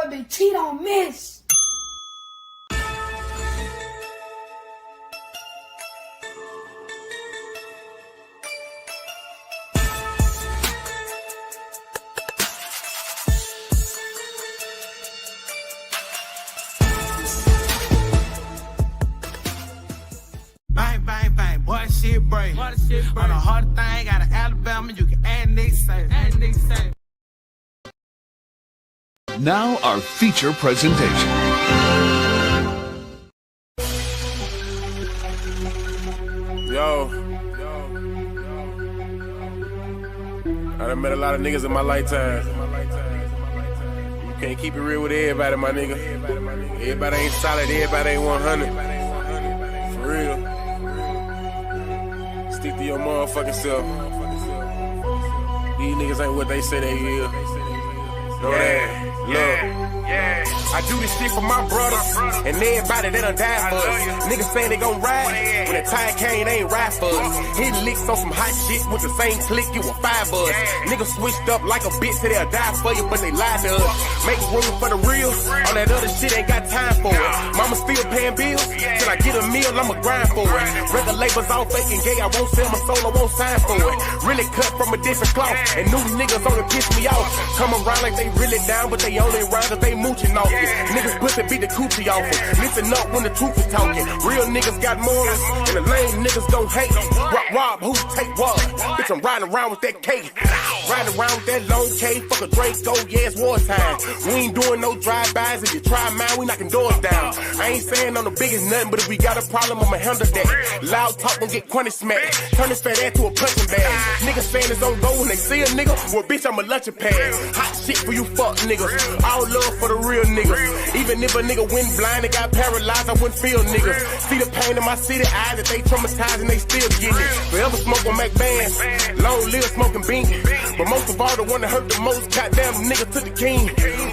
boy Big T don't miss. Bang, bang, bang, boy, shit break. On a hard thing, out of Alabama, you can annex say. Now our feature presentation. Yo. I done met a lot of niggas in my lifetime. You can't keep it real with everybody, my nigga. Everybody ain't solid, everybody ain't 100. For real. Stick to your motherfucking self. These niggas ain't what they say they is. Know that? Yeah. I do this shit for my brothers and everybody that done died for us. Niggas saying they gon' ride, when the time came, they ain't ride for us. Hit licks on some hot shit with the same click, you a 5 buzz. Niggas switched up like a bitch, so they'll die for you, but they lied to us. Make room for the real, all that other shit ain't got time for it. Mama still paying bills, till I get a meal, I'ma grind for it. Record labels all fake and gay, I won't sell my soul, I won't sign for it. Really cut from a different cloth, and new niggas only piss me off. Come around like they really down, but they only round cause they mooching off it. Niggas pussy beat the coochie off it. Listen up when the truth is talking. Real niggas got morals, and the lame niggas don't hate. Rob, who take what? Bitch, I'm riding around with that cake. Riding around with that long K, fuck a Draco, yeah, it's wartime. We ain't doing no drive-bys, if you try mine, we knocking doors down. I ain't saying I'm the biggest nothing, but if we got a problem, I'ma handle that. Loud talk gon' get crunny smacked. Turn this fat ass to a punching bag. Niggas saying it's on go when they see a nigga, well, bitch, I'm a lunching pad. Hot shit for you fuck niggas. All love for the real niggas. Even if a nigga went blind and got paralyzed, I wouldn't feel niggas. See the pain in my city eyes that they traumatized and they still getting it. Forever smoke on Mac bands, long live smoking bean. But most of all, the one that hurt the most, goddamn nigga to the king.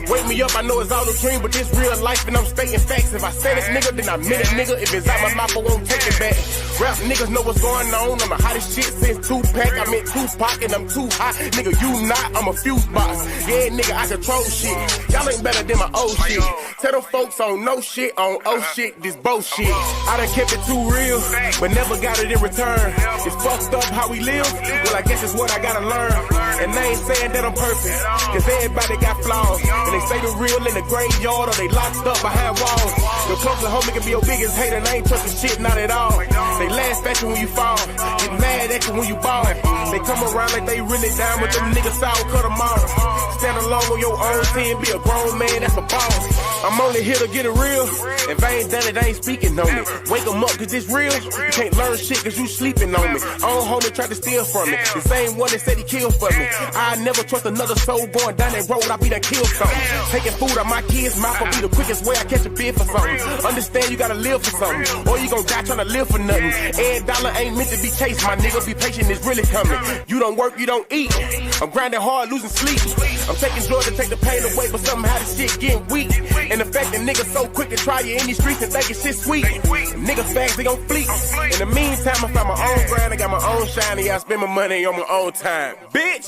Wake me up, I know it's all a dream, but this real life and I'm stating facts. If I say this nigga, then I meant it, nigga. If it's out my mouth, I won't take it back. Rap niggas know what's going on. I'm the hottest shit since Tupac. I'm in Tupac and I'm too hot. Nigga, you not, I'm a fuse box. Yeah, nigga, I control shit. Y'all ain't better than my old shit. Tell them folks on no shit, on oh shit, this bullshit. I done kept it too real, but never got it in return. It's fucked up how we live, well I guess it's what I gotta learn. And they ain't saying that I'm perfect, cause everybody got flaws. And they say the real in the graveyard or they locked up behind walls. Your closer homie can be your biggest hater and I ain't trusting shit, not at all. They laugh at you when you fall, get mad at you when you ball. They come around like they really down, but them niggas sour cut them off. Stand alone on your own team, be a grown man, that's a boss. I'm only here to get it real. If I ain't done it, I ain't speaking on it. Wake 'em up cause it's real. You can't learn shit cause you sleeping on me. Own homie tried to steal from me. The same one that said he killed for me. I never trust another soul going down that road, I be done killed something. Taking food out my kids' mouth will be the quickest way I catch a bid for something. Understand you gotta live for something, or you gon' die trying to live for nothing. Every dollar ain't meant to be chased, my nigga. Be patient, it's really coming. You don't work, you don't eat. I'm grinding hard, losing sleep. I'm taking drugs to take the pain away, but somehow the shit getting weak. And the fact that niggas so quick to try you in these streets and think it's shit sweet. Niggas fast, they gon' fleet. In the meantime, I found my own grind, I got my own shine, and I spend my money on my own time. Bitch,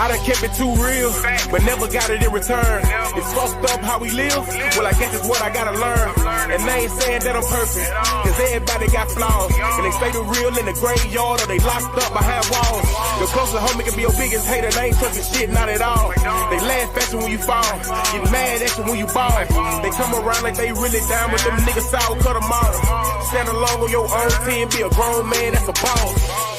I done kept it too real, but never got it in return. It's fucked up how we live, well I guess it's what I gotta learn. And they ain't saying that I'm perfect, cause everybody got flaws. And they say the real in the graveyard or they locked up behind walls. Your closer homie can be your biggest hater, they ain't trusting shit, not at all. They laugh at you when you fall, get mad at you when you ball. They come around like they really down, but them niggas sour cut them off. Stand alone on your own team, be a grown man, that's a boss.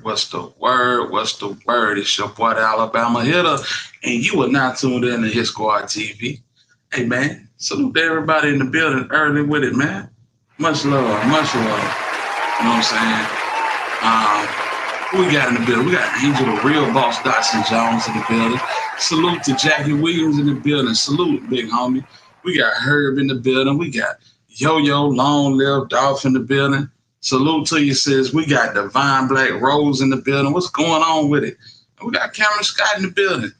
What's the word? What's the word? It's your boy, the Alabama Hitter, and you are not tuned in to Hit Squad TV. Hey, man, salute to everybody in the building early with it, man. Much love, much love. You know what I'm saying? Who we got in the building? We got Angel, the real boss, Dotson Jones in the building. Salute to Jackie Williams in the building. Salute, big homie. We got Herb in the building. We got Yo-Yo, Long Live, Dolph in the building. Salute to you, sis. We got Divine Black Rose in the building. What's going on with it? We got Cameron Scott in the building.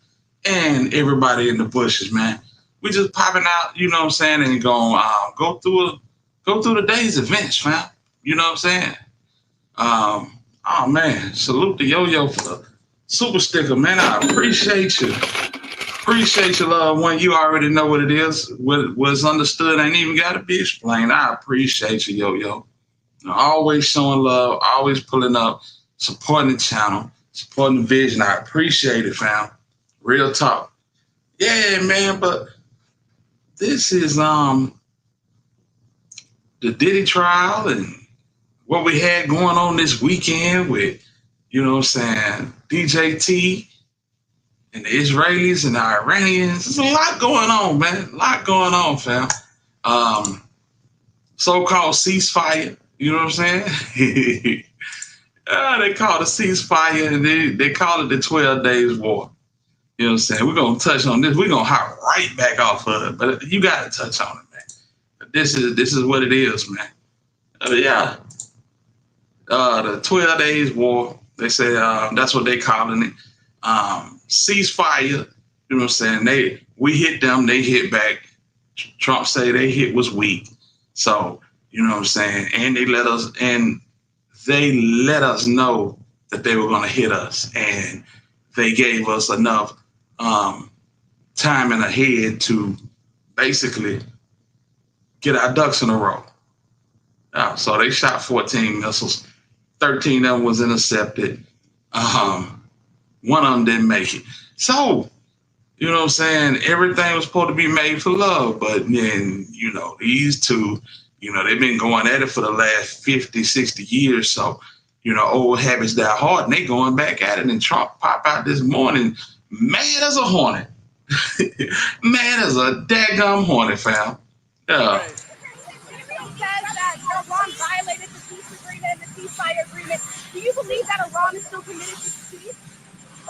And everybody in the bushes, man. We just popping out, you know what I'm saying, and going go through the day's events, fam. You know what I'm saying? Oh man, salute to Yo-Yo for the super sticker, man. I appreciate you. Appreciate your love one. You already know what it is. What's understood ain't even got to be explained. I appreciate you, Yo-Yo. Always showing love, always pulling up, supporting the channel, supporting the vision. I appreciate it, fam. Real talk. Yeah, man, but this is the Diddy trial and what we had going on this weekend with, you know what I'm saying, DJ T and the Israelis and the Iranians. There's a lot going on, man. A lot going on, fam. So-called ceasefire, you know what I'm saying? They call it a ceasefire and they call it the 12 days war. You know what I'm saying? We're going to touch on this. We're going to hop right back off of it, but you got to touch on it, man. But this is what it is, man. Yeah. The 12 days war, they say that's what they calling it. Ceasefire, you know what I'm saying? We hit them, they hit back. Trump say they hit was weak. So, you know what I'm saying? And they let us know that they were going to hit us. And they gave us enough time and ahead to basically get our ducks in a row. So they shot 14 missiles. 13 of them was intercepted. One of them didn't make it. So, you know what I'm saying? Everything was supposed to be made for love. But then, you know, these two, you know, they've been going at it for the last 50, 60 years. So, you know, old habits die hard, and they going back at it. And Trump popped out this morning, mad as a hornet. Mad as a daggum hornet, fam. Yeah. Israel says that Iran violated the peace agreement, the ceasefire agreement. Do you believe that Iran is still committed to peace?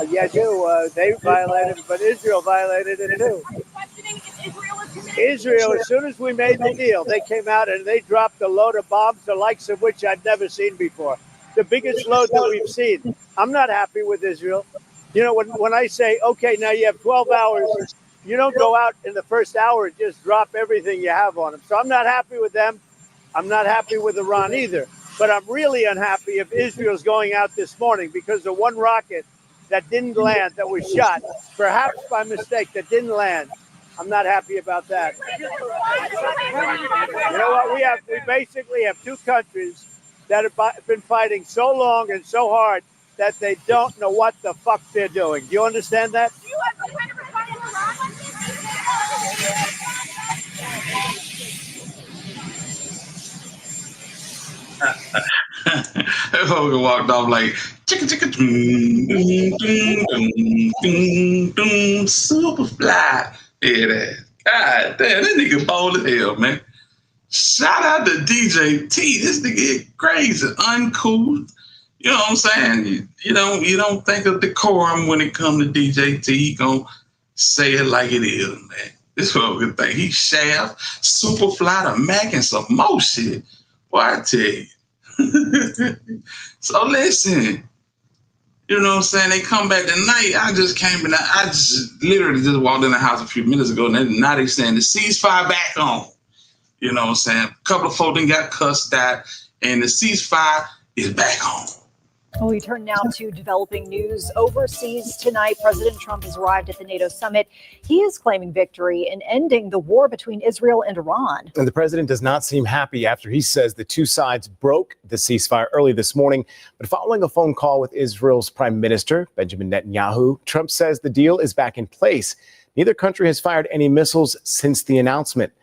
Yeah, I do. They violated it, but Israel violated it too. Are you questioning if Israel is committed? Israel, as soon as we made the deal, they came out and they dropped a load of bombs, the likes of which I've never seen before. The biggest load that we've seen. I'm not happy with Israel. You know, when I say, okay, now you have 12 hours, you don't go out in the first hour and just drop everything you have on them. So I'm not happy with them. I'm not happy with Iran either. But I'm really unhappy if Israel's going out this morning because the one rocket that didn't land, that was shot, perhaps by mistake, that didn't land. I'm not happy about that. You know what? We basically have two countries that have been fighting so long and so hard that they don't know what the fuck they're doing. Do you understand that? Do you have some kind of response to Iran? That fucker walked off like chicka chicka doom doom doom doom doom super fly. Yeah, that. God damn, that nigga bold as hell, man. Shout out to DJ T. This nigga is crazy, uncool. You know what I'm saying? You don't think of decorum when it comes to DJ T. He gonna say it like it is, man. This fucking thing. He Shaft, Superfly, the Mac, and some more shit. Boy, I tell you. So listen, you know what I'm saying? They come back tonight. I just literally just walked in the house a few minutes ago, and now they saying the ceasefire back on. You know what I'm saying? A couple of folks done got cussed out, and the ceasefire is back on. We turn now to developing news overseas tonight. President Trump has arrived at the NATO summit. He is claiming victory in ending the war between Israel and Iran. And the president does not seem happy after he says the two sides broke the ceasefire early this morning. But following a phone call with Israel's Prime Minister, Benjamin Netanyahu, Trump says the deal is back in place. Neither country has fired any missiles since the announcement.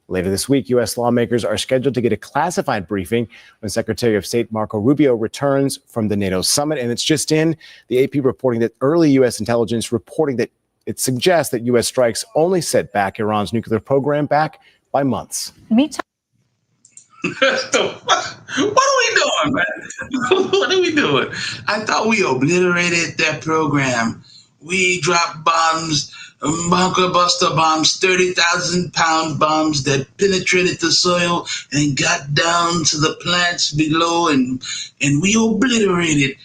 Later this week, U.S. lawmakers are scheduled to get a classified briefing when Secretary of State Marco Rubio returns from the NATO summit. And it's just in, the AP reporting that early U.S. intelligence reporting that it suggests that U.S. strikes only set back Iran's nuclear program back by months. What the fuck? What are we doing, man? What are we doing? I thought we obliterated that program. We dropped bombs, bunker buster bombs, 30,000-pound bombs that penetrated the soil and got down to the plants below, and we obliterated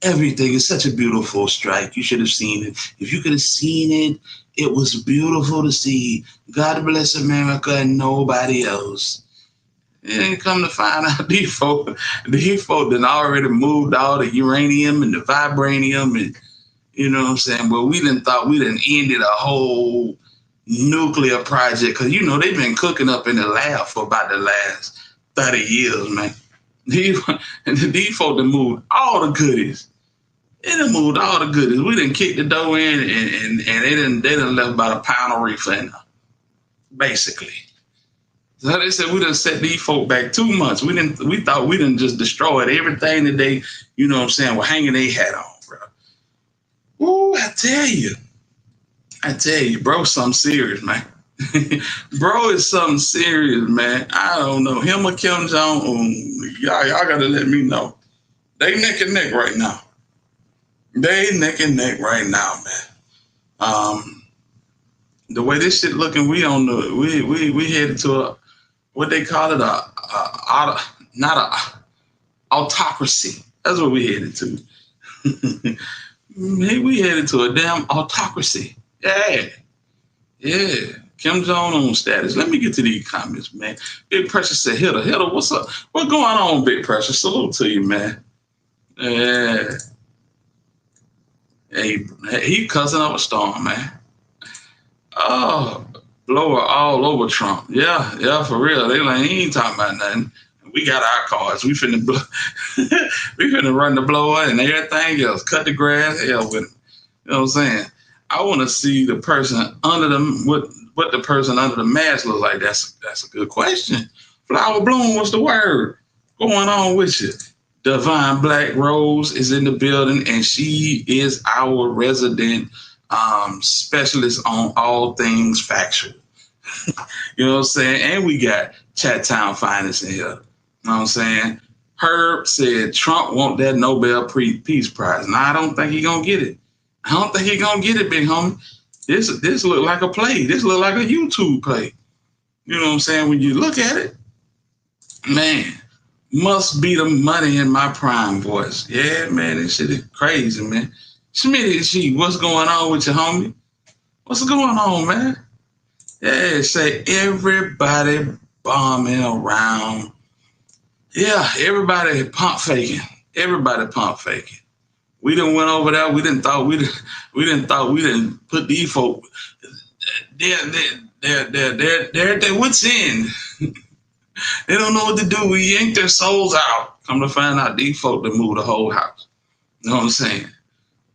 everything. It's such a beautiful strike. You should have seen it. If you could have seen it, it was beautiful to see. God bless America and nobody else. And come to find out, these folk done already moved all the uranium and the vibranium, and you know what I'm saying? Well, we done thought we done ended a whole nuclear project, because you know they've been cooking up in the lab for about the last 30 years, man. These folk done moved all the goodies. They done moved all the goodies. We done kicked the door in, and they done left about a pound of reefer in there, basically. So they said we done set these folk back 2 months. We thought we done just destroyed everything that they, you know what I'm saying, were hanging their hat on, bro. Ooh, I tell you, bro, something serious, man. Bro is something serious, man. I don't know. Him or Kim Jong-un, y'all gotta let me know. They neck and neck right now. The way this shit looking, we don't know. We headed to a, what they call it, not a autocracy. That's what we headed to. We headed to a damn autocracy. Yeah. Kim Jong-un status. Let me get to these comments, man. Big Pressure said, Hitter, what's up? What's going on, Big Pressure? Salute to you, man. Yeah. Hey, he cussing up a storm, man. Oh, blower all over Trump. Yeah, for real. They like, he ain't talking about nothing. We got our cards. We finna blow. We finna run the blower and everything else. Cut the grass. Hell with him. You know what I'm saying? I want to see the person under them. What the person under the mask looks like. That's a good question. Flower Bloom, what's the word going on with you? Divine Black Rose is in the building, and she is our resident specialist on all things factual. You know what I'm saying? And we got Chat Town Finest in here. You know what I'm saying? Herb said Trump want that Nobel Peace Prize. Now, I don't think he's going to get it. I don't think he's going to get it, big homie. This look like a play. This look like a YouTube play. You know what I'm saying? When you look at it, man, must be the money in my prime voice. Yeah, man, this shit is crazy, man. Smitty, what's going on with your homie? What's going on, man? Yeah, say everybody bombing around. Yeah, everybody pump faking. We done went over there. We didn't put these folk. They're at their wits' end. They don't know what to do. We yanked their souls out. Come to find out, these folk to move the whole house. You know what I'm saying?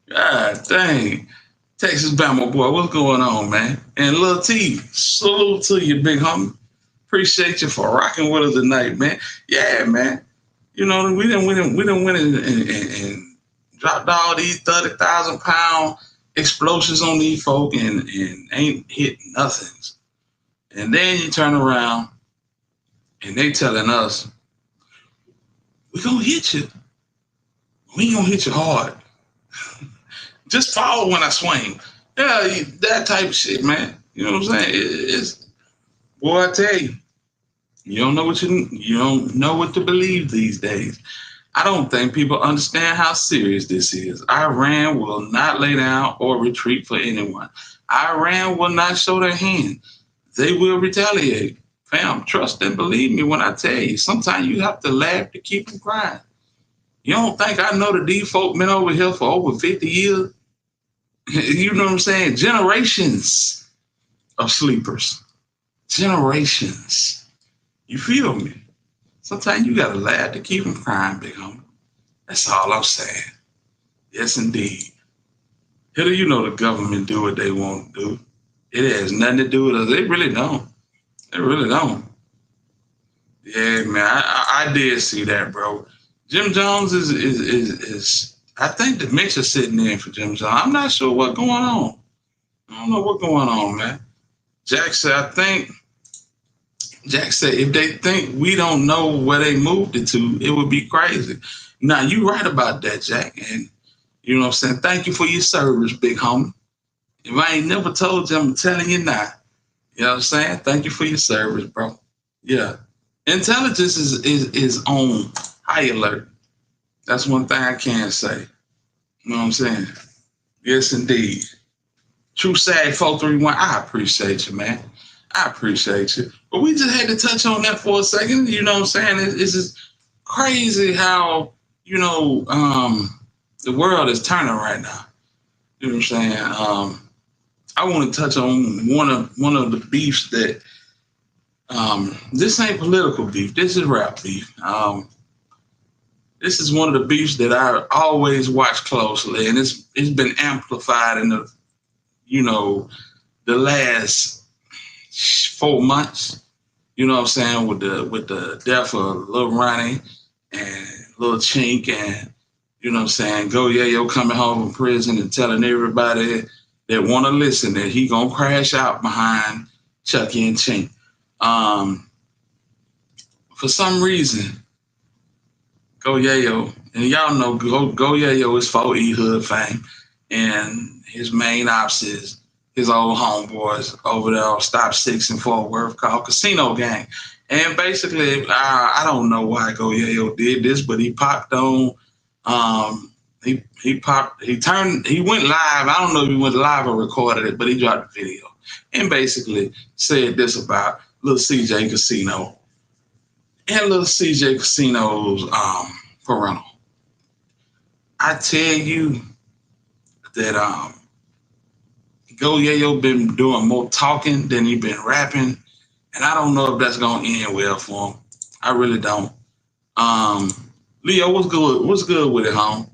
God dang. Texas Bama boy, what's going on, man? And Lil T, salute to you, big homie. Appreciate you for rocking with us tonight, man. Yeah, man. You know, we done went and dropped all these 30,000-pound explosions on these folk and ain't hit nothing. And then you turn around and they telling us, we gonna hit you. We ain't gonna hit you hard. Just follow when I swing. Yeah, that type of shit, man. You know what I'm saying? It's, boy, I tell you, you don't know what to believe these days. I don't think people understand how serious this is. Iran will not lay down or retreat for anyone. Iran will not show their hand. They will retaliate. Fam, trust and believe me when I tell you. Sometimes you have to laugh to keep from crying. You don't think I know the D folk been over here for over 50 years? You know what I'm saying? Generations of sleepers. Generations. You feel me? Sometimes you gotta laugh to keep them crying, big homie. That's all I'm saying. Yes, indeed. Hitter, you know the government do what they want to do. It has nothing to do with us. They really don't. Yeah, man, I did see that, bro. Jim Jones is I think dementia sitting in for Jim Jones. I'm not sure what's going on. I don't know what's going on, man. Jack said, I think Jack said, if they think we don't know where they moved it to, it would be crazy. Now, you right about that, Jack. And you know what I'm saying? Thank you for your service, big homie. If I ain't never told you, I'm telling you now. You know what I'm saying? Thank you for your service, bro. Yeah. Intelligence is on high alert. That's one thing I can say. You know what I'm saying? Yes, indeed. True Sag 431, I appreciate you, man. I appreciate you. But we just had to touch on that for a second. You know what I'm saying? It's just crazy how, the world is turning right now. You know what I'm saying? I want to touch on one of the beefs that this ain't political beef. This is rap beef. This is one of the beefs that I always watch closely, and it's been amplified in the last 4 months. You know what I'm saying, with the death of Lil Ronnie and Lil Chink, and you know what I'm saying, Go Yayo coming home from prison and telling everybody that want to listen that he gonna crash out behind Chucky and Chink. For some reason, Go Yayo, and y'all know Go Yayo is 4E Hood fame, and his main ops is his old homeboys over there on Stop 6 in Fort Worth called Casino Gang. And basically, I don't know why Go Yayo did this, but he popped on. He went live. I don't know if he went live or recorded it, but he dropped a video and basically said this about Lil CJ Casino and Lil CJ Casino's parental. I tell you that Go Yayo been doing more talking than he been rapping, and I don't know if that's gonna end well for him. I really don't. Leo, what's good? What's good with it, home?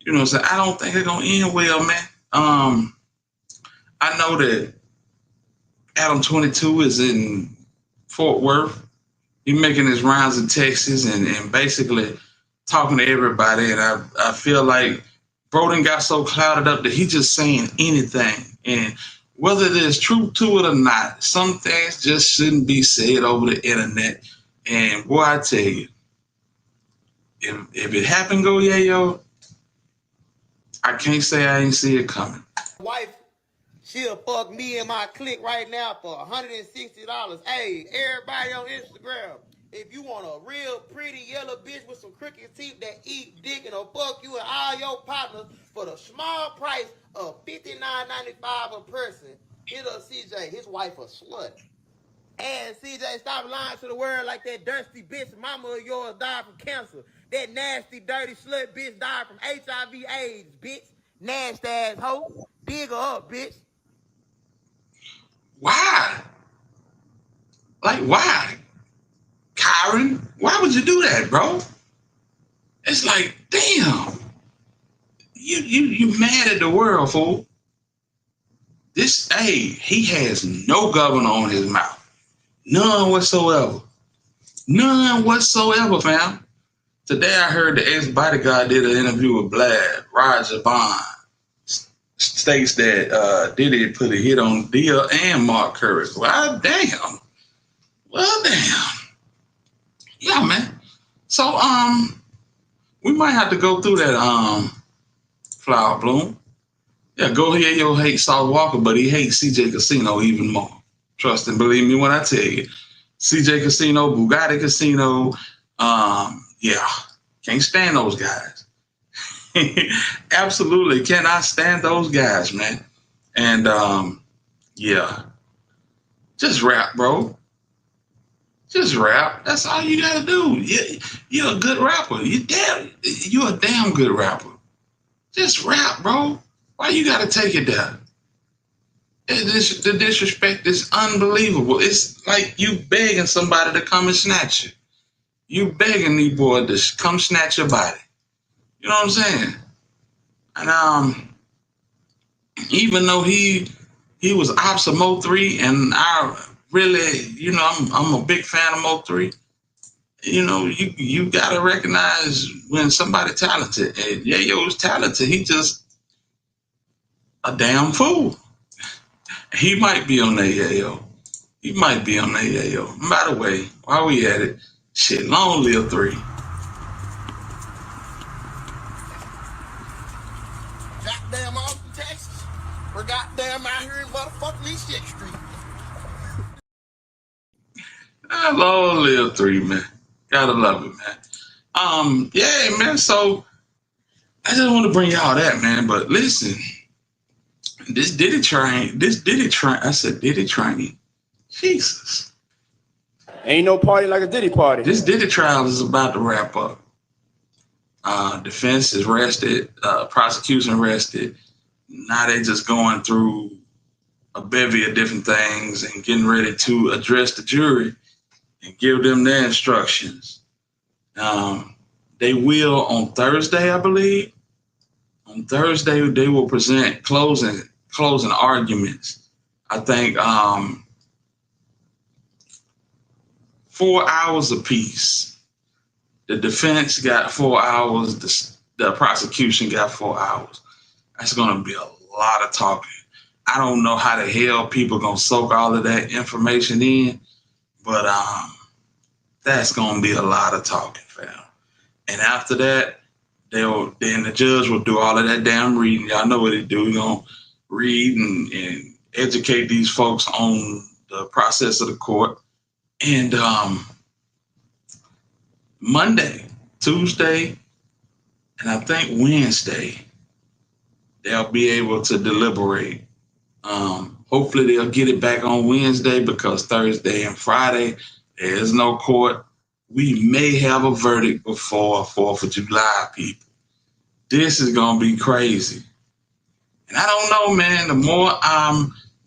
You know what I'm saying? I don't think it's gonna end well, man. I know that Adam 22 is in Fort Worth. He's making his rounds in Texas and basically talking to everybody. And I feel like Broden got so clouded up that he's just saying anything. And whether there's truth to it or not, some things just shouldn't be said over the internet. And boy, I tell you, if it happened, Go Yayo, I can't say I ain't see it coming. Wife, she'll fuck me and my clique right now for $160. Hey, everybody on Instagram, if you want a real pretty yellow bitch with some crooked teeth that eat dick and will fuck you and all your partners for the small price of $59.95 a person, hit up CJ, his wife a slut. And CJ, stop lying to the world like that thirsty bitch mama of yours died from cancer. That nasty, dirty slut bitch died from HIV/AIDS, bitch. Nasty ass hoe. Dig her up, bitch. Why? Like, why? Kyron, why would you do that, bro? It's like, damn. You mad at the world, fool. He has no governor on his mouth. None whatsoever. None whatsoever, fam. Today I heard the ex-bodyguard did an interview with Vlad. Roger Bond states that Diddy put a hit on Dia and Mark Curry. Well, damn. Yeah, man. So, we might have to go through that, Flower Bloom. Yeah, Go Yayo hates Saul Walker, but he hates CJ Casino even more. Trust and believe me when I tell you. CJ Casino, Bugatti Casino, yeah, can't stand those guys. Absolutely cannot stand those guys, man. And yeah, just rap, bro. Just rap. That's all you gotta do. You're a good rapper. You're a damn good rapper. Just rap, bro. Why you gotta take it down? The disrespect is unbelievable. It's like you begging somebody to come and snatch you. You begging these boys to come snatch your body. You know what I'm saying? And even though he was ops of Mo 3, and I really, I'm a big fan of Mo 3. You gotta recognize when somebody talented. And Yayo's talented. He just a damn fool. He might be on that Yayo. He might be on there, yo. By the way, while we at it, shit, long live 3. Goddamn Austin, Texas. We're goddamn out here in motherfucking East 6th Street. Long live 3, man. Gotta love it, man. Yeah, man. So I just want to bring y'all that, man. But listen, this Diddy train. I said Diddy train. Jesus. Ain't no party like a Diddy party. This Diddy trial is about to wrap up. Defense is rested. Prosecution rested. Now they just going through a bevy of different things and getting ready to address the jury and give them their instructions. They will on Thursday, I believe. On Thursday, they will present closing arguments. I think 4 hours apiece. The defense got 4 hours. The prosecution got 4 hours. That's going to be a lot of talking. I don't know how the hell people going to soak all of that information in, but that's going to be a lot of talking, fam. And after that, then the judge will do all of that damn reading. Y'all know what he do. He's going to read and educate these folks on the process of the court. And Monday, Tuesday, and I think Wednesday, they'll be able to deliberate. Hopefully they'll get it back on Wednesday because Thursday and Friday, there's no court. We may have a verdict before 4th of July, people. This is going to be crazy. And I don't know, man,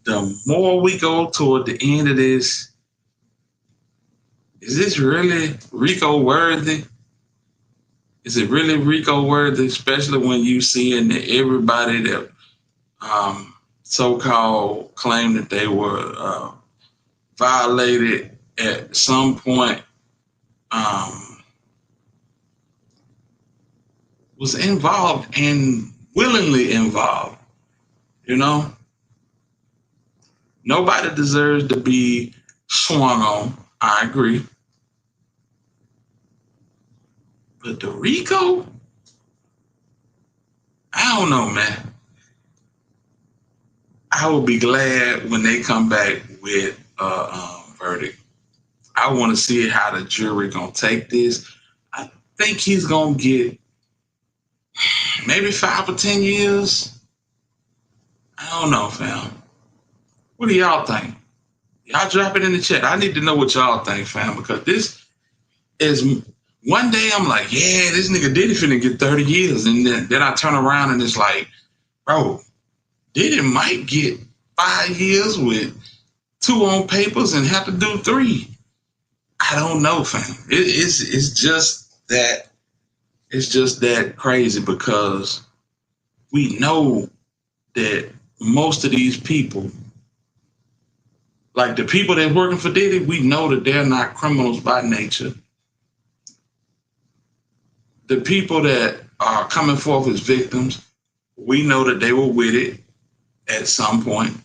the more we go toward the end of this, is this really RICO worthy? Is it really RICO worthy, especially when you seeing that everybody that so-called claim that they were violated at some point was involved and willingly involved, you know? Nobody deserves to be swung on. I agree. But the RICO? I don't know, man. I will be glad when they come back with a verdict. I want to see how the jury gonna take this. I think he's gonna get maybe 5 or 10 years. I don't know, fam. What do y'all think? Y'all drop it in the chat. I need to know what y'all think, fam, because this is one day I'm like, yeah, this nigga Diddy finna get 30 years. And then I turn around and it's like, bro, Diddy might get 5 years with 2 on papers and have to do 3. I don't know, fam. It's just that crazy because we know that most of these people, like the people that's working for Diddy, we know that they're not criminals by nature. The people that are coming forth as victims, we know that they were with it at some point.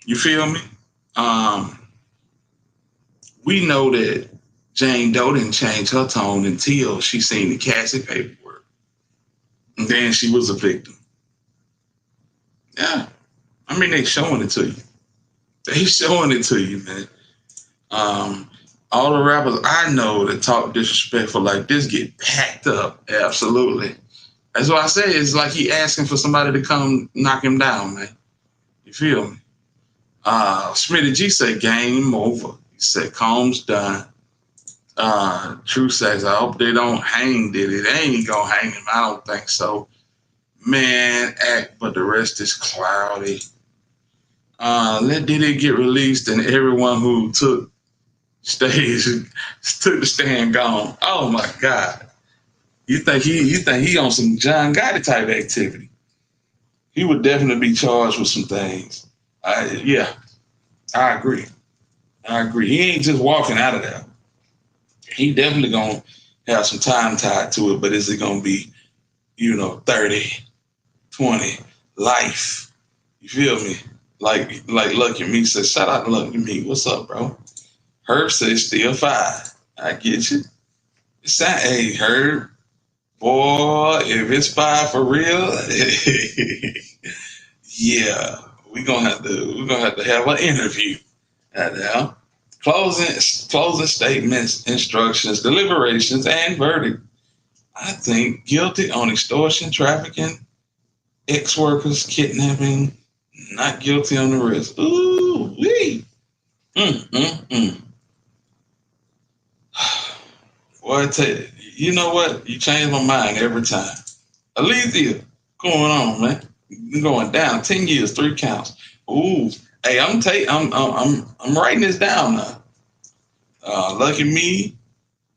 You feel me? We know that Jane Doe didn't change her tone until she seen the Cassie paperwork. And then she was a victim. Yeah. I mean, they showing it to you. They showing it to you, man. All the rappers I know that talk disrespectful like this get packed up. Absolutely. That's why I say it's like he asking for somebody to come knock him down, man. You feel me? Smitty G said game over. He said Combs done. True says I hope they don't hang Diddy. They ain't gonna hang him. I don't think so. Man, but the rest is cloudy. Let Diddy get released and everyone who took the stand gone. Oh my God. You think he on some John Gotti type activity? He would definitely be charged with some things. I agree. He ain't just walking out of there. He definitely gonna have some time tied to it, but is it gonna be, 30, 20, life? You feel me? Like Lucky Me said, shout out to Lucky Me. What's up, bro? Herb says still 5. I get you. Hey, Herb. Boy, if it's 5 for real, yeah, we're gonna have to have an interview. Now, closing statements, instructions, deliberations, and verdict. I think guilty on extortion, trafficking, ex-workers, kidnapping, not guilty on the rest. Ooh, wee. Boy, you know what? You change my mind every time. Alethea, going on, man. You're going down 10 years, 3 counts. Ooh, hey, I'm writing this down now. Lucky me,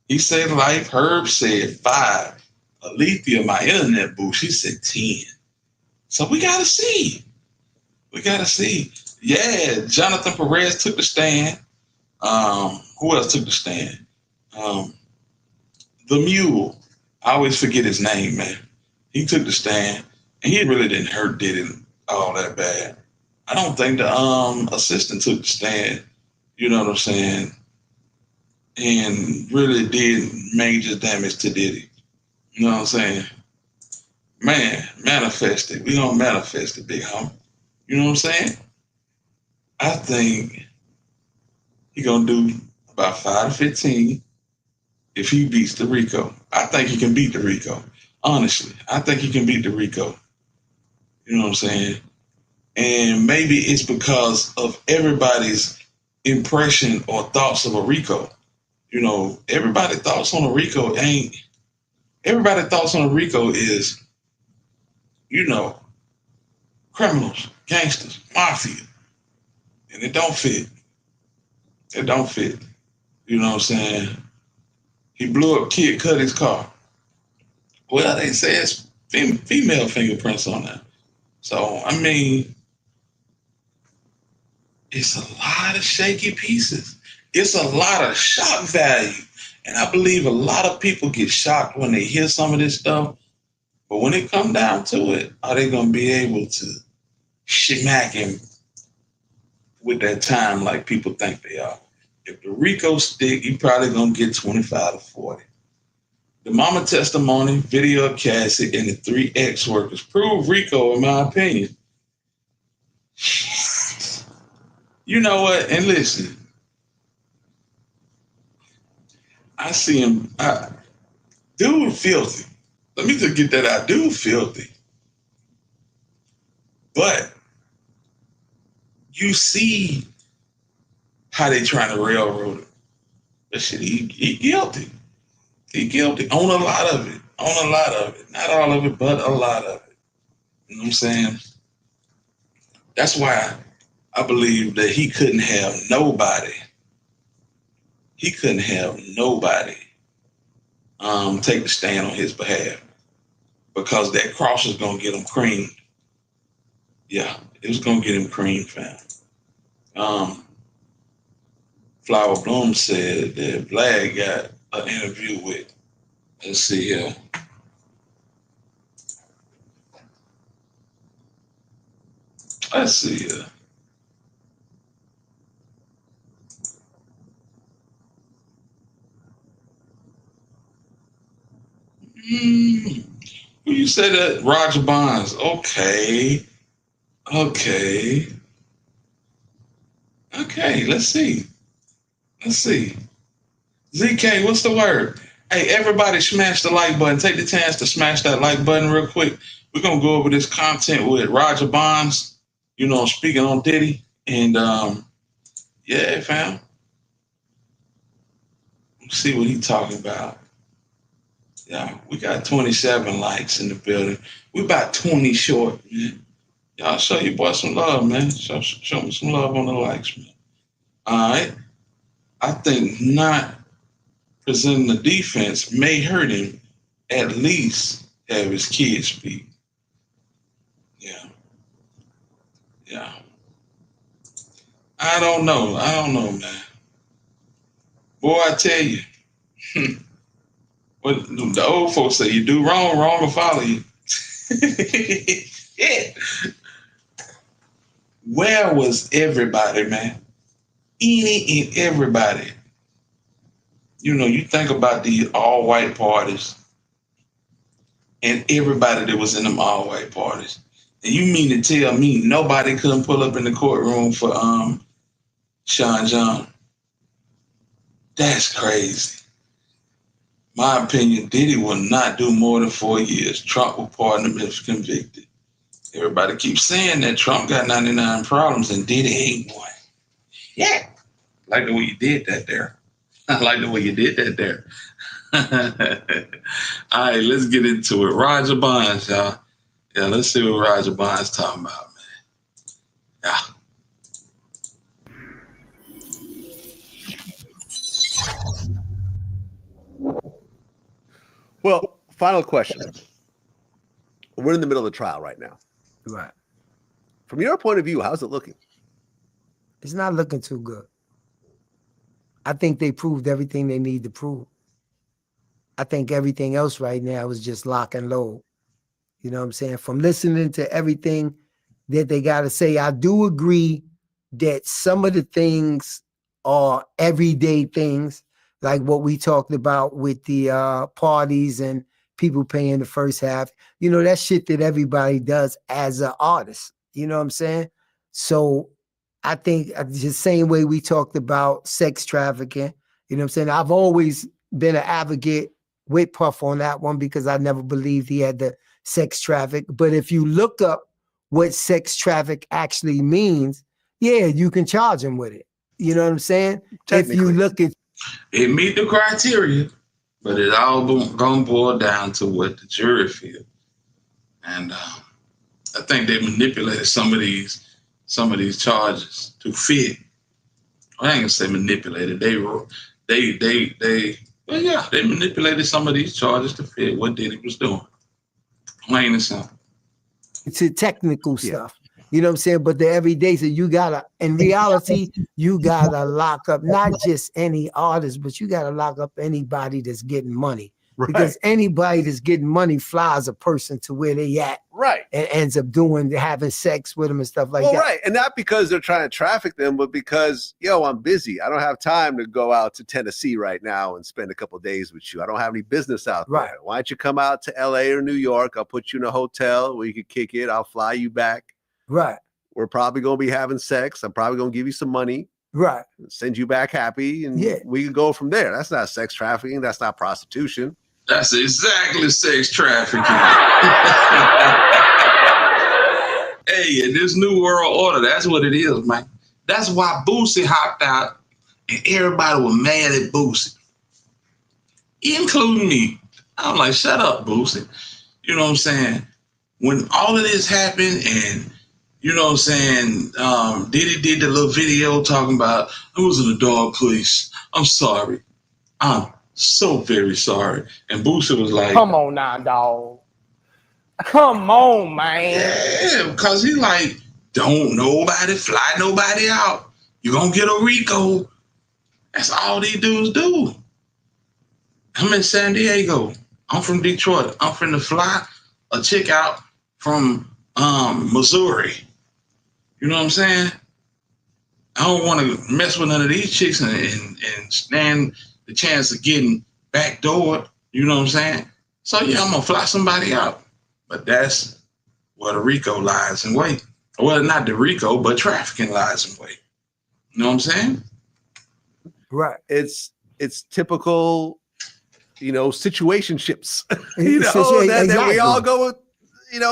he said life. Herb said 5. Alethea, my internet boo, she said 10. So we gotta see. Yeah, Jonathan Perez took the stand. Who else took the stand? The Mule. I always forget his name, man. He took the stand, and he really didn't hurt Diddy all that bad. I don't think the assistant took the stand, you know what I'm saying, and really did major damage to Diddy. You know what I'm saying? Man, manifest it. We gonna manifest it, big homie. You know what I'm saying? I think he gonna do about 5 to 15 if he beats the Rico. I think he can beat the Rico. Honestly, I think he can beat the Rico. You know what I'm saying? And maybe it's because of everybody's impression or thoughts of a Rico. You know, everybody's thoughts on a Rico is, you know, criminals, gangsters, mafia. And it don't fit. You know what I'm saying? He blew up Kid Cudi's car. Well, they say it's female fingerprints on that. So, I mean, it's a lot of shaky pieces. It's a lot of shock value. And I believe a lot of people get shocked when they hear some of this stuff. But when it comes down to it, are they going to be able to smack him with that time like people think they are? If the Rico stick, he probably going to get 25 to 40. The mama testimony, video of Cassie, and the 3 ex-workers prove Rico, in my opinion. You know what? And listen, I see him. Dude filthy. Let me just get that out. Dude filthy. But you see how they trying to railroad him. But shit, he guilty. He guilty on a lot of it. Not all of it, but a lot of it. You know what I'm saying? That's why I believe that he couldn't have nobody. Take the stand on his behalf, because that cross is gonna get him creamed. Yeah, it was gonna get him creamed, fam. Flower Bloom said that Vlad got an interview with. Let's see here. Who you said that? Roger Bonds. Okay. Let's see. ZK, what's the word? Hey, everybody smash the like button. Take the chance to smash that like button real quick. We're going to go over this content with Roger Bonds, you know, speaking on Diddy. And, yeah, fam. Let's see what he's talking about. Yeah, we got 27 likes in the building. We about 20 short, man. Y'all show your boy some love, man. Show me some love on the likes, man. All right. I think not presenting the defense may hurt him, at least have his kids speak. Yeah. I don't know, man. Boy, I tell you, what the old folks say, you do wrong will follow you. Yeah. Where was everybody, man? Any and everybody. You know, you think about the all-white parties and everybody that was in them all-white parties. And you mean to tell me nobody couldn't pull up in the courtroom for Sean John? That's crazy. My opinion, Diddy will not do more than 4 years. Trump will pardon him if convicted. Everybody keeps saying that Trump got 99 problems and Diddy ain't one. Yeah. Like the way you did that there. I like the way you did that there. All right, let's get into it. Roger Bonds, y'all. Yeah, let's see what Roger Bonds talking about, man. Yeah. Well, final question. We're in the middle of the trial right now. Right. From your point of view, how's it looking? It's not looking too good. I think they proved everything they need to prove. I think everything else right now is just lock and load. You know what I'm saying? From listening to everything that they got to say, I do agree that some of the things are everyday things, like what we talked about with the parties and people paying the first half. You know, that shit that everybody does as an artist. You know what I'm saying? So I think the same way we talked about sex trafficking, you know what I'm saying? I've always been an advocate with Puff on that one because I never believed he had the sex traffic. But if you look up what sex traffic actually means, yeah, you can charge him with it. You know what I'm saying? If you look at it, meet the criteria, but it all gonna boil down to what the jury feel. And I think they manipulated some of these charges to fit. I ain't gonna say manipulated. They manipulated some of these charges to fit what Diddy was doing. Plain and simple. It's a technical stuff. You know what I'm saying? But the everyday, so you gotta, in reality, you gotta lock up not just any artist, but you gotta lock up anybody that's getting money. Right. Because anybody that's getting money flies a person to where they at. Right. And ends up having sex with them and stuff like that. Right. And not because they're trying to traffic them, but because, I'm busy. I don't have time to go out to Tennessee right now and spend a couple of days with you. I don't have any business out there. Why don't you come out to LA or New York? I'll put you in a hotel where you can kick it. I'll fly you back. Right. We're probably going to be having sex. I'm probably going to give you some money. Right. Send you back happy. And we can go from there. That's not sex trafficking. That's not prostitution. That's exactly sex trafficking. Hey, in this new world order, that's what it is, man. That's why Boosie hopped out and everybody was mad at Boosie, including me. I'm like, shut up, Boosie. You know what I'm saying? When all of this happened and, you know what I'm saying, Diddy did the little video talking about, I was in a dark place. I'm sorry. I'm so very sorry. And Boosie was like, come on now, dog. Come on, man. Yeah, because he like, don't nobody fly nobody out. You're going to get a RICO. That's all these dudes do. I'm in San Diego. I'm from Detroit. I'm finna fly a chick out from Missouri. You know what I'm saying? I don't want to mess with none of these chicks and stand the chance of getting backdoored. You know what I'm saying? So yeah, I'm gonna fly somebody out. But that's where the RICO lies in wait. Well, not the RICO, but trafficking lies in wait. You know what I'm saying? Right. It's typical, situationships. That we all go with,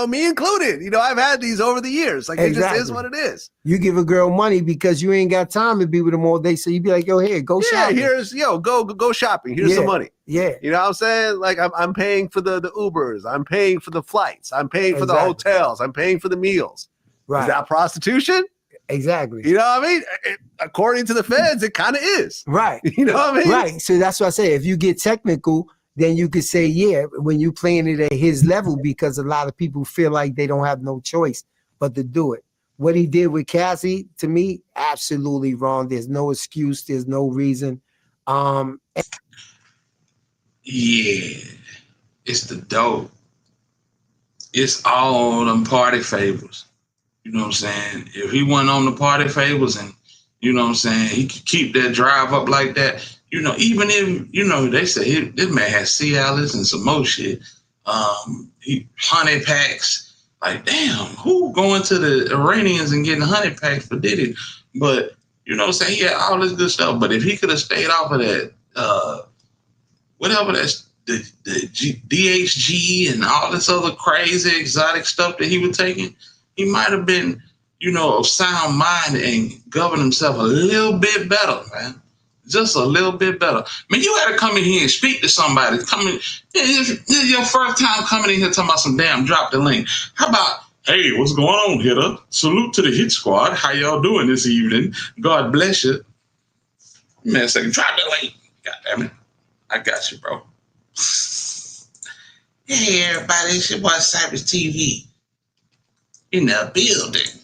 me included. I've had these over the years. Like it just is what it is. You give a girl money because you ain't got time to be with them all day. So you be like, yo, here, go shopping. Here's go shopping. Here's some money. Yeah. You know what I'm saying? Like I'm paying for the Ubers. I'm paying for the flights. I'm paying for the hotels. I'm paying for the meals. Right. Is that prostitution? Exactly. You know what I mean? According to the feds, it kind of is. Right. You know what I mean? Right. So that's what I say. If you get technical, then you could say, yeah, when you playing it at his level, because a lot of people feel like they don't have no choice but to do it. What he did with Cassie, to me, absolutely wrong. There's no excuse. There's no reason. Yeah, it's the dope. It's all them party favors. You know what I'm saying? If he wasn't on the party favors and, you know what I'm saying, he could keep that drive up like that, you know, even if, you know, they say this man has Cialis and some more shit, honey packs, like, damn, who going to the Iranians and getting honey packs for Diddy? But, you know what I'm saying, he had all this good stuff. But if he could have stayed off of that, whatever that's the DHG and all this other crazy exotic stuff that he was taking, he might have been, you know, of sound mind and govern himself a little bit better, man. Just a little bit better. Man, you had to come in here and speak to somebody. This is your first time coming in here talking about some damn drop the link. How about, hey, what's going on, hitter? Salute to the hit squad. How y'all doing this evening? God bless you. Man, second, drop the link. God damn it. I got you, bro. Hey, everybody, it's your boy Cypress TV in the building.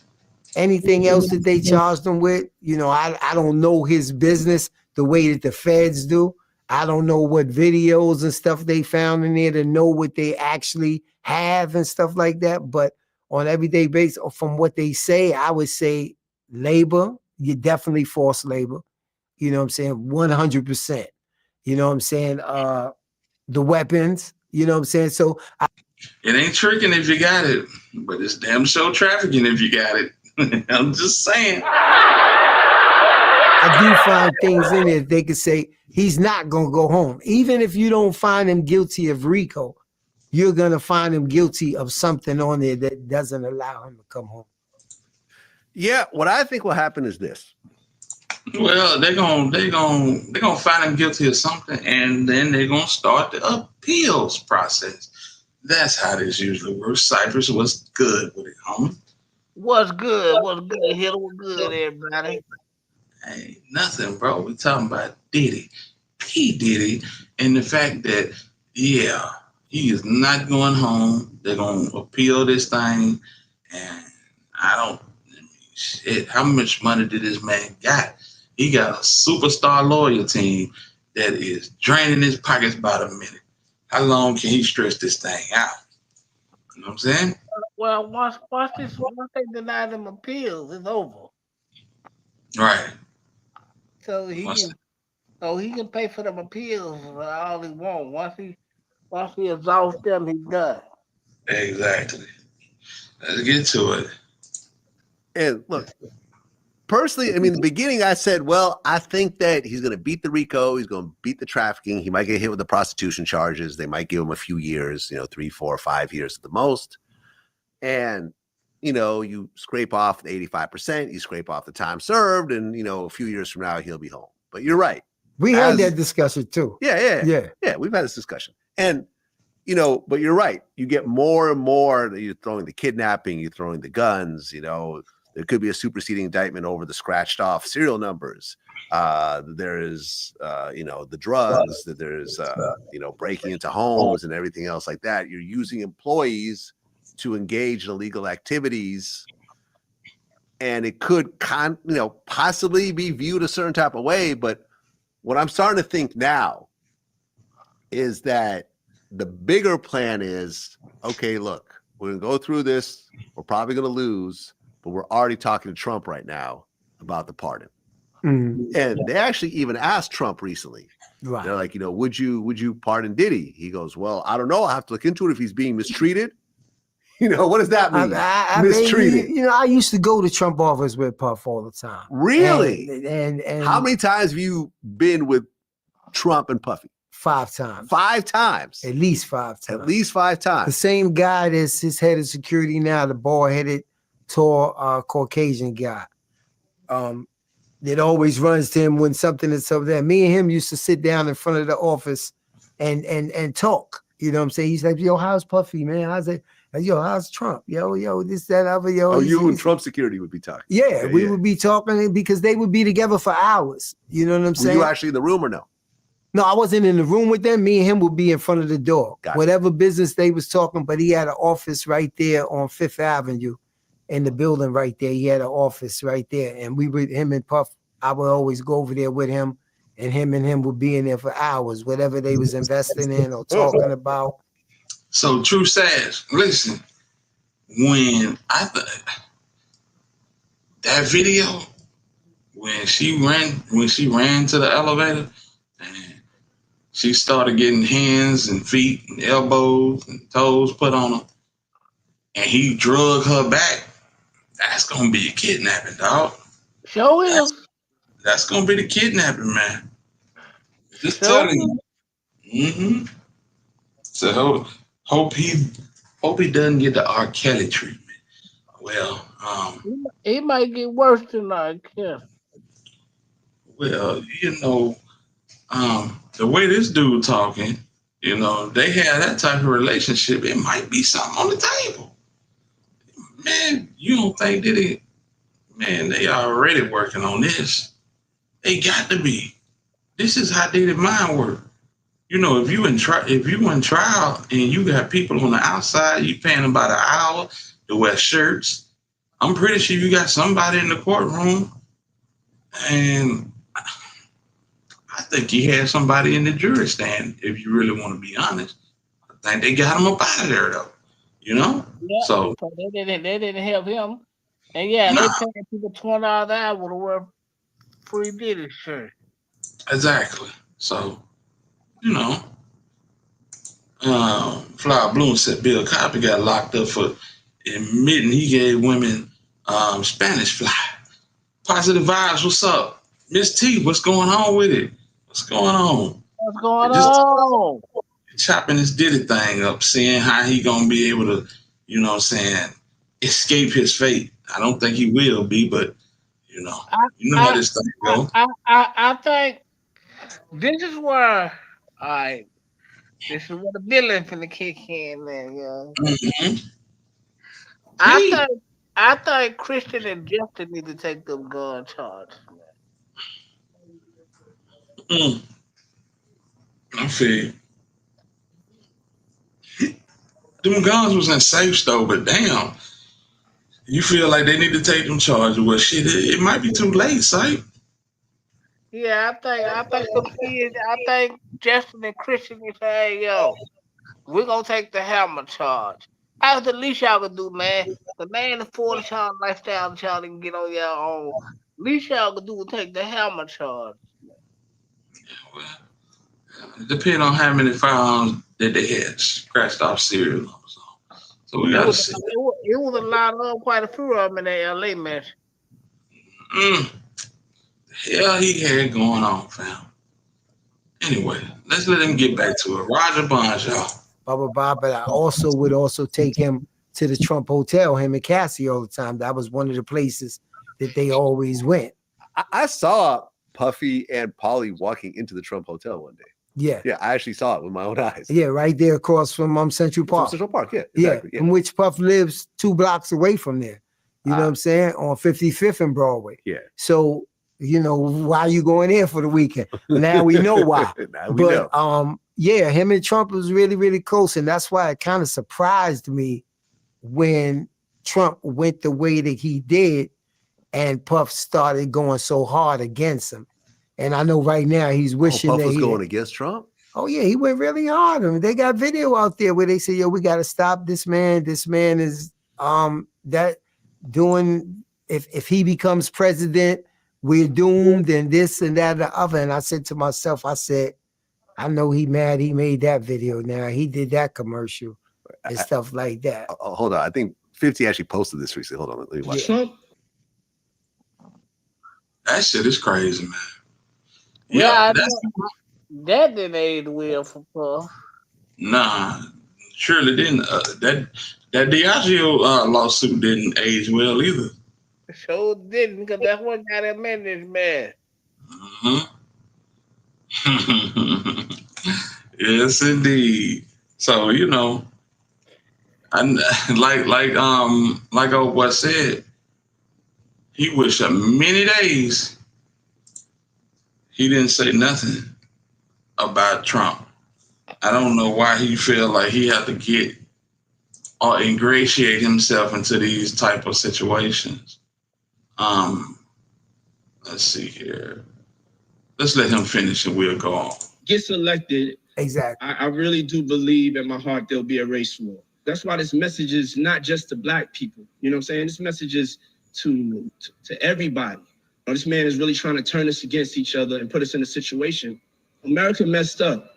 Anything else that they charged him with, you know, I don't know his business the way that the feds do. I don't know what videos and stuff they found in there to know what they actually have and stuff like that. But on everyday basis, from what they say, I would say labor, you definitely forced labor. You know what I'm saying? 100%. You know what I'm saying? The weapons, you know what I'm saying? So it ain't tricking if you got it, but it's damn show trafficking if you got it. I'm just saying. I do find things in there they could say he's not going to go home. Even if you don't find him guilty of RICO, you're going to find him guilty of something on there that doesn't allow him to come home. Yeah, what I think will happen is this. Well, they're gonna find him guilty of something, and then they're gonna start the appeals process. That's how this usually works. Cypress, what's good with it, homie? What's good? What's good? Hitter, what's good, everybody? Hey, nothing, bro. We talking about Diddy, P. Diddy, and the fact that, yeah, he is not going home. They're gonna appeal this thing, and shit, how much money did this man got? He got a superstar lawyer team that is draining his pockets by the minute. How long can he stretch this thing out? You know what I'm saying? Well, once they deny them appeals, it's over. Right. So he can pay for them appeals all he wants. Once he exhausts them, he's done. Exactly. Let's get to it. And look, personally, I mean, in the beginning, I said, well, I think that he's going to beat the RICO. He's going to beat the trafficking. He might get hit with the prostitution charges. They might give him a few years, 3, 4, 5 years at the most. And, you scrape off the 85%, you scrape off the time served, and, a few years from now, he'll be home. But you're right. We had that discussion too. Yeah. We've had this discussion. And, but you're right. You get more and more that you're throwing the kidnapping, you're throwing the guns, there could be a superseding indictment over the scratched off serial numbers. There is, the drugs, that there's, breaking into homes and everything else like that. You're using employees to engage in illegal activities, and it could, possibly be viewed a certain type of way. But what I'm starting to think now is that the bigger plan is, okay, look, we're going to go through this. We're probably going to lose, but we're already talking to Trump right now about the pardon. Mm-hmm. And they actually even asked Trump recently. Right. They're like, would you pardon Diddy? He goes, well, I don't know. I'll have to look into it if he's being mistreated. What does that mean? Mistreated. I used to go to Trump office with Puff all the time. Really? And how many times have you been with Trump and Puffy? 5 times. 5 times. At least 5 times. At least 5 times. The same guy that's his head of security now, the bald-headed, tall, Caucasian guy. That always runs to him when something is up there. Me and him used to sit down in front of the office and talk. You know what I'm saying? He's like, yo, how's Puffy, man? How's it? Yo, how's Trump? Yo, this, that, other, yo. Oh, you and Trump security would be talking. Yeah, we would be talking because they would be together for hours. You know what I'm saying? Were you actually in the room or no? No, I wasn't in the room with them. Me and him would be in front of the door. Gotcha. Whatever business they was talking, but he had an office right there on 5th Avenue in the building right there. He had an office right there. And we would, him and Puff, I would always go over there with him, and him would be in there for hours, whatever they was investing in or talking about. So True Sash, listen, when that video when she ran to the elevator and she started getting hands and feet and elbows and toes put on her, and he drug her back. That's gonna be a kidnapping, dog. Show is. That's gonna be the kidnapping, man. Just Show telling you. So hope he doesn't get the R. Kelly treatment. Well, it might get worse than R. Kelly. Well, the way this dude talking, they have that type of relationship. It might be something on the table. Man, you don't think that it? Man, they already working on this. They got to be. This is how Diddy mind work. If you in trial and you got people on the outside, you paying them by the hour to wear shirts. I'm pretty sure you got somebody in the courtroom, and I think he had somebody in the jury stand. If you really want to be honest, I think they got him up out of there though. Yeah, So they didn't help him, and yeah, they paying people $20 an hour to wear free Diddy shirt. Exactly. So Flower Bloom said Bill Cosby got locked up for admitting he gave women Spanish fly. Positive vibes. What's up, Miss T? What's going on with it? What's going on? What's going on? Chopping this Diddy thing up, seeing how he gonna be able to, escape his fate. I don't think he will be, but how this thing go. I think this is where this is where the villain finna kick in, man. Mm-hmm. I think Christian and Justin need to take them gun charges, man. I feel them guns was in safe though, but damn, you feel like they need to take them charges. Well, shit, it might be too late, Sight. Yeah, I think Justin and Christian can say, hey, yo, we're gonna take the hammer charge. That's the least y'all can do, man. The man afford y'all lifestyle that y'all can get on your own. Least y'all can do is take the hammer charge. Depending on how many firearms that they had scratched off serial numbers on. So we gotta see. It was a lot of quite a few of them in the LA match. Hell he had going on, fam. Anyway, let's let him get back to it. Roger Bonds, y'all. But I also would take him to the Trump Hotel, him and Cassie all the time. That was one of the places that they always went. I saw Puffy and Polly walking into the Trump Hotel one day. Yeah. Yeah, I actually saw it with my own eyes. Yeah, right there across from Central Park. Central Park, yeah. Exactly, yeah. In which Puff lives 2 blocks away from there. You know what I'm saying? On 55th and Broadway. Yeah. So, why are you going there for the weekend? Now we know why. Yeah, him and Trump was really, really close. And that's why it kind of surprised me when Trump went the way that he did and Puff started going so hard against him. And I know right now he's wishing Puff that was going against Trump? Oh, yeah, he went really hard. I mean, they got video out there where they say, yo, we got to stop this man. This man is if he becomes president, we're doomed and this and that and the other. And I said to myself, I know he mad he made that video now. He did that commercial and stuff like that. Hold on. I think 50 actually posted this recently. Hold on. Let me watch Trump. That shit is crazy, man. Yeah, that didn't age well for Puff. Nah, surely didn't. That Diageo lawsuit didn't age well either. Sure didn't, because that's what got him in this mess. Yes, indeed. So and like old boy said, he wished many days he didn't say nothing about Trump. I don't know why he felt like he had to get or ingratiate himself into these type of situations. Let's see here. Let's let him finish and we'll go on. Gets elected. Exactly. I really do believe in my heart there'll be a race war. That's why this message is not just to black people. You know what I'm saying? This message is to everybody. This man is really trying to turn us against each other and put us in a situation. America messed up.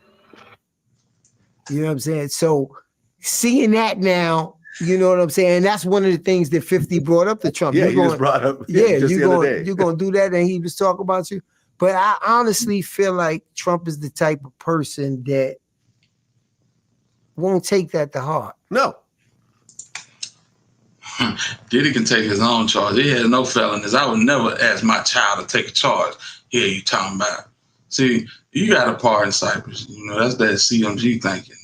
You know what I'm saying? So seeing that now, you know what I'm saying? And that's one of the things that 50 brought up to Trump. Yeah, you're just brought up. You're the other day. going to do that, and he was talking about you. But I honestly feel like Trump is the type of person that won't take that to heart. No. Diddy can take his own charge. He has no felonies. I would never ask my child to take a charge. Here you talking about. See, you got a part in Cyprus. You know, that's that CMG thinking.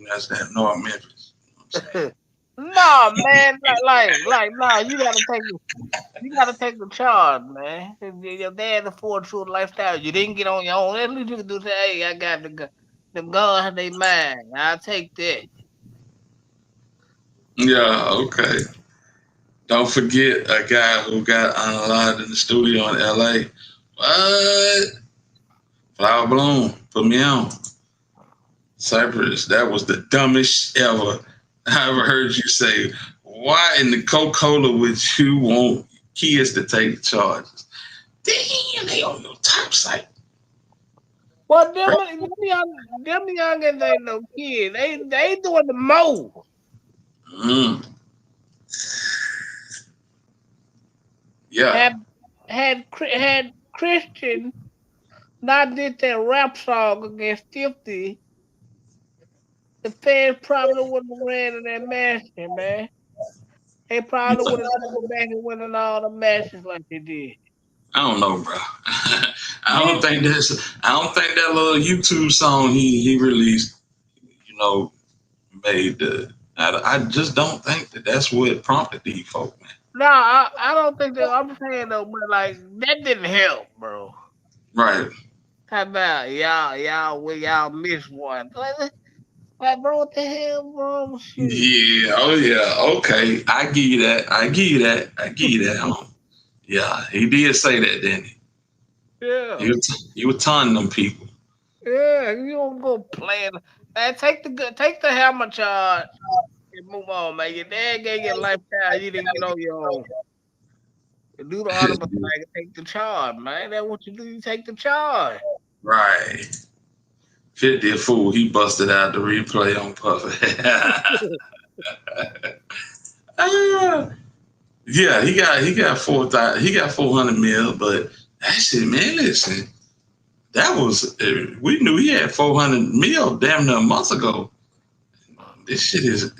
That's that North Memphis. No, man, no, you gotta take the charge, man. Your dad afforded you a lifestyle. You didn't get on your own. At least you can do say, hey, I got the guns, they mine. I'll take that. Yeah, okay. Don't forget a guy who got unaligned in the studio in LA. What? Flower Bloom, put me on. Cypress, that was the dumbest ever I ever heard you say. Why in the Coca-Cola would you want kids to take charges? Damn, they on your top site. Well, them youngins ain't no kids. They doing the most. Yeah. Had Christian not did that rap song against 50, the fans probably wouldn't have ran in that mansion, man. They probably would have come back and winning all the matches like they did. I don't know, bro. I don't think that little YouTube song he released, you know, made the. I just don't think that's what prompted these folk, man. No, I don't think that. I'm saying though, but like that didn't help, bro. Right. How about y'all missed one? Like, bro, what the hell, bro? Shit. Yeah. Oh yeah. Okay. I give you that. Yeah, he did say that, didn't he? Yeah. You were taunting them people. Yeah, you don't go playing. Man, take the hammer charge and move on, man. Your dad gave you a lifestyle. You didn't get on your own. You do the honorable thing and take the charge, man. That's what you do. You take the charge. Right. 50 a fool. He busted out the replay on Puffy. Yeah, he got 4,000. He got 400 mil, but that shit, man. Listen, that was we knew he had 400 mil damn near a month ago. This shit is.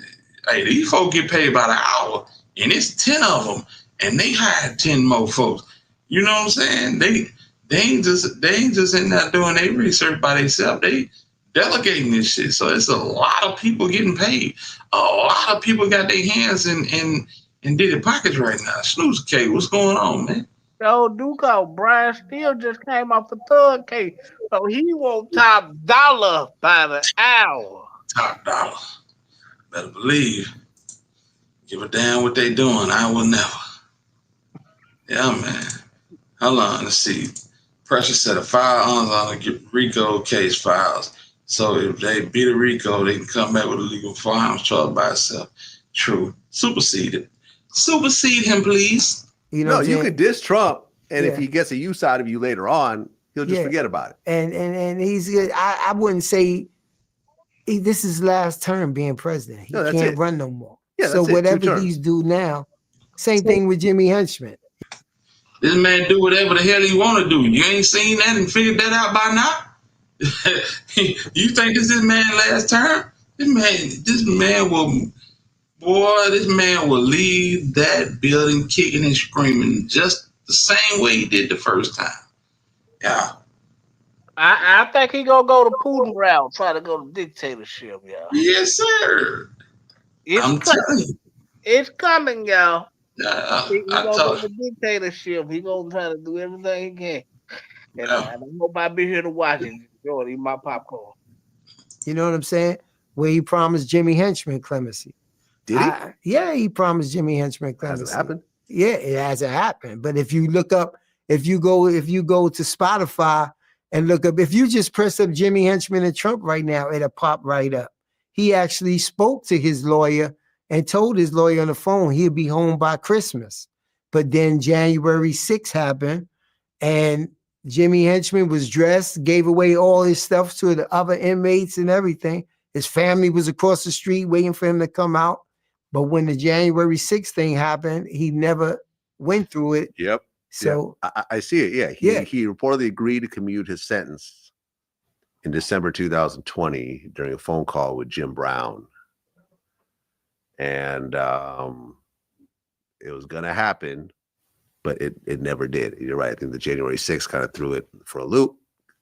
Hey, these folks get paid by the hour, and it's 10 of them, and they hired 10 more folks. You know what I'm saying? They ain't just in there doing their research by themselves. They delegating this shit. So it's a lot of people getting paid. A lot of people got their hands in Diddy pockets right now. Snooze K, what's going on, man? Yo, Duco, Brian Steele just came off the third case, so he want top dollar by the hour. Top dollar. Better believe. Give a damn what they doing. I will never. Yeah, man. Hold on, let's see. Pressure set of firearms on the RICO case files. So if they beat a RICO, they can come back with a legal firearms charge by itself. True. Supersede him, please. You know, you could diss Trump, and if he gets a use out of you later on, he'll just forget about it. And he's good. I wouldn't say this is his last term being president. He can't run no more. Yeah, so whatever he's do now, same thing with Jimmy Henchman. This man do whatever the hell he want to do. You ain't seen that and figured that out by now? You think this is man last term? This man will leave that building kicking and screaming just the same way he did the first time. Yeah. I think he gonna go to Putin route, try to go to dictatorship, y'all. Yes, sir. I'm telling you. It's coming, y'all. He gonna go to you. dictatorship. He gonna try to do everything he can. And I hope I be here to watch it. Enjoy, eat my popcorn. You know what I'm saying? Where he promised Jimmy Henchman clemency. Did he? Yeah, he promised Jimmy Henchman clemency. Has it happened? Yeah, it hasn't happened. But if you look up, if you go to Spotify and look up, if you just press up Jimmy Henchman and Trump right now, it'll pop right up. He actually spoke to his lawyer and told his lawyer on the phone he'll be home by Christmas. But then January 6th happened, and Jimmy Henchman was dressed, gave away all his stuff to the other inmates and everything. His family was across the street waiting for him to come out. But when the January 6th thing happened, he never went through it. Yep. So I see it. Yeah. He reportedly agreed to commute his sentence in December 2020 during a phone call with Jim Brown. And it was going to happen, but it never did. You're right. I think the January 6th kind of threw it for a loop.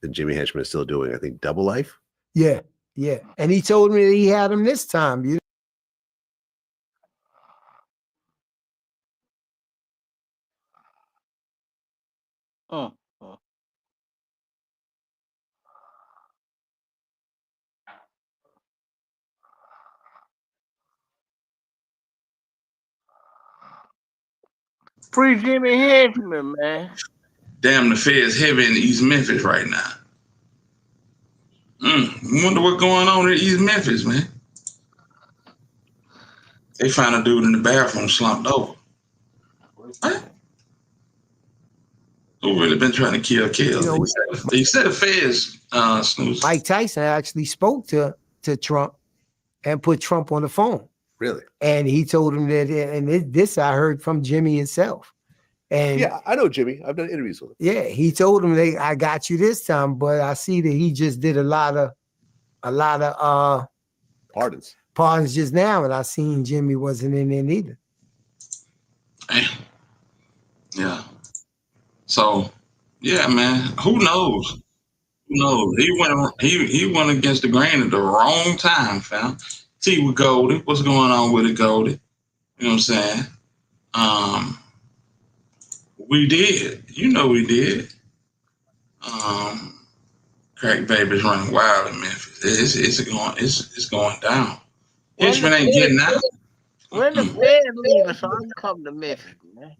And Jimmy Henchman is still doing, I think, double life. Yeah. And he told me that he had him this time. You Free Jimmy Henchman, man. Damn, the Feds heavy in East Memphis right now. Wonder what's going on in East Memphis, man. They found a dude in the bathroom slumped over. What? Who really been trying to kill? He said the Feds snooze. Mike Tyson actually spoke to Trump and put Trump on the phone. Really? And he told him that, and this I heard from Jimmy himself. And yeah, I know Jimmy. I've done interviews with him. Yeah, he told him I got you this time, but I see that he just did a lot of pardons just now, and I seen Jimmy wasn't in there neither. Yeah. So, yeah, man. Who knows? He went against the grain at the wrong time, fam. See with Gotti, what's going on with it, Gotti? You know what I'm saying? We did. You know we did. Crack babies running wild in Memphis. It's going down. Henchman ain't getting out. When the Feds leaving, so I'm coming to Memphis, man.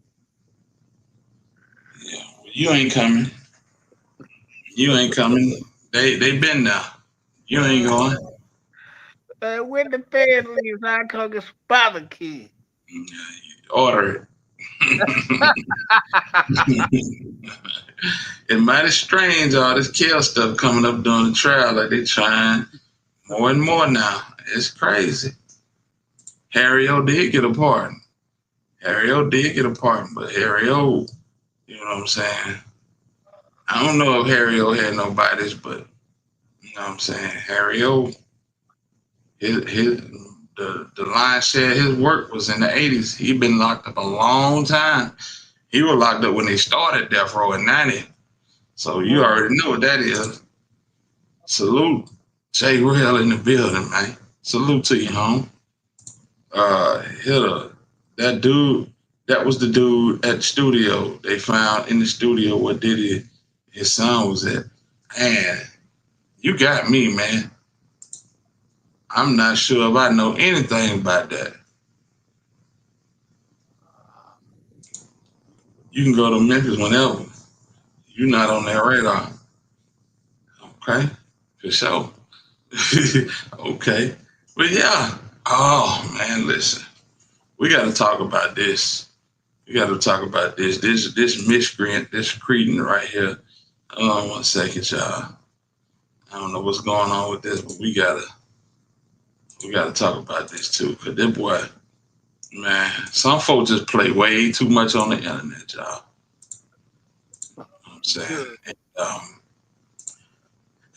Yeah, you ain't coming. They been there. You ain't going. When the Feds leave, I come to spot the kid. Order it. It mighty strange all this kill stuff coming up during the trial. Like they trying more and more now. It's crazy. Harry O did get a pardon. But Harry O, you know what I'm saying? I don't know if Harry O had no bodies, but you know what I'm saying? Harry O, the line said his work was in the 80s. He'd been locked up a long time. He was locked up when they started Death Row in 90. So you already know what that is. Salute. Jay Real in the building, man. Salute to you, home. That dude, that was the dude at the studio. They found in the studio where Diddy, his son was at. And you got me, man. I'm not sure if I know anything about that. You can go to Memphis whenever. You're not on their radar. Okay? For sure. Okay. But yeah. Oh, man, listen. We got to talk about this. This miscreant, this cretin right here. 1 second, y'all. I don't know what's going on with this, but we gotta talk about this too. Cause this boy, man, some folks just play way too much on the internet, y'all. You know what I'm saying? And,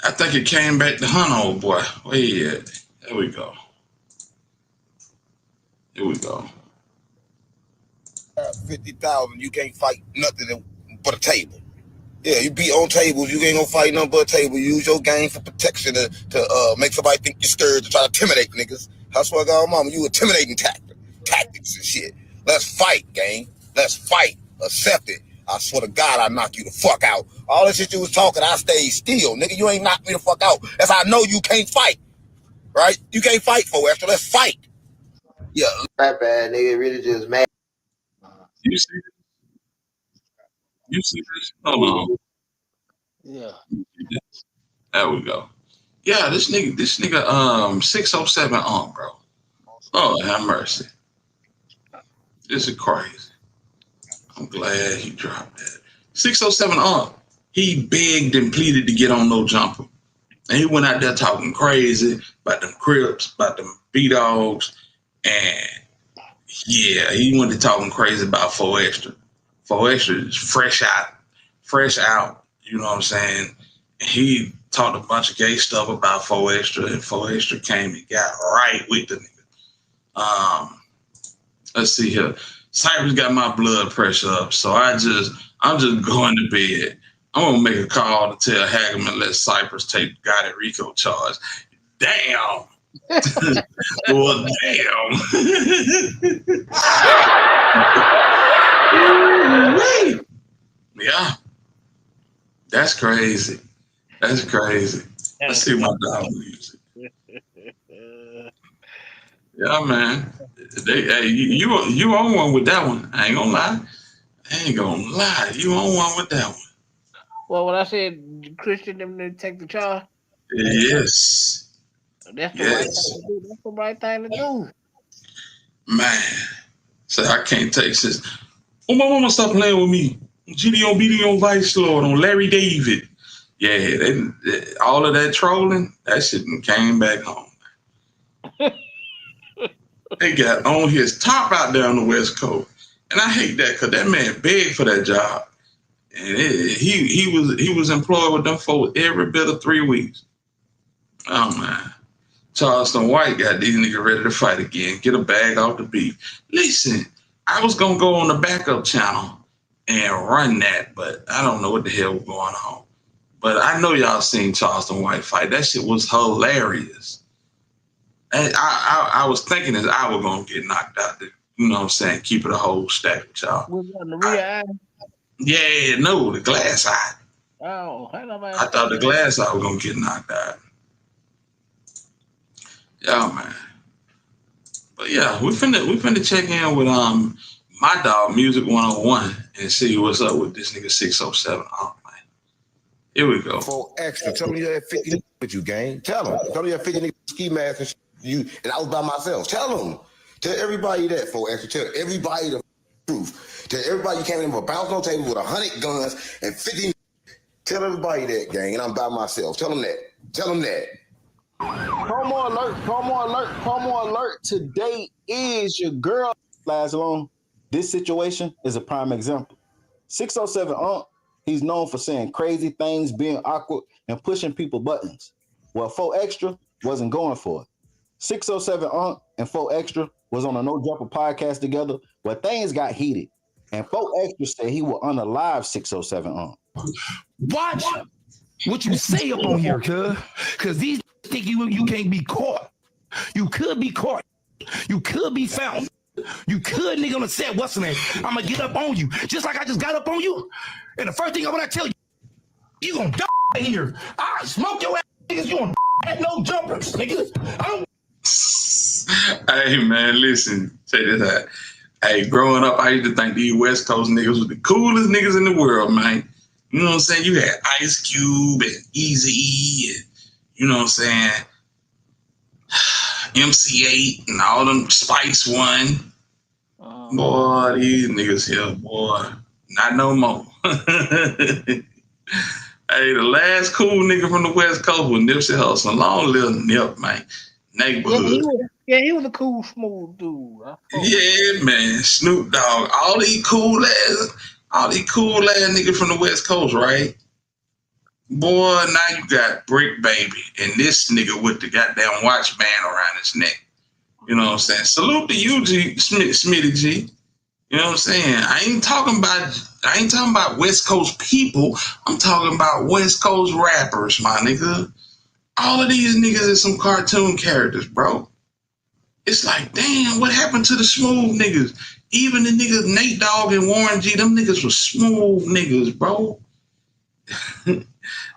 I think it came back to hunt old boy. Where he at? There we go. Here we go. 50,000, you can't fight nothing but a table. Yeah, you be on tables, you ain't gonna fight nothing but a table. Use your game for protection to make somebody think you're scared, to try to intimidate niggas. I swear to God, mama, you intimidating tactics and shit. Let's fight, gang. Let's fight. Accept it. I swear to God, I knock you the fuck out. All that shit you was talking, I stayed still. Nigga, you ain't knocked me the fuck out. That's how I know you can't fight. Right? You can't fight 4Extra. Let's fight. Yeah. That bad nigga really just mad. You see this? Hold on. Yeah. There we go. Yeah, this nigga 607 on, bro. Oh, have mercy. This is crazy. I'm glad he dropped that. 607 he begged and pleaded to get on No Jumper. And he went out there talking crazy about them Crips, about them B-Dogs, and yeah, he went to talking crazy about 4Extra. 4Extra is fresh out, you know what I'm saying? And he talked a bunch of gay stuff about 4Extra, and 4Extra came and got right with the nigga. Let's see here. Cypress got my blood pressure up, so I'm just going to bed. I'm gonna make a call to tell Hagerman let Cypress take Gotti Rico charge. Damn. Well, damn. Yeah. That's crazy. That's crazy. Let's see my dog music. Yeah, man. Hey, you on one with that one. I ain't gonna lie. You on one with that one. Well, when I said Christian them to take the charge. Yes. That's the right thing to do. That's the right thing to do. Man. So I can't take this. Oh, my mama, stop playing with me. GD on BD on Vice Lord on Larry David. Yeah, all of that trolling, that shit came back home. They got on his top out there on the West Coast. And I hate that because that man begged for that job. And he was employed with them for every bit of 3 weeks. Oh, man. Charleston White got these niggas ready to fight again. Get a bag off the beef. Listen, I was going to go on the backup channel and run that, but I don't know what the hell was going on. But I know y'all seen Charleston White fight. That shit was hilarious. And I was thinking that I was going to get knocked out. You know what I'm saying? Keep it a whole stack with y'all. Was on the rear eye? Yeah, no, the glass eye. Oh, I thought the glass eye was going to get knocked out. Yeah, man. But yeah, we finna check in with my dog Music 101 and see what's up with this nigga 607. Oh man. Here we go. 4Extra. Tell me you had 50 niggas with you, gang. Tell them. Tell me you had 50 niggas ski mask and you and I was by myself. Tell them. Tell everybody that 4Extra. Tell everybody the truth. Tell everybody you came in with a bounce on table with 100 guns and 50. Tell everybody that, gang, and I'm by myself. Tell them that. Tell them that. Promo alert. Today is your girl. Last long. This situation is a prime example. 607 he's known for saying crazy things, being awkward, and pushing people buttons. Well, 4Extra wasn't going for it. 607 and 4Extra was on a No Jumper podcast together where things got heated. And 4Extra said he will unalive 607 Watch what you say up on here, cuz these think you can't be caught. You could be caught. You could be found. You could, nigga, on the set. What's the name? I'm gonna get up on you, just like I just got up on you. And the first thing I'm gonna tell you, you gonna die here. I smoke your ass, niggas. You gonna die at No Jumpers, niggas. Hey man, listen, check this out. Hey, growing up, I used to think these West Coast niggas was the coolest niggas in the world, man. You know what I'm saying? You had Ice Cube and Eazy-E and you know what I'm saying? MC8 and all them Spice One. Boy, these niggas here, boy. Not no more. Hey, the last cool nigga from the West Coast was Nipsey Hussle. Long little Nip, man. Neighborhood. He was a cool, smooth dude. Yeah, man. Snoop Dogg. All these cool ass niggas from the West Coast, right? Boy, now you got Brick Baby and this nigga with the goddamn watch band around his neck. You know what I'm saying? Salute to you, Smitty G. You know what I'm saying? I ain't talking about West Coast people. I'm talking about West Coast rappers, my nigga. All of these niggas are some cartoon characters, bro. It's like, damn, what happened to the smooth niggas? Even the niggas Nate Dogg and Warren G, them niggas were smooth niggas, bro.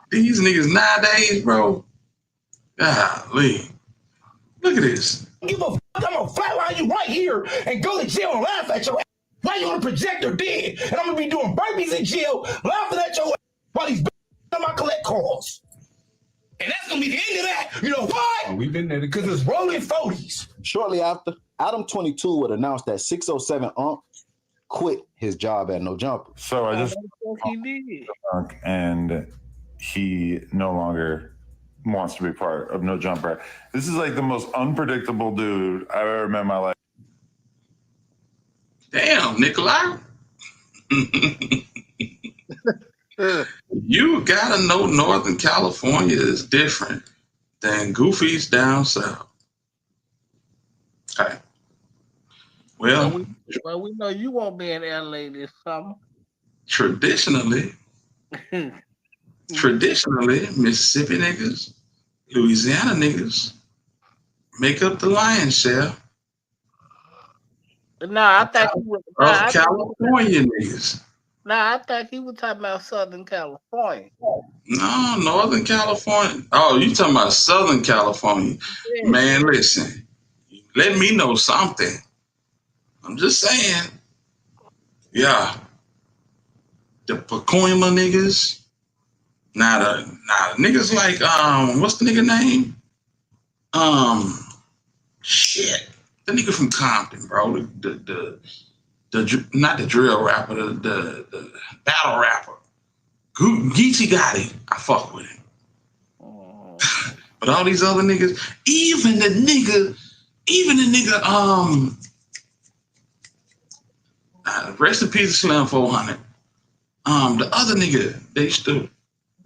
These niggas nowadays, bro. Golly. Look at this. Give a fuck, I'm gonna flatline you right here and go to jail and laugh at your ass. Why you on the projector dead? And I'm gonna be doing burpees in jail, laughing at your ass while these on my collect calls. And that's gonna be the end of that. You know why? We've been there because it's rolling 40s. Shortly after, Adam 22 would announce that 607 quit his job at No Jumper. So I just he did. And he no longer wants to be part of No Jumper. This is like the most unpredictable dude I've ever met in my life. Damn, Nikolai. You gotta know Northern California is different than Goofy's down south. Okay. Well, we know you won't be in LA this summer. Traditionally, Mississippi niggas, Louisiana niggas make up the lion's share. Nah, I think he was. California niggas. Nah, I think he was talking about Southern California. No, Northern California. Oh, you talking about Southern California? Yeah. Man, listen. Let me know something. I'm just saying. Yeah. The Pacoima niggas. Now the niggas like what's the nigga name? Shit. The nigga from Compton, bro. The not the drill rapper, the battle rapper. Geechi Gotti. I fuck with him. But all these other niggas, even the nigga, rest in peace, Slim 400. The other nigga, they used to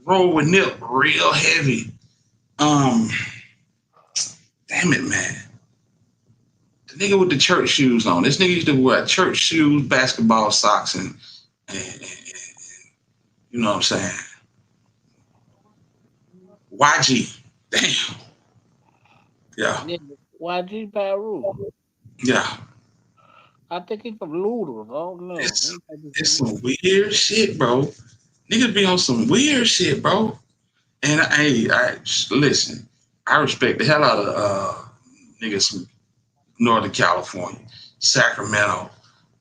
roll with Nip real heavy. Damn it, man. The nigga with the church shoes on. This nigga used to wear church shoes, basketball socks, and you know what I'm saying? YG. Damn. Yeah. YG Peru. Yeah. I think he's from Looters. I don't know. It's some weird shit, bro. Niggas be on some weird shit, bro. And I listen, I respect the hell out of niggas from Northern California, Sacramento,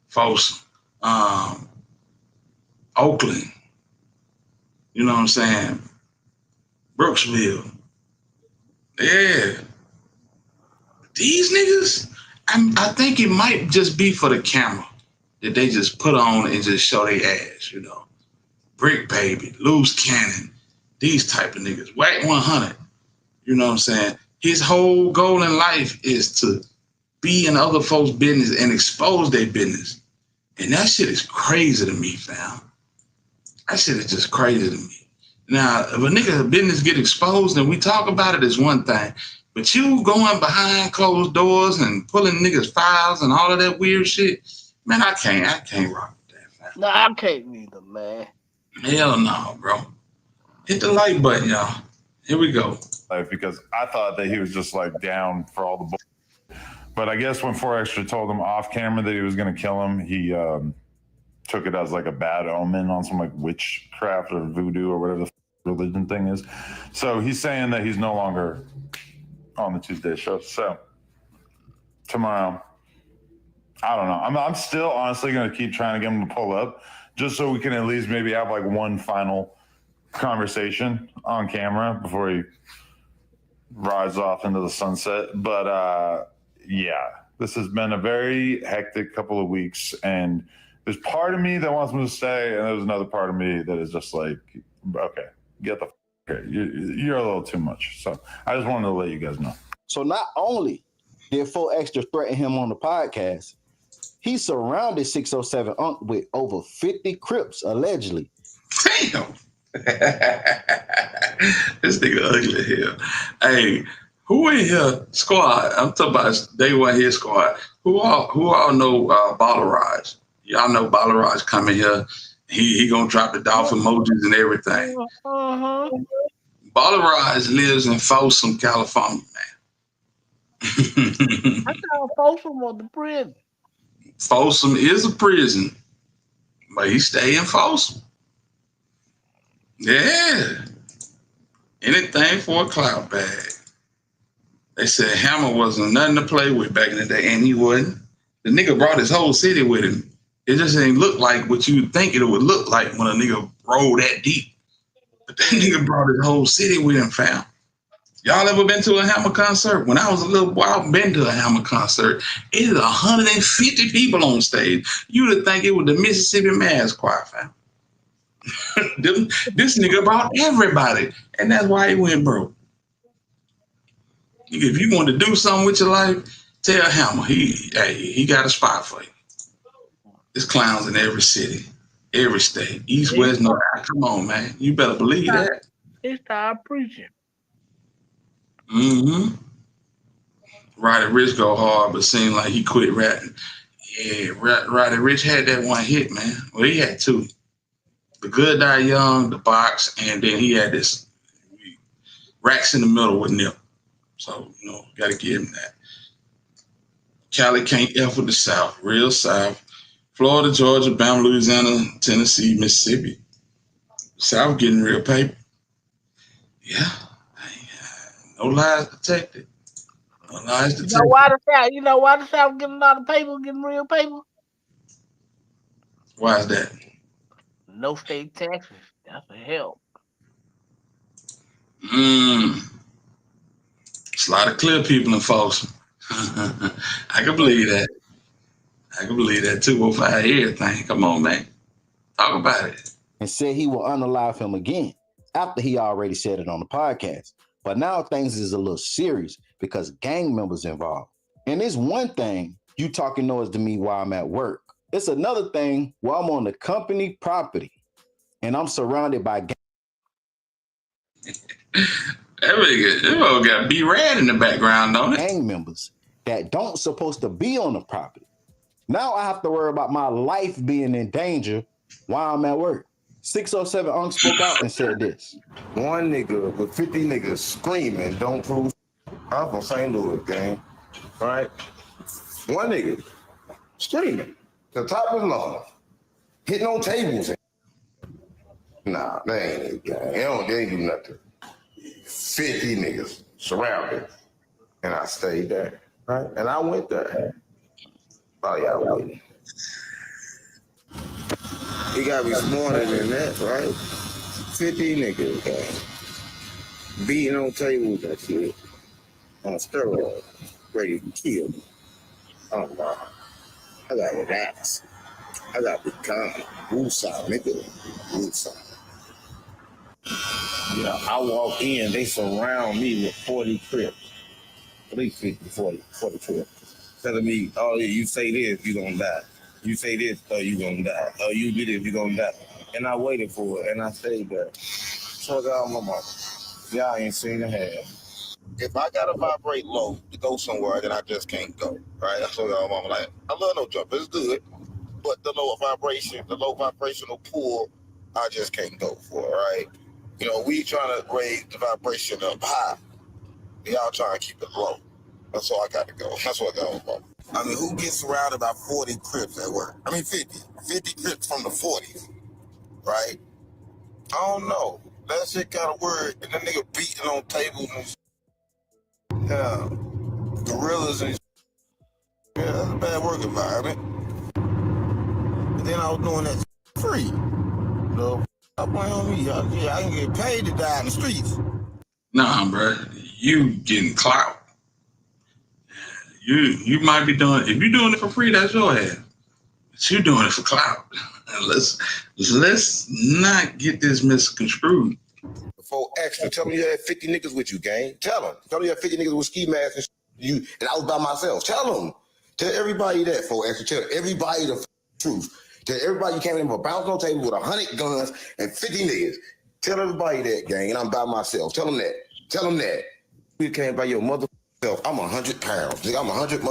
Folsom, Oakland. You know what I'm saying? Brooksville. Yeah. These niggas, I think it might just be for the camera that they just put on and just show their ass, you know. Brick Baby, Loose Cannon, these type of niggas. Whack 100. You know what I'm saying? His whole goal in life is to be in other folks' business and expose their business. And that shit is crazy to me, fam. That shit is just crazy to me. Now, if a nigga's business get exposed and we talk about it, is one thing. But you going behind closed doors and pulling niggas' files and all of that weird shit, man, I can't rock with that, fam. No, I can't neither, man. Hell no, bro. Hit the like button, y'all. Here we go. Because I thought that he was just like down for all the bull. But I guess when 4Extra told him off camera that he was going to kill him, he took it as like a bad omen on some like witchcraft or voodoo or whatever the religion thing is. So he's saying that he's no longer on the Tuesday show. So tomorrow, I don't know. I'm still honestly going to keep trying to get him to pull up just so we can at least maybe have like one final conversation on camera before he rides off into the sunset. But yeah, this has been a very hectic couple of weeks, and there's part of me that wants him to stay, and there's another part of me that is just like, okay, get the here. You're a little too much. So I just wanted to let you guys know. So not only did 4Extra threaten him on the podcast, he surrounded 607 Unc with over 50 Crips, allegedly. Damn. This nigga ugly here. Hey, who in here squad? I'm talking about day one here squad. Who all know Ballaraj? Y'all know Ballaraj coming here. He gonna drop the Dolph emojis and everything. Ballaraj lives in Folsom, California, man. I thought Folsom was the prison. Folsom is a prison, but he stay in Folsom. Yeah. Anything for a clout bag. They said Hammer wasn't nothing to play with back in the day, and he wasn't. The nigga brought his whole city with him. It just ain't look like what you think it would look like when a nigga rolled that deep. But that nigga brought his whole city with him, fam. Y'all ever been to a Hammer concert? When I was a little boy, I've been to a Hammer concert. It is 150 people on stage. You'd think it was the Mississippi Mass Choir, fam. This nigga brought everybody, and that's why he went broke. If you want to do something with your life, tell Hammer he got a spot for you. There's clowns in every city, every state, east, west, north. Come on, man. You better believe that. He started preaching. Mm-hmm. Roddy Ricch go hard, but seemed like he quit rapping. Yeah, Roddy Ricch had that one hit, man. Well, he had two. The Good Die Young, The Box, and then he had this Racks in the Middle with Nip. So, got to give him that. Cali can't F with the South, real South. Florida, Georgia, Bama, Louisiana, Tennessee, Mississippi. South getting real paper. Yeah. No lies detected. No lies detected. You know why the South getting a lot of paper, getting real paper? Why is that? No state taxes. That's a help. It's a lot of clear people in folks. I can believe that. I can believe that 205 everything. Come on, man. Talk about it. And said he will unalive him again after he already said it on the podcast. But now things is a little serious because gang members involved. And it's one thing you talking noise to me while I'm at work. It's another thing while I'm on the company property and I'm surrounded by gang. That got B-Rad in the background, don't it? Gang members that don't supposed to be on the property. Now I have to worry about my life being in danger while I'm at work. 607 Unk spoke out and said this. One nigga with 50 niggas screaming, don't prove. I'm from St. Louis, gang. Right? One nigga screaming. The top of his lungs. Hitting on tables. Nah, they ain't it, gang. They ain't do nothing. 50 niggas surrounded. And I stayed there. Right? And I went there. Oh, yeah, I went. He got me smarter than that, right? 50 niggas, gang. Beating on tables and shit. On steroids. Ready to kill me. Oh, wow. I got relax. I got to be calm. Woosah, nigga. Woosah. Yeah, I walk in, they surround me with 40 Crips. At least 50, 40 Crips. Telling me, oh, yeah, you say this, you gonna die. You say this, oh, you gonna die. Oh, you did it, you gonna die. And I waited for it, and I stayed there. So I got my mama. Y'all ain't seen the half. If I gotta vibrate low to go somewhere, then I just can't go, right? I told my mama, like, I love no jump, it's good, but the low vibrational pull, I just can't go for, right? We trying to raise the vibration up high. Y'all trying to keep it low. That's all I got to go. That's what I got about. I mean, who gets surrounded by 40 Crips at work? I mean, 50 Crips from the 40s, right? I don't know. That shit kind of weird. And the nigga beating on tables and shit. Yeah, gorillas and shit. Yeah, that's a bad work environment. And then I was doing that free. I blame on me. I can get paid to die in the streets. Nah, bro. You getting clout. You might be doing, if you're doing it for free, that's your ass. But you're doing it for clout. Let's not get this misconstrued. 4Extra, tell me you had 50 niggas with you, gang. Tell them. Tell me you had 50 niggas with ski masks and I was by myself. Tell them. Tell everybody that, 4Extra. Tell everybody the truth. Tell everybody you came in for a bounce on table with 100 guns and 50 niggas. Tell everybody that, gang, and I'm by myself. Tell them that. Tell them that. You came by your mother self. I'm 100 pounds. Nigga, I'm 100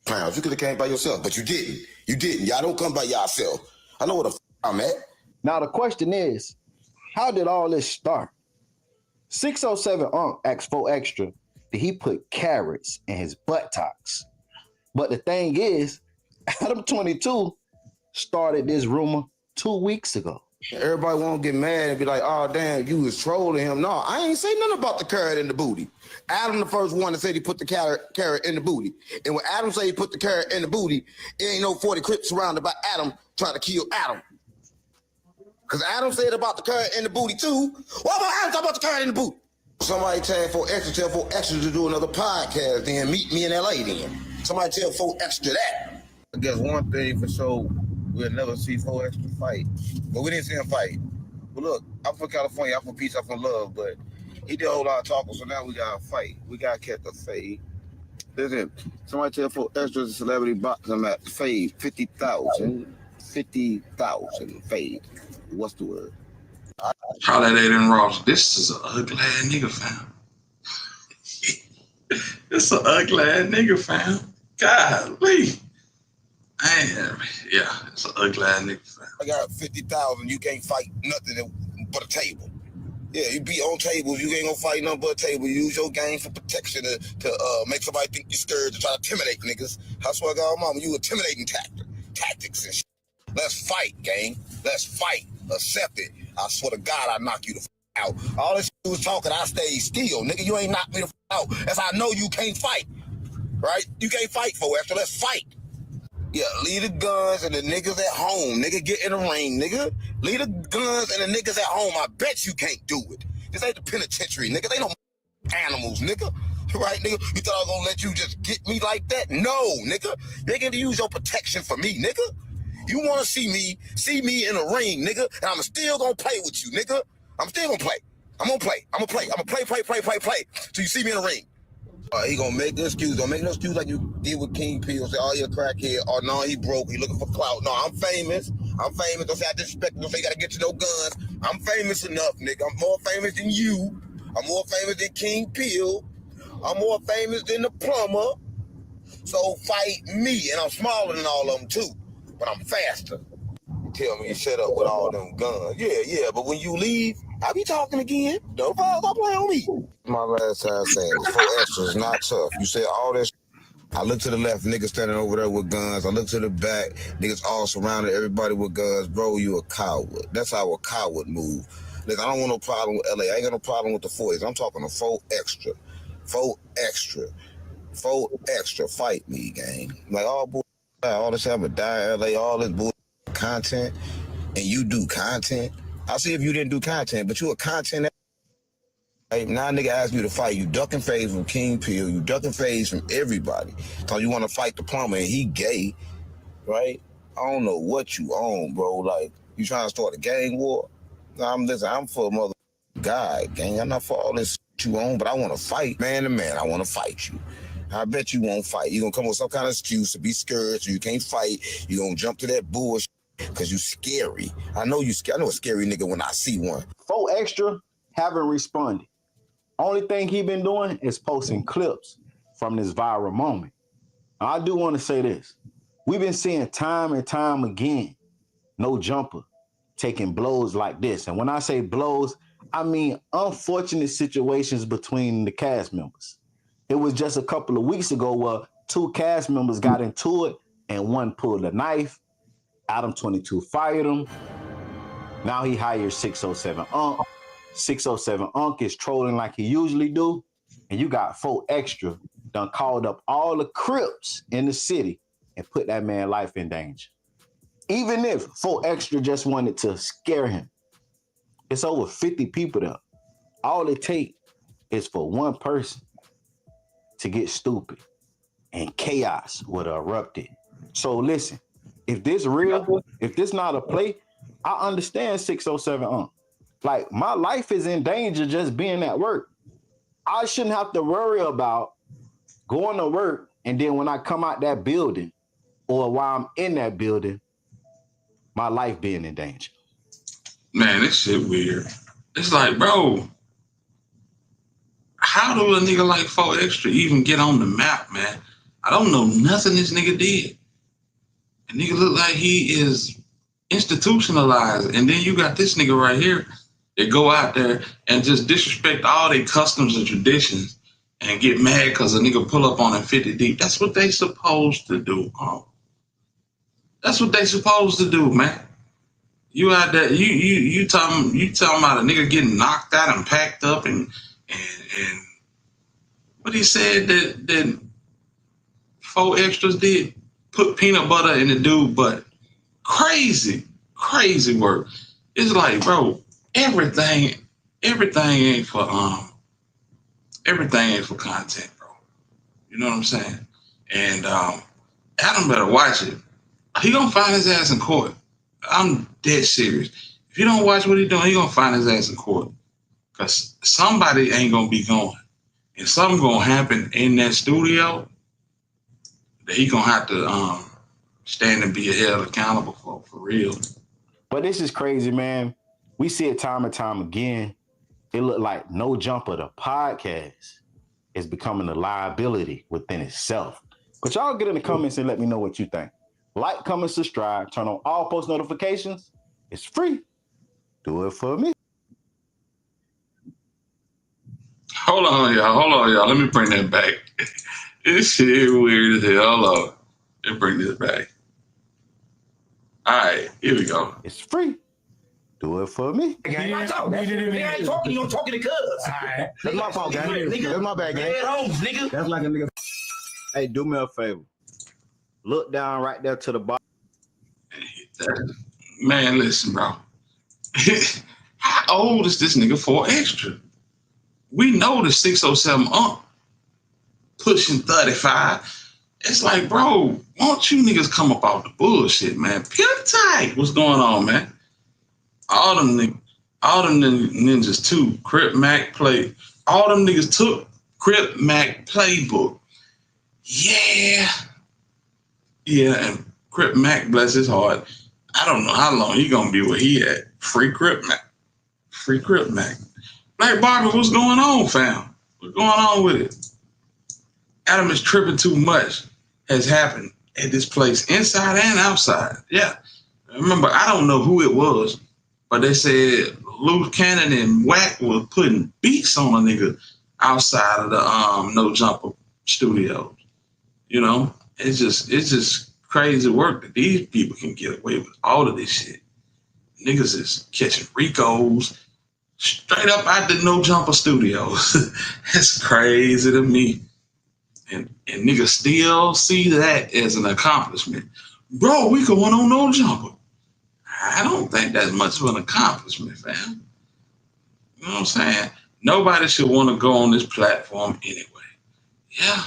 pounds. You could have came by yourself, but you didn't. You didn't. Y'all don't come by yourself. I know where the I'm at. Now the question is, how did all this start? 607 Unk asked 4Extra, did he put carrots in his buttocks? But the thing is, Adam 22 started this rumor 2 weeks ago. Everybody won't get mad and be like, oh, damn, you was trolling him. No, I ain't say nothing about the carrot in the booty. Adam the first one that said he put the carrot in the booty. And when Adam said he put the carrot in the booty, it ain't no 40 Crips surrounded by Adam trying to kill Adam. Because Adam said about the carrot in the booty too. What about Adam talking about the carrot in the booty? Somebody tell 4Extra, tell 4Extra to do another podcast, then meet me in LA then. Somebody tell 4Extra that. I guess one thing for sure, we'll never see 4Extra fight. But we didn't see him fight. But look, I'm from California, I'm from peace, I'm from love, but he did a whole lot of talking, so now we gotta fight. We gotta catch the fade. Listen, somebody tell 4Extra a celebrity boxing match, fade, 50,000. 50,000 fade. What's the word? Holla at Aiden Ross. This is an ugly ass nigga, fam. It's an ugly ass nigga, fam. Golly. Man, yeah, it's an ugly ass nigga, fam. I got 50,000. You can't fight nothing but a table. Yeah, you be on tables. You ain't gonna fight nothing but a table. You use your game for protection to make somebody think you're scared, to try to intimidate niggas. I swear to God, mama, you intimidating tactics and shit. Let's fight, gang. Let's fight. Accept it. I swear to God, I knock you the out. All this shit was talking, I stayed still. Nigga, you ain't knocked me the out. That's how I know you can't fight. Right? You can't fight, 4Extra. Let's fight. Yeah, leave the guns and the niggas at home. Nigga, get in the ring, nigga. Leave the guns and the niggas at home. I bet you can't do it. This ain't the penitentiary, nigga. They no animals, nigga. Right, nigga? You thought I was gonna let you just get me like that? No, nigga. They gonna use your protection for me, nigga. You wanna see me in the ring, nigga, and I'm still gonna play with you, nigga. I'm still gonna play. I'm gonna play. I'm gonna play till you see me in the ring. He gonna make an excuse. Don't make no excuse like you did with King P. Say, oh, you're a crackhead. Oh, no, he broke. He looking for clout. No, I'm famous. I'm famous. Don't say I disrespect. Don't say you gotta get you no guns. I'm famous enough, nigga. I'm more famous than you. I'm more famous than King Peel. I'm more famous than the plumber. So fight me. And I'm smaller than all of them, too. But I'm faster. You tell me you set up with all them guns. Yeah. But when you leave, I be talking again. Don't play on me. My last time saying this, 4Extra is not tough. You said all this. I look to the left, niggas standing over there with guns. I look to the back, niggas all surrounded, everybody with guns. Bro, you a coward. That's how a coward move. Listen, I don't want no problem with LA. I ain't got no problem with the 4Extra. I'm talking to 4Extra. 4Extra. 4Extra. Fight me, gang. Like all bull, all this have a die LA, all this bull content, and you do content. I'll see if you didn't do content, but you a content. Right, now nigga asked you to fight. You ducking phase from King Peel. You ducking phase from everybody. So you want to fight the plumber and he gay, right? I don't know what you own, bro. Like, you trying to start a gang war? Nah, I'm for a mother guy, gang. I'm not for all this shit you own, but I want to fight. Man to man, I want to fight you. I bet you won't fight. You're going to come with some kind of excuse to be scared so you can't fight. You're going to jump to that bullshit because you scary. I know you scary. I know a scary nigga when I see one. 4Extra haven't responded. Only thing he been doing is posting clips from this viral moment. Now, I do want to say this. We've been seeing time and time again, no jumper taking blows like this. And when I say blows, I mean unfortunate situations between the cast members. It was just a couple of weeks ago where two cast members got into it and one pulled a knife. Adam 22 fired him. Now he hired 607 Unc. 607 Unc is trolling like he usually do. And you got 4Extra done called up all the Crips in the city and put that man's life in danger. Even if 4Extra just wanted to scare him, it's over 50 people there. All it takes is for one person to get stupid and chaos would have erupted. So listen, if this real, if this not a play, I understand 607 Unc. Like, my life is in danger just being at work. I shouldn't have to worry about going to work and then when I come out that building or while I'm in that building, my life being in danger. Man, this shit weird. It's like, bro, how do a nigga like 4Extra even get on the map, man? I don't know nothing this nigga did. A nigga look like he is institutionalized. And then you got this nigga right here that go out there and just disrespect all their customs and traditions and get mad because a nigga pull up on him 50 deep. That's what they supposed to do, That's what they supposed to do, man. You out there, you talking about a nigga getting knocked out and packed up and what he said that 4Extras did, put peanut butter in the dude butt. Crazy work. It's like, bro, everything ain't for Everything ain't for content, bro. You know what I'm saying? And Adam better watch it. He gonna find his ass in court. I'm dead serious. If you don't watch what he doing, he gonna find his ass in court. Cause somebody ain't gonna be going. And something gonna happen in that studio that he gonna have to stand and be held accountable for real. But this is crazy, man. We see it time and time again. It looked like No Jumper, the podcast, is becoming a liability within itself. But y'all get in the comments and let me know what you think. Like, comment, subscribe, turn on all post notifications. It's free. Do it for me. Hold on, y'all. Let me bring that back. This shit weird as hell. Hold on. Let me bring this back. All right, here we go. It's free. Do it for me. I talk. Nigga, I ain't talking to you. I'm talking to cuz. Alright. That's my fault, gang. That's my bad, gang. Nigga. That's like a nigga. Hey, do me a favor. Look down right there to the bottom. Man, listen, bro. How old is this nigga 4Extra? We know the 607 pushing 35. It's like, bro, won't you niggas come up off the bullshit, man? Pimp tight. What's going on, man? All them ninjas too. Crip Mac play. All them niggas took Crip Mac playbook. Yeah, and Crip Mac, bless his heart. I don't know how long he gonna be where he at. Free Crip Mac. Black Barbie, what's going on, fam? What's going on with it? Adam is tripping too much has happened at this place, inside and outside. Yeah. Remember, I don't know who it was, but they said Luke Cannon and Wack were putting beats on a nigga outside of the No Jumper studios. You know, it's just crazy work that these people can get away with all of this shit. Niggas is catching Ricos straight up out the No Jumper studios. That's crazy to me. And niggas still see that as an accomplishment. Bro, we going on No Jumper. I don't think that's much of an accomplishment, fam. You know what I'm saying? Nobody should want to go on this platform anyway. Yeah.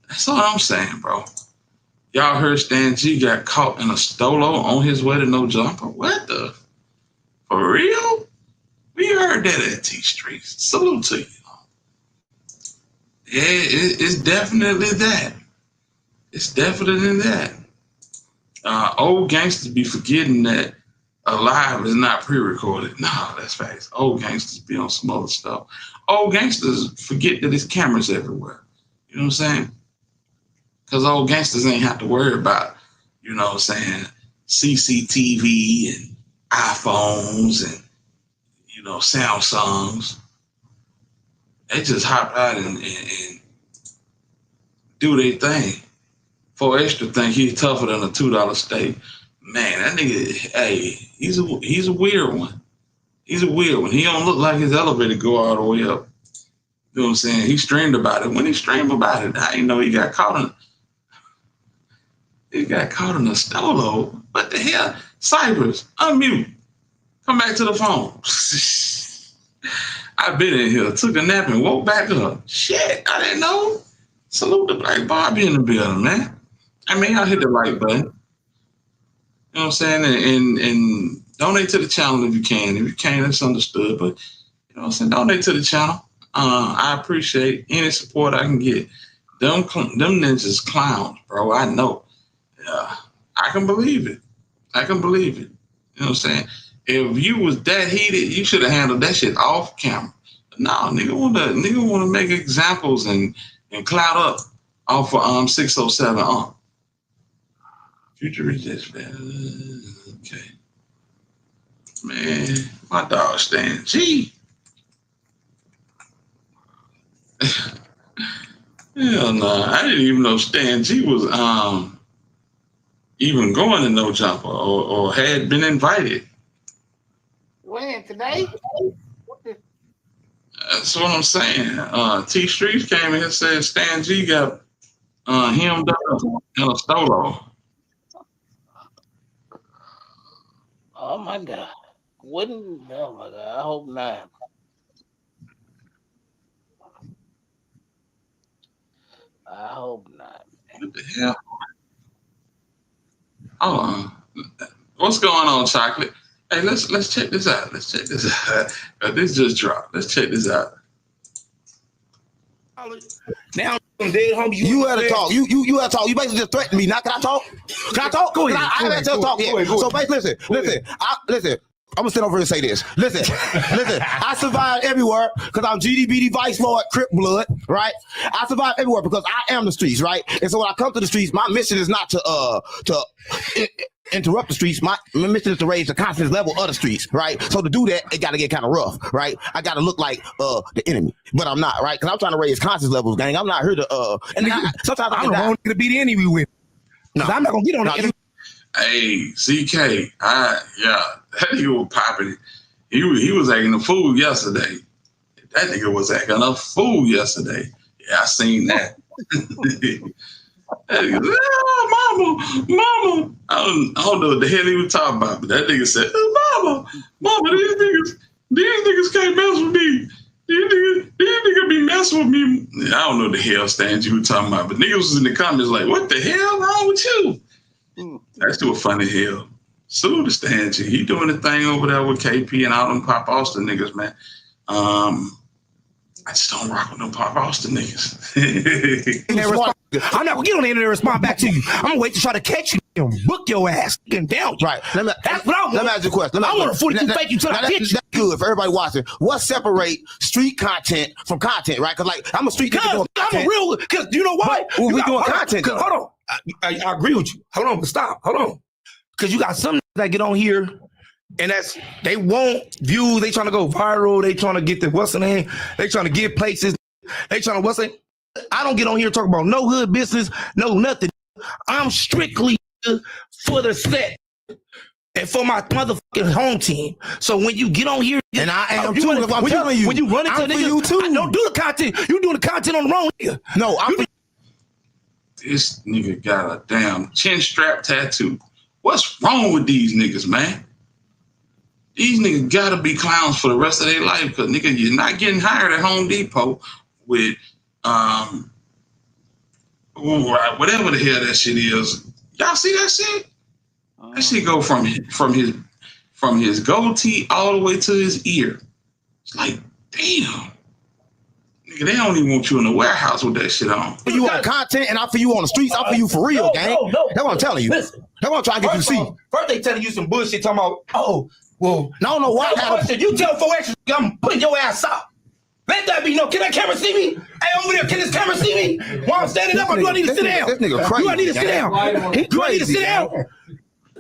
That's all I'm saying, bro. Y'all heard Stan G got caught in a stolo on his way to No Jumper? What the? For real? We heard that at T Streets. Salute to you. Yeah, it's definitely that. It's definitely that. Old gangsters be forgetting that Alive is not pre-recorded. No, that's facts. Old gangsters be on some other stuff. Old gangsters forget that there's cameras everywhere. You know what I'm saying? Because old gangsters ain't have to worry about, you know what I'm saying, CCTV and iPhones and, you know, Samsungs. They just hop out and do their thing. 4Extra think he's tougher than a $2 steak. Man, that nigga, hey, he's a weird one. He's a weird one. He don't look like his elevator go all the way up. You know what I'm saying? He streamed about it. When he streamed about it, I didn't know he got caught in a stolo. What the hell? Cypress, unmute. Come back to the phone. I've been in here, took a nap and woke back up. Shit, I didn't know. Salute to Black Barbie in the building, man. I mean, I'll hit the like button. You know what I'm saying? And donate to the channel if you can. If you can't, that's understood. But, you know what I'm saying? Donate to the channel. I appreciate any support I can get. Them ninjas clowns, bro. I know. I can believe it. You know what I'm saying? If you was that heated, you should have handled that shit off camera. No, nigga wanna make examples and clout up off of 607 Future rejects, man. Okay. Man, my dog Stan G. Hell no. I didn't even know Stan G was even going to No Jumper or had been invited. When today? That's what I'm saying. T Streets came in and said Stan G got hemmed up in a stolo. Oh my God. Oh my God. I hope not. I hope not. What the hell? Hold on. What's going on, Chocolate? Hey, let's check this out. Let's check this out. This just dropped. Let's check this out. Now I'm dead, homie. You had to talk. You had to talk. You basically just threatened me. Now can I talk? Can I talk? Go ahead. I had to talk. Yeah. So basically, listen. I'm gonna sit over here and say this. Listen. I survived everywhere because I'm GDBD Vice Lord Crip Blood, right? I survived everywhere because I am the streets, right? And so when I come to the streets, my mission is not to interrupt the streets. My mission is to raise the confidence level of the streets, right? So to do that, it got to get kind of rough, right? I got to look like the enemy, but I'm not, right? Because I'm trying to raise confidence levels, gang. I'm not here to. Sometimes I'm the wrong to be the enemy with. No, I'm not gonna get on the enemy. Hey, CK, that nigga was popping. He was acting a fool yesterday. That nigga was acting a fool yesterday. Yeah, I seen that. That nigga said, oh, mama. I don't know what the hell he was talking about, but that nigga said, oh, mama, these niggas can't mess with me. These niggas be messing with me. I don't know the hell stands you were talking about, but niggas was in the comments like, what the hell wrong with you? That's too funny hell. Salute to Stan G. He doing the thing over there with KP and all them Pop Austin niggas, man. I just don't rock with them Pop Austin niggas. I'm not gonna get on the internet and respond back to you. I'm gonna wait to try to catch you and book your ass and down. Right. That's what I want. Let me ask you a question. I want to 42 fake you to the pitch. That's good for everybody watching. What separate street content from content, right? Because like I'm a street nigga. I'm a real. Because you know why? We doing content. Hold on. I agree with you. Hold on, but stop. Hold on. Because you got some that get on here and they want views. They trying to go viral. They trying to get the what's the name? They trying to get places. They trying to what's it? I don't get on here talking about no hood business, no nothing. I'm strictly for the set and for my motherfucking home team. So when you get on here, and I am too. I'm telling you, when you run into niggas, you too. I don't do the content. You doing the content on the wrong nigga. No, This nigga got a damn chin strap tattoo. What's wrong with these niggas, man? These niggas gotta be clowns for the rest of their life because, nigga, you're not getting hired at Home Depot with whatever the hell that shit is. Y'all see that shit? That shit go from his goatee all the way to his ear. It's like, damn. Nigga, they don't even want you in the warehouse with that shit on. For you on content and I for you on the streets. I for you for real, gang. That's what I'm telling you. Listen, that's what I'm trying to get you to see. First they telling you some bullshit talking about, well, I don't know why. You tell 4Extra, I'm putting your ass out. Let that be known. Can that camera see me? Hey, over there, can this camera see me? While I'm standing up, or do I need to sit down? This nigga crazy. Do I need to sit down? Do I need to sit down?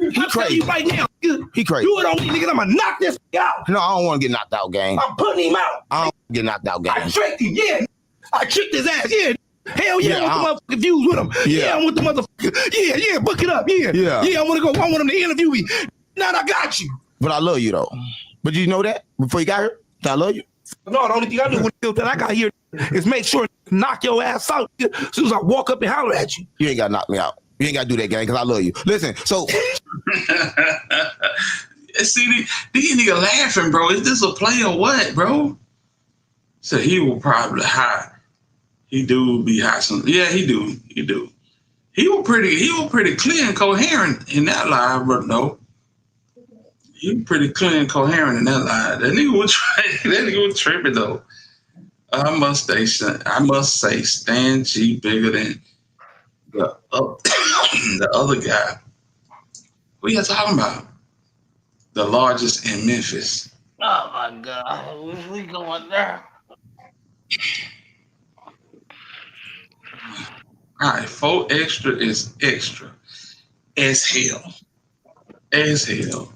I'm telling you right now, he crazy. Do it on me, nigga. I'm gonna knock this out. No, I don't want to get knocked out, gang. I'm putting him out. I don't get knocked out, gang. I tricked him, yeah. I tricked his ass, yeah. Hell yeah, I want the motherfucking views with him. Yeah, I want the motherfucker. Yeah, book it up, yeah. I want him to interview me. Now I got you. But I love you though. But you know that before you got here, I love you. No, the only thing I do that I got here is make sure to knock your ass out as soon as I walk up and holler at you. You ain't got to knock me out. You ain't got to do that, gang, because I love you. Listen, so... See, these niggas laughing, bro. Is this a play or what, bro? So he will probably hide. He do be high. Yeah, he do. He was pretty clear and coherent in that live, but no. He was pretty clear and coherent in that live. That nigga was tripping though. I must say, Stan G bigger than the other guy. What are you talking about? The largest in Memphis. Oh my God, we going there. All right, 4Extra is extra as hell. As hell.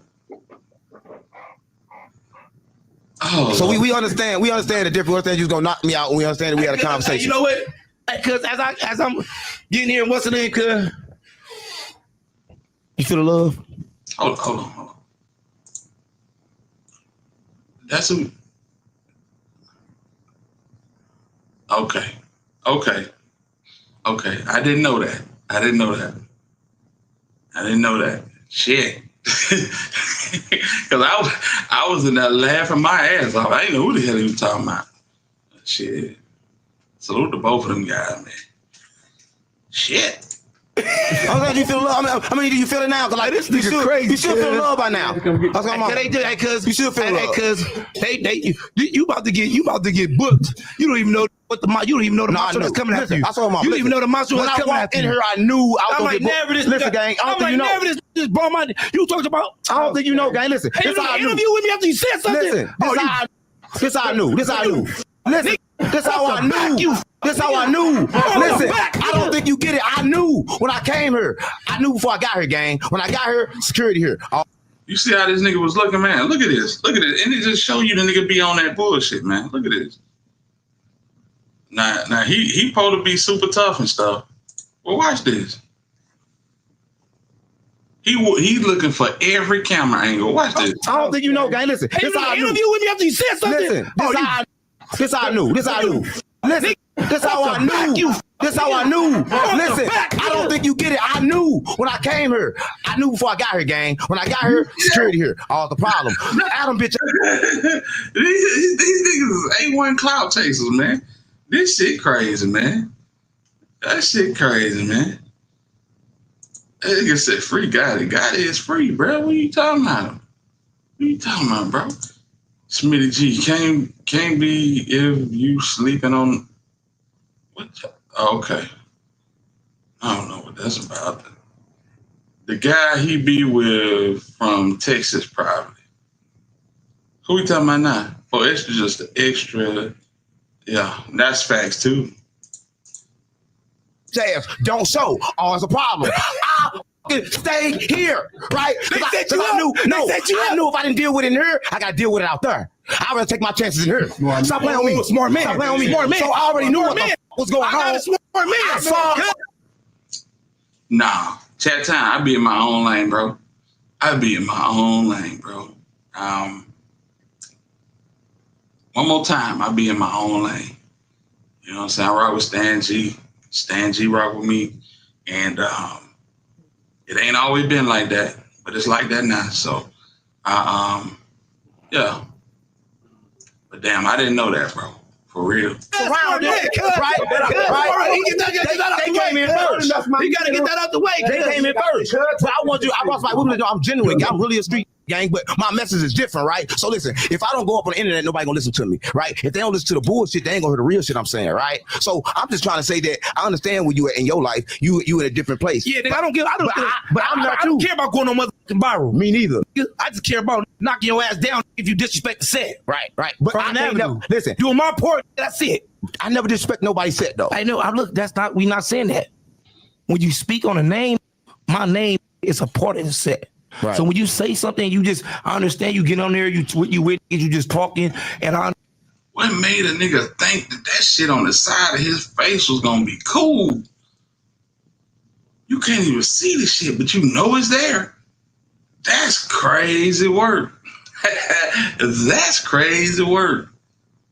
Oh, so we understand the difference. We understand you was gonna knock me out, and we understand that we had a conversation. You know what? Because as I'm getting here, what's the name? Cause you feel the love. Hold on. That's who. Okay. I didn't know that. Shit. Because I was in there laughing my ass off. I didn't know who the hell he was talking about. Shit. Salute to both of them guys, man. Shit. I'm glad you feel love. I mean, do you feel it now? Cause like this nigga crazy. You should feel love by now. Because you should feel love. Because you about to get booked. You don't even know what the you don't even know the monster that's coming after you. I saw him. You don't even know the monster that's coming after you. When I walked in here, I knew I was gonna get booked. Listen, gang. I don't think you know. This bro, you talked about. I don't think you know, gang. Listen, Hey, this how I knew. interview with me after you said something. Listen, this how I knew. This how I knew. Listen, this how I knew. This how I knew. Listen, I don't think you get it. I knew when I came here. I knew before I got here, gang. When I got here, security here. You see how this nigga was looking, man? Look at this. Look at this. And it just show you the nigga be on that bullshit, man. Look at this. Now he supposed to be super tough and stuff. Well, watch this. He looking for every camera angle. Watch this. I don't think you know, gang. Listen, Hey, this how I knew. interview with me after you said something. Listen, this how I knew. This how I knew. Listen, this how I knew. This how I knew. Listen, I don't think you get it. I knew when I came here. I knew before I got here, gang. When I got here, security here. All the problem. Adam, bitch. These niggas is A1 cloud chasers, man. This shit crazy, man. That shit crazy, man. That nigga said free Gotti. Gotti is free, bro. What are you talking about? What are you talking about, bro? Smitty G can't be if you sleeping on what? Oh, okay. I don't know what that's about. The guy he be with from Texas, probably. Who we talking about now? 4Extra, just the extra. Yeah, that's facts too. Jazz, don't show. Oh, it's a problem. I stay here, right? I knew if I didn't deal with it in here, I gotta deal with it out there. I'd rather take my chances in here. Stop playing on me. Smart man. Stop playing on me. Smart man. So I already knew what was going on. I got a smart man. I saw. Nah, chat time. I be in my own lane, bro. One more time, I be in my own lane. You know what I'm saying? I rock with Stan G. Stan G rock with me. And it ain't always been like that, but it's like that now. So, yeah. But damn, I didn't know that, bro. For real. Around it, right? They came in first. You gotta get that out the way. They came in first. But I'm genuine. I'm really a street gang, but my message is different, right? So listen, if I don't go up on the internet, nobody gonna listen to me, right? If they don't listen to the bullshit, they ain't gonna hear the real shit I'm saying, right? So I'm just trying to say that I understand where you at in your life. You in a different place. Yeah, nigga, I don't care about going on motherfucking viral. Me neither. I just care about knocking your ass down if you disrespect the set. Right. But I can't never, listen, doing my part, that's it. I never disrespect nobody's set though. I know. We not saying that. When you speak on a name, my name is a part of the set. Right. So when you say something, I understand you get on there, you just talking, and what made a nigga think that shit on the side of his face was gonna be cool? You can't even see the shit, but you know it's there. That's crazy work. That's crazy work.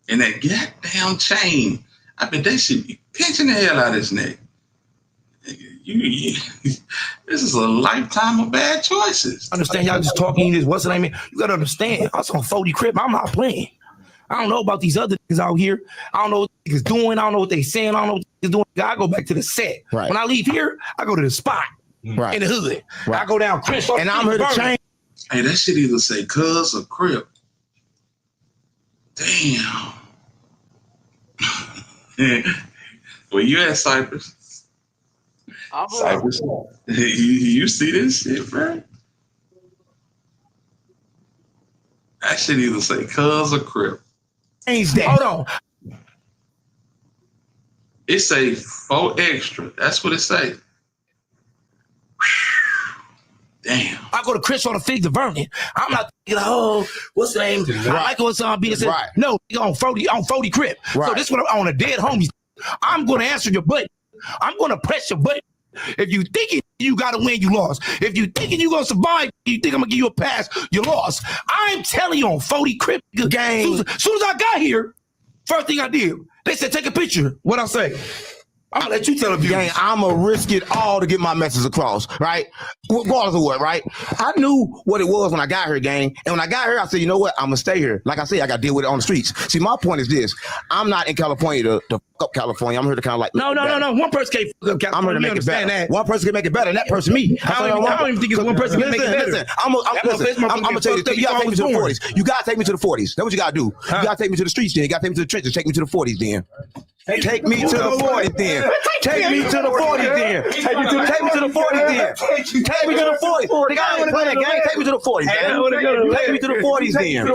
And that goddamn chain, I bet that shit be pinching the hell out of his neck. This is a lifetime of bad choices. Understand y'all just talking, what's the name? You gotta understand, I was on 40 crib, I'm not playing. I don't know about these other niggas out here. I don't know what niggas doing. I don't know what they saying. I don't know what niggas doing. I go back to the set. Right. When I leave here, I go to the spot in the hood. Right. I go down Chris. And I'm here to change. Hey, that shit either say cuz or crip. Damn. Well, you at Cypress. Cypress. You see this shit, bro? That shit either say cuz or crip. Change that. Hold on. It say 4Extra. That's what it say. Damn. I go to Chris on the Fig to Vernon. I'm not thinking, what's the name? Right. I like what's on being said. Right. No, on 40 crib. Right. So this one on a dead homie. I'm gonna answer your button. I'm gonna press your button. If you thinking you gotta win, you lost. If you thinking you gonna survive, you think I'm gonna give you a pass, you lost. I'm telling you on 40 crib game. Soon as I got here, first thing I did, they said take a picture. What I say? I'm gonna let you tell the gang, I'ma risk it all to get my message across, right? Regardless of what, right? I knew what it was when I got here, gang. And when I got here, I said, you know what? I'm gonna stay here. Like I said, I gotta deal with it on the streets. See, my point is this. I'm not in California to fuck up California. I'm here to kind of like No. One person can't fuck up California. I'm here to make it better. That. One person can make it better, and that person me. I don't even think it's one person can make it better. Listen, I'm gonna tell you this. You gotta take me to the 40s. You gotta take me to the 40s. That's what you gotta do. You gotta take me to the streets then. You gotta take me to the trenches. Take me to the 40s then. Take me to the 40s then. Take me to the 40s then. Take me to the 40s then. Take me to the 40s. The guy ain't playing that game. Take me to the 40s, man. Take me to the 40s then.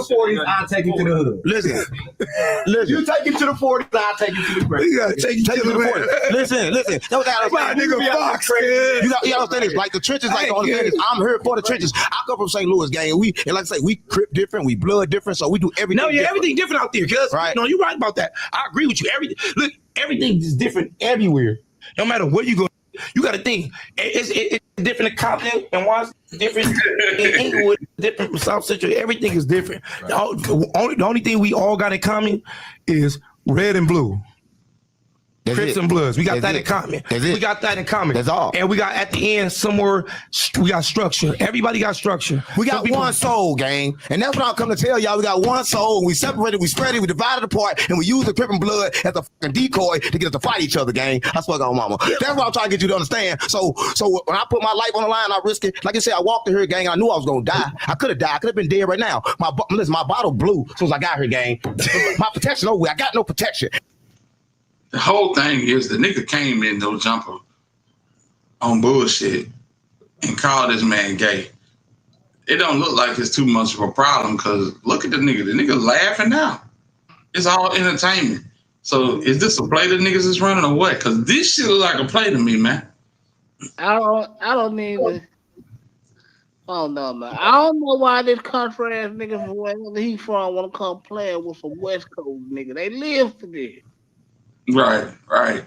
I'll take you to the hood. Listen. You take him to the 40s, I'll take you to the grave. You gotta take you to the 40s. Listen. That's what I gotta say. Nigga Fox, You gotta understand this. Like the trenches, like the only thing is I'm here for the trenches. I come from St. Louis, gang. And like I say, we crip different, we blood different, so we do everything. No, yeah, everything different out there, cuz. Right. No, you're right about that. I agree with you. Look, everything is different everywhere. No matter where you go, you got to think. It's different in Compton and Washington, different in Inglewood, different from South Central. Everything is different. The only thing we all got in common is red and blue. Crips and Bloods. We got that in common. We got that in common. That's all. And we got at the end somewhere, we got structure. Everybody got structure. We got one soul, gang. And that's what I'm coming to tell y'all. We got one soul. We separated, we spread it, we divided apart, and we use the Crip and Blood as a fucking decoy to get us to fight each other, gang. I swear on mama. That's what I'm trying to get you to understand. So when I put my life on the line, I risk it. Like I said, I walked in here, gang. I knew I was gonna die. I could have died. I could have been dead right now. My bottle blew as soon as I got here, gang. My protection over. I got no protection. The whole thing is the nigga came in no jumper on bullshit and called this man gay. It don't look like it's too much of a problem because look at the nigga. The nigga laughing now. It's all entertainment. So is this a play the niggas is running or what? Because this shit look like a play to me, man. I don't even. Oh no, man. I don't know why this country ass nigga from wherever he from want to come playing with some West Coast nigga. They live for this. Right.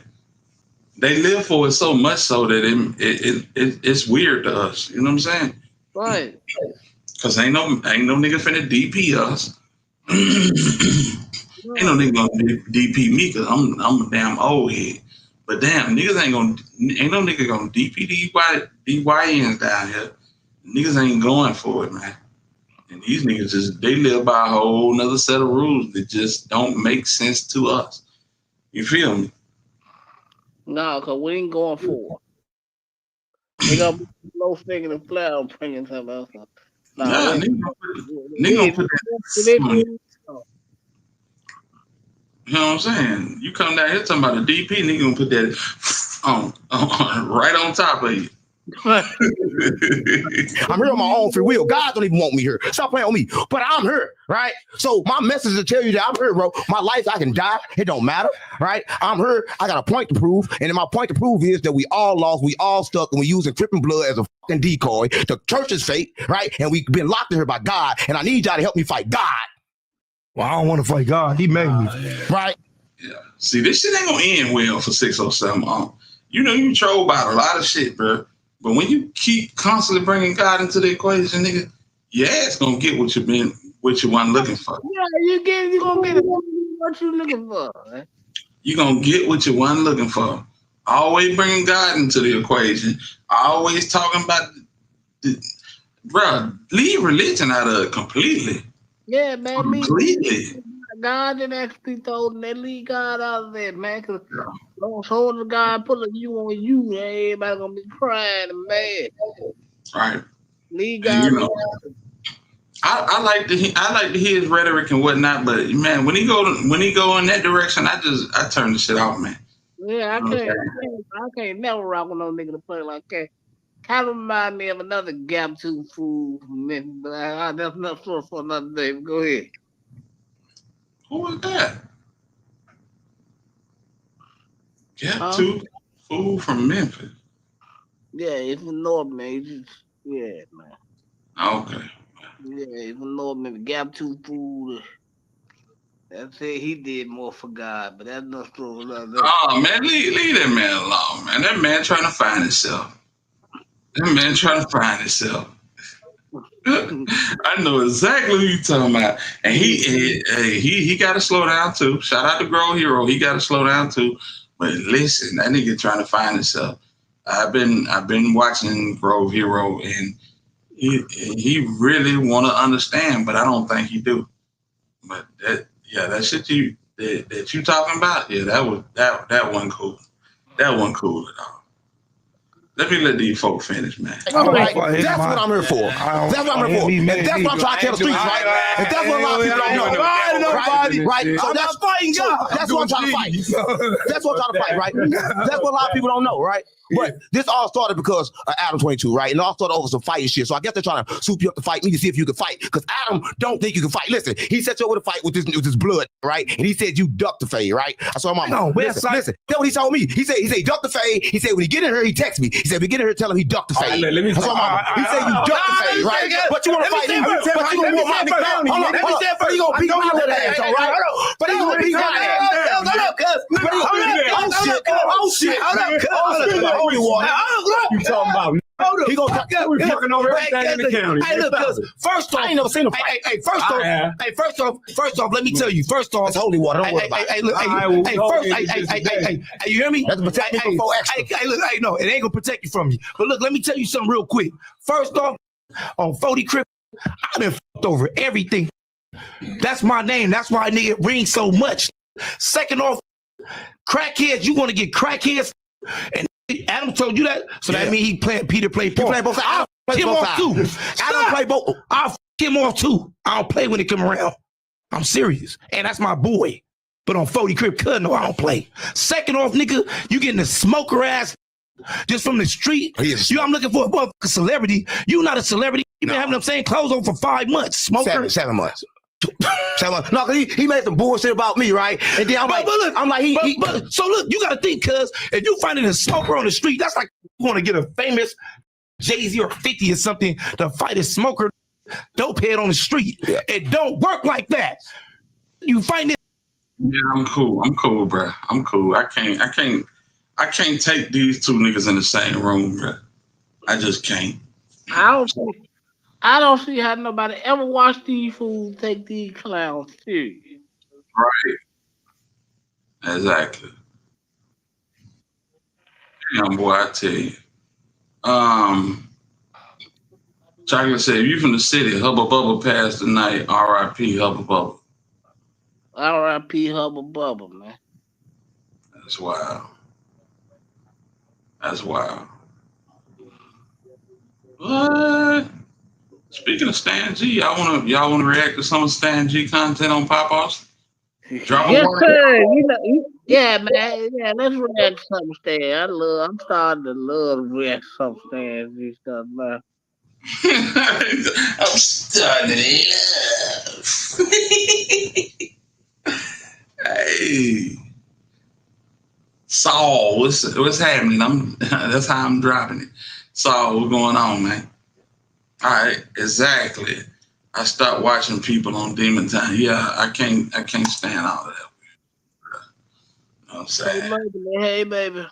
They live for it so much so that it's weird to us. You know what I'm saying? Right. Cause ain't no nigga finna DP us. Ain't no nigga gonna DP me cause I'm a damn old head. But damn, niggas ain't no nigga gonna DP these YNs down here. Niggas ain't going for it, man. And these niggas they live by a whole nother set of rules that just don't make sense to us. You feel me? No, because we ain't going for it. They gonna be low finger and flower bringing something else up. Nah, nigga gonna put that. You know what I'm saying? You come down here talking about a DP, nigga gonna put that on right on top of you. I'm here on my own free will. God don't even want me here. Stop playing on me. But I'm here, right? So my message is to tell you that I'm here, bro. My life, I can die. It don't matter, right? I'm here. I got a point to prove. And my point to prove is that we all lost. We all stuck. And we using Crip and Blood as a fucking decoy. The church's fate, right? And we've been locked in here by God. And I need y'all to help me fight God. Well, I don't want to fight God. He made me. Right? Yeah. See, this shit ain't gonna end well for 607. You know, you troll about a lot of shit, bro. But when you keep constantly bringing God into the equation, nigga, your ass gonna get what you wasn't looking for. Yeah, you gonna get what you looking for. Man. You gonna get what you wasn't looking for. Always bringing God into the equation. Always talking about, bro, leave religion out of it completely. Yeah, man. Completely. God didn't actually told them they leave God out of there, man. Cause so the God put a you on you, everybody gonna be crying and mad. Right. Leave God. You know, I like to hear his rhetoric and whatnot, but man, when he go in that direction, I turn the shit off, man. Yeah, I can't never rock with no nigga to play like that. Kind of remind me of another Gap 2 fool from Memphis, but that's not for another day. Go ahead. Who was that? Gap 2 fool from Memphis. Yeah, it's from North, man. Yeah, man. Okay. Yeah, it's from North, man. Gap 2 fool. That's it. He did more for God, but that's not true. Oh man, leave that man alone, man. That man trying to find himself. I know exactly who you talking about, and he got to slow down too. Shout out to Grow Hero, he got to slow down too. But listen, that nigga trying to find himself. I've been watching Grove Hero, and he really want to understand, but I don't think he do. But that shit that you talking about, yeah, that wasn't cool. That wasn't cool at all. Let me let these folks finish, man. All right, that's what I'm here for. That's what I'm here for. And that's what I'm trying to tell the streets, right? And that's what a lot of people don't know. Right? So that's fighting God. That's what I'm trying to fight. That's what I'm trying to fight, right? That's what a lot of people don't know, right? But this all started because of Adam 22, right? And it all started over some fighting shit. So I guess they're trying to soup you up to fight me to see if you can fight. Because Adam don't think you can fight. Listen, he set you up with a fight with this blood, right? And he said you ducked the fade, right? I saw my mom. Listen, that's what he told me. He said duck the fade. He said when he get in here, he text me. He said, we get in here, tell him he ducked the fade. He said you ducked the fade, right? But you want to fight me. But you going to want my nigga. Hold on. But he going to beat my little ass, all right? But he going to beat my ass. Oh, shit. Holy water. You talking about? He gonna we fucking over everything in the county. Hey, look, first off, I ain't never seen him fight. First off, let me tell you. First off, it's holy water. Don't worry about it. You hear me? That's protect me from 4Extra. Hey, look, no, it ain't gonna protect you from me. But look, let me tell you something real quick. First off, on 40 Crip, I've been fucked over everything. That's my name. That's why nigga rings so much. Second off, crackheads, you want to get crackheads, and Adam told you that, so that means Peter played both sides. I'll play both sides. I don't play both. I'll him off too. I don't play when it come around. I'm serious, and that's my boy. But on 40 Crip Cut, no, I don't play. Second off, nigga, you getting a smoker ass just from the street. I'm looking for a motherfucking celebrity. You not a celebrity. You been having them same clothes on for 5 months. Smoker. 7 months. No, cause he made some bullshit about me, right? And then I'm like, so look, you gotta think, cuz if you finding a smoker on the street, that's like you want to get a famous Jay-Z or 50 or something to fight a smoker dope head on the street. Yeah. It don't work like that. You find it. Yeah, I'm cool, bro. I'm cool. I can't take these two niggas in the same room, bro. I just can't. I don't see how nobody ever watch these fools take these clowns serious. Right. Exactly. Damn, boy, I tell you. Chocolate said, if you from the city, Hubba Bubba passed tonight. R.I.P. Hubba Bubba. R.I.P. Hubba Bubba, man. That's wild. That's wild. What? Speaking of Stan G, y'all wanna react to some of Stan G content on Pop Austin? Drop Yes, a one. sir. Yeah, man. Yeah, let's react to something, Stan. I'm starting to love to react to some Stan G stuff, man. I'm starting to love. Hey, Saul, what's happening? That's how I'm dropping it. Saul, what's going on, man? All right, exactly. I stopped watching people on Demon Time. Yeah, I can't stand all of that. You know what I'm saying? Hey, baby.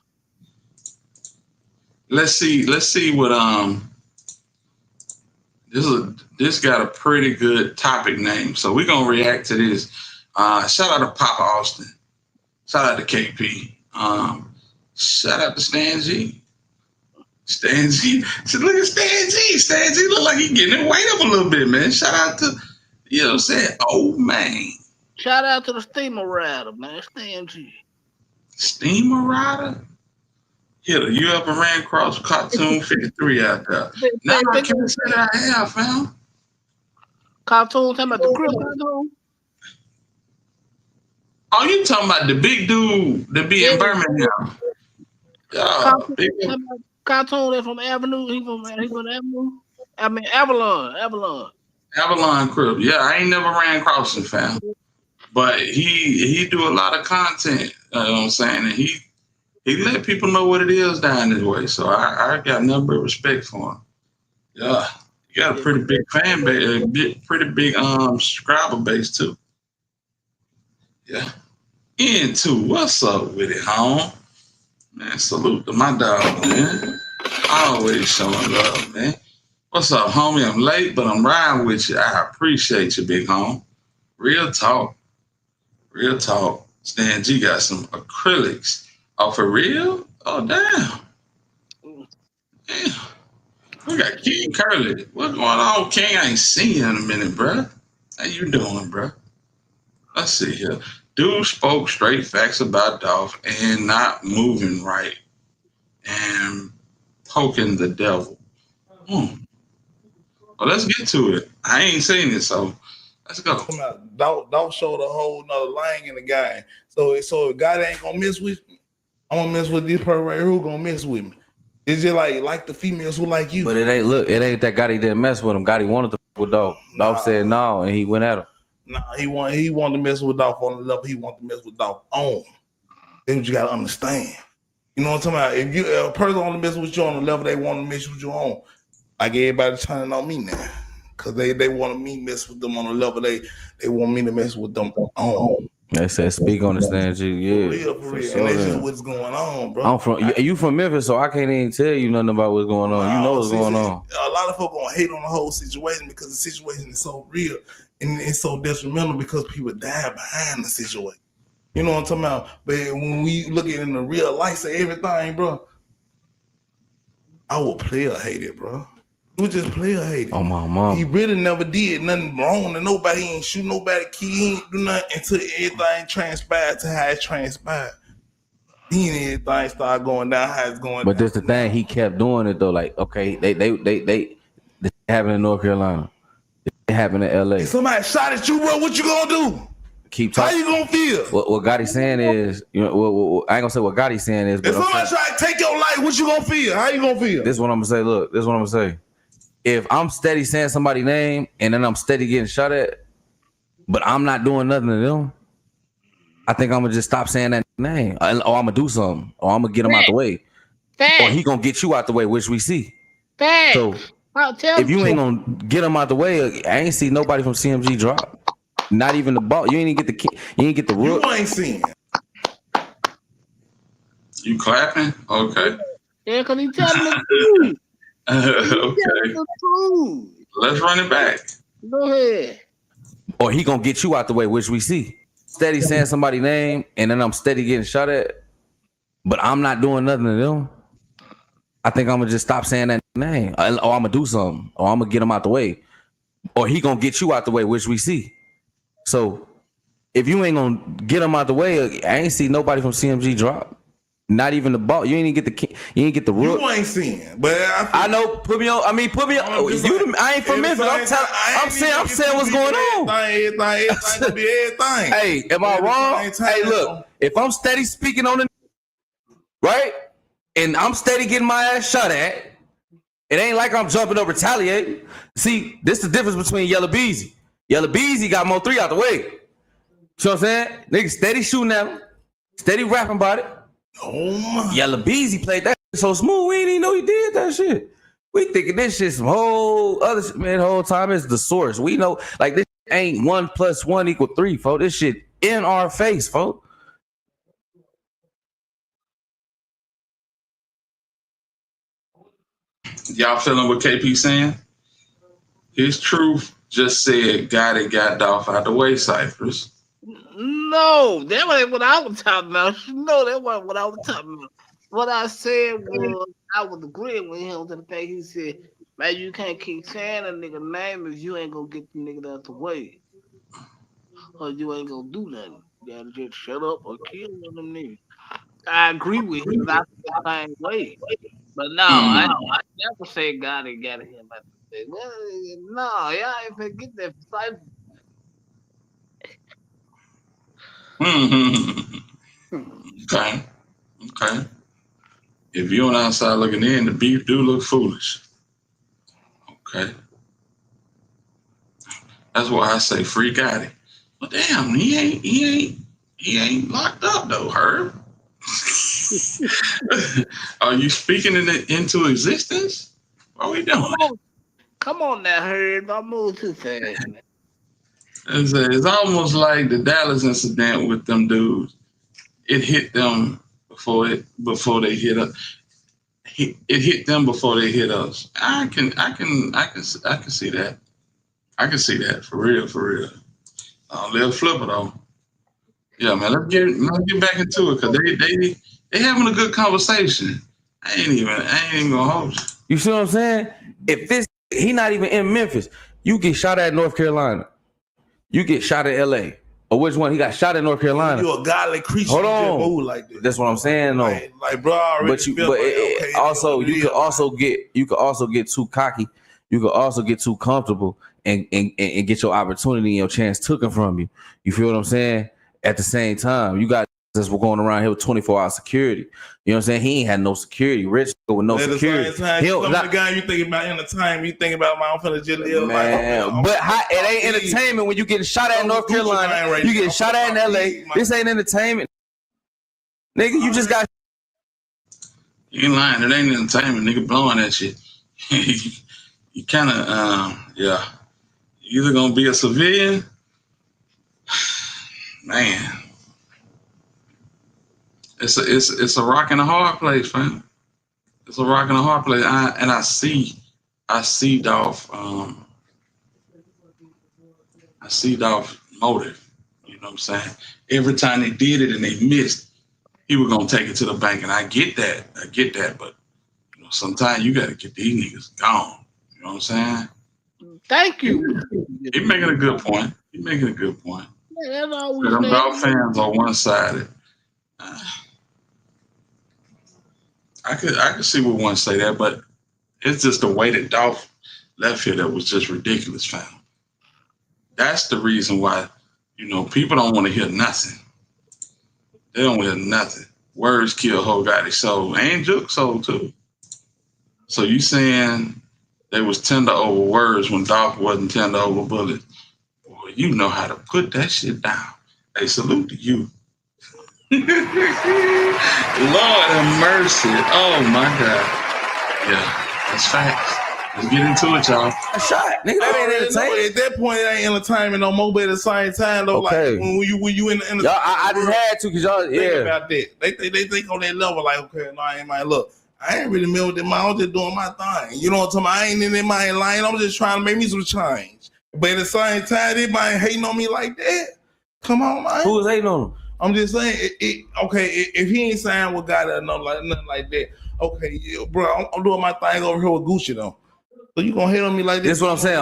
Let's see what this got a pretty good topic name. So we're gonna react to this. Shout out to Papa Austin. Shout out to KP. Shout out to Stan G. Stan G. So look at Stan G. Stan G look like he getting it weight up a little bit, man. Shout out to, you know what I'm saying? Oh, man. Shout out to the Steamer Rider, man. Stan G. Steamer Rider? Hitter, you up and ran across Cartoon 53 out there. Now I can't say that I have, fam. Cartoon, talking about the Crip Cartoon? Oh, you talking about the big dude that be in Birmingham? Cartoon that's from Avenue. He from Avenue. I mean Avalon. Avalon Crip. Yeah, I ain't never ran across him, fam. But he do a lot of content. You know what I'm saying? And he let people know what it is down this way. So I got nothing but respect for him. Yeah. You got a pretty big fan base, pretty big subscriber base too. Yeah. Into what's up with it, home? Man, salute to my dog, man. Always showing love, man. What's up, homie? I'm late, but I'm riding with you. I appreciate you, big home. Real talk. Real talk. Stan G got some acrylics Oh, for real? Oh, damn. Damn. We got King Curly. What's going on, King? I ain't seen you in a minute, bruh. How you doing, bruh? Let's see here. Dude spoke straight facts about Dolph and not moving right and poking the devil. Well, let's get to it. I ain't seen it, so let's go. Don't show the whole nother lane in the game. So if God ain't gonna mess with me, I'm gonna mess with this person right here who gonna mess with me. It's just like the females who like you. But it ain't that Gotti didn't mess with him. Gotti wanted to with Dolph. Dolph said no, and he went at him. Nah, he wanted to mess with Dolph on the level he wanted to mess with Dolph on. That's what you gotta understand. You know what I'm talking about? If a person want to mess with you on the level they want to mess with you on, like everybody turning on me now. Cause they want me mess with them on the level they want me to mess with them on. They said speak on the stand, yeah. For real. And that's just what's going on, bro. You from Memphis, so I can't even tell you nothing about what's going on. You know what's going on. A lot of folk gonna hate on the whole situation because the situation is so real and it's so detrimental because people die behind the situation. You know what I'm talking about? But when we look at it in the real life of everything, bro, I would player hate it, bro. He was just player hated. Oh my mom. He really never did nothing wrong to nobody. He ain't shoot nobody, he ain't do nothing until everything transpired to how it transpired. Then everything started going down how it's going. But this the thing, he kept doing it though. Like, okay, they this happened in North Carolina. It happened in LA. If somebody shot at you, bro, what you gonna do? Keep talking. How you gonna feel? What Gotti's saying is, I ain't gonna say what Gotti's saying is. But if somebody try to take your life, what you gonna feel? How you gonna feel? This is what I'm gonna say. Look, this is what I'm gonna say. If I'm steady saying somebody's name and then I'm steady getting shot at, but I'm not doing nothing to them, I think I'm gonna just stop saying that name, or I'm gonna do something, or I'm gonna get him out the way, or he gonna get you out the way, which we see. So if you ain't gonna get him out the way, I ain't see nobody from CMG drop. Not even the ball. You ain't get the rook. You ain't seen it. You clapping? Okay. Yeah, cause he telling the truth. Okay. Let's run it back. Go ahead. Or he gonna get you out the way, which we see. Steady saying somebody's name, and then I'm steady getting shot at, but I'm not doing nothing to them. I think I'm gonna just stop saying that name, or I'm gonna do something, or I'm gonna get him out the way, or he gonna get you out the way, which we see. So if you ain't gonna get him out the way, I ain't see nobody from CMG drop. Not even the ball. You ain't get the rook. You ain't seen it, but I know. Put me on. I ain't from Memphis. I'm saying what's going on. Everything. Hey, am I wrong? Hey, look. If I'm steady speaking on the right, and I'm steady getting my ass shot at, it ain't like I'm jumping or retaliating. See, this is the difference between Yellow Beezy. Yellow Beezy got more 3 out the way. You know what I'm saying? Nigga steady shooting at him, steady rapping about it. Oh my. Yellow Beezy played that so smooth. We didn't even know he did that shit. We thinking this shit some whole other shit, man. The whole time it's the source. We know like this ain't 1 + 1 = 3, folks. This shit in our face, folks. Y'all feeling what KP saying? His truth just said Gotti got Dolph out the way, Cyphers. No, that wasn't what I was talking about. No, that wasn't what I was talking about. What I said was I was agreeing with him to the fact he said, man, you can't keep saying a nigga name if you ain't gonna get the nigga out the way. Or you ain't gonna do nothing. You gotta just shut up or kill one of them niggas. I agree with him. I feel the same way. But no, I never say Gotti got him out the way. Well, no, y'all ain't finna get that cypher. Okay. If you're on the outside looking in, the beef do look foolish. Okay. That's why I say free Gotti. But damn, he ain't locked up though, Herb. Are you speaking into existence? What are we doing? Come on now, Herb. Don't move too fast. It's almost like the Dallas incident with them dudes. It hit them before they hit us. It hit them before they hit us. I can see that. I can see that for real. Little flipper though. Yeah, man. Let's get back into it because They having a good conversation. I ain't even gonna hold you. You see what I'm saying? If he not even in Memphis, you get shot at North Carolina. You get shot at LA. Or which one? He got shot in North Carolina. You a godly creature. Hold you on. just move like that. That's what I'm saying, though. Like bro, I already But feel like, okay, also you could also get too cocky. You could also get too comfortable and get your opportunity and your chance taken from you. You feel what I'm saying? At the same time, you got this. We're going around here with 24-hour security. You know what I'm saying? He ain't had no security. Rich with no at security. the same time, you the guy you think about entertainment. You think about my finna just live man. But it ain't entertainment when you getting shot at in North Carolina. You getting shot at in LA. This ain't entertainment, nigga. You just got. You ain't lying. It ain't entertainment, nigga. Blowing that shit. You kind of, yeah. You either gonna be a civilian, man. It's a rock and a hard place, fam. It's a rock and a hard place. I see Dolph. I see Dolph motive. You know what I'm saying? Every time they did it and they missed, he was gonna take it to the bank, and I get that. But you know, sometimes you gotta get these niggas gone. You know what I'm saying? Thank you. He's making a good point. Yeah, that's all we Them saying. Dolph fans are one-sided. I could see what one say that, but it's just the way that Dolph left here that was just ridiculous, fam. That's the reason why, you know, people don't want to hear nothing. They don't want to hear nothing. Words kill whole Gotti soul and Juke soul too. So you saying they was tender over words when Dolph wasn't tender over bullets? Boy, you know how to put that shit down. Hey, salute to you. Lord have mercy. Oh my God. Yeah, that's facts. Let's get into it, y'all. A shot, nigga. That ain't entertainment. At that point, it ain't entertainment no more. But at the same time, though, Okay. like when you in the Y'all, I just had to, cause y'all, think yeah. about that. They think on that level, like, okay, no, I ain't my look. I ain't really mad with them. I was just doing my thing. You know what I'm talking about? I ain't in my line. I'm just trying to make me some change. But at the same time, they might hating on me like that. Come on, man. Who was hating on him? I'm just saying, okay, if he ain't signed with God or nothing like that, okay, yeah, bro, I'm doing my thing over here with Gucci though. So you gonna hate on me like this? That's what I'm saying.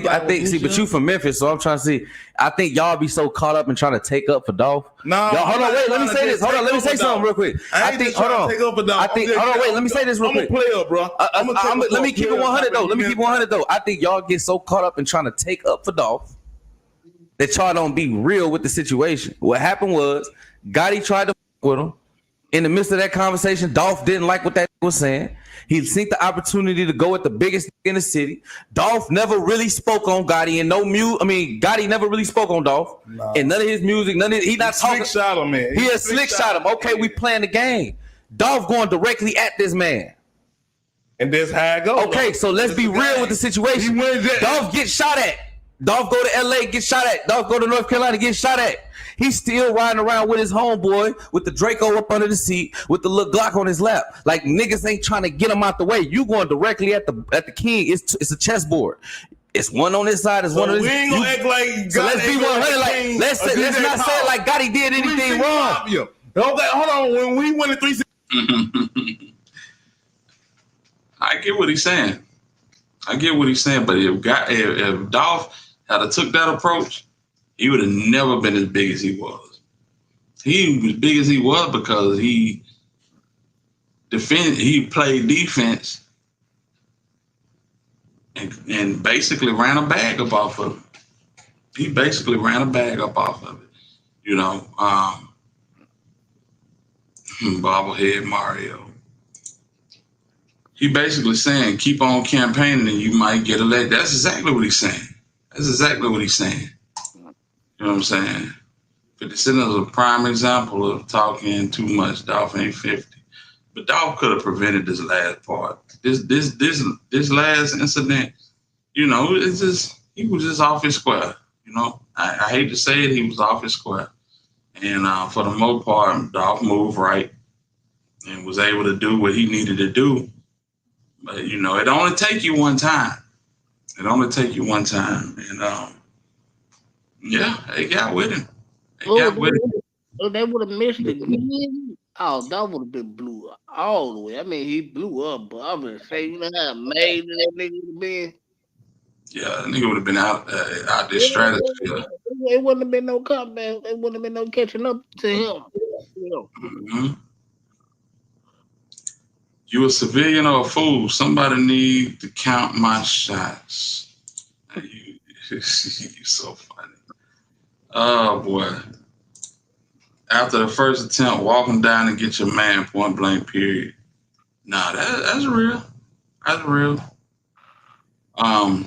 I think. See, but you from Memphis, so I'm trying to see. I think y'all be so caught up in trying to take up for Dolph. No, y'all, hold on, wait. Let me say this. Hold on, let me say something real quick. I think. Hold on. Hold on, wait. Let me say this real quick. I'm a player, bro. Let me keep it 100 though. Let me keep it 100 though. I think y'all get so caught up in trying to take up for Dolph that y'all don't be real with the situation. What happened was Gotti tried to f with him. In the midst of that conversation, Dolph didn't like what that was saying. He seen the opportunity to go at the biggest in the city. Dolph never really spoke on Gotti and Gotti never really spoke on Dolph. Nah. And none of his music, he not talking. Slick shot him, man. He a slick shot him. Okay, we playing the game. Dolph going directly at this man. And that's how it goes. Okay, so let's be real with the situation. Dolph get shot at. Dolph go to LA, get shot at. Dolph go to North Carolina, get shot at. He's still riding around with his homeboy with the Draco up under the seat with the little Glock on his lap. Like niggas ain't trying to get him out the way. You going directly at the king. It's a chessboard. It's one on this side. It's one on this. We ain't gonna act like. So let's be 100. Like let's not say it like Gotti did anything wrong. Okay, hold on. When we went to 360, I get what he's saying. But if Dolph had took that approach, he would have never been as big as he was. He was big as he was because he played defense and basically ran a bag up off of it. He basically ran a bag up off of it. You know, bobblehead Mario. He basically saying, keep on campaigning and you might get elected. That's exactly what he's saying. You know what I'm saying? 50 Cent is a prime example of talking too much. Dolph ain't 50. But Dolph could have prevented this last part. This last incident, you know, it's just, he was just off his square. You know, I hate to say it, he was off his square. And for the most part, Dolph moved right and was able to do what he needed to do. But, you know, it only take you one time. And, yeah, they got with him. They would have missed again. Oh, that would have been blew up all the way. I mean, he blew up, but I'm gonna say, you know how amazing that nigga would have been. Yeah, that nigga would have been out this stratosphere. It wouldn't have been no comeback. It wouldn't have been no catching up to him. Mhm. You a civilian or a fool? Somebody need to count my shots. You so funny. Oh boy. After the first attempt, walk him down and get your man, point blank, period. Nah, that's real. That's real. But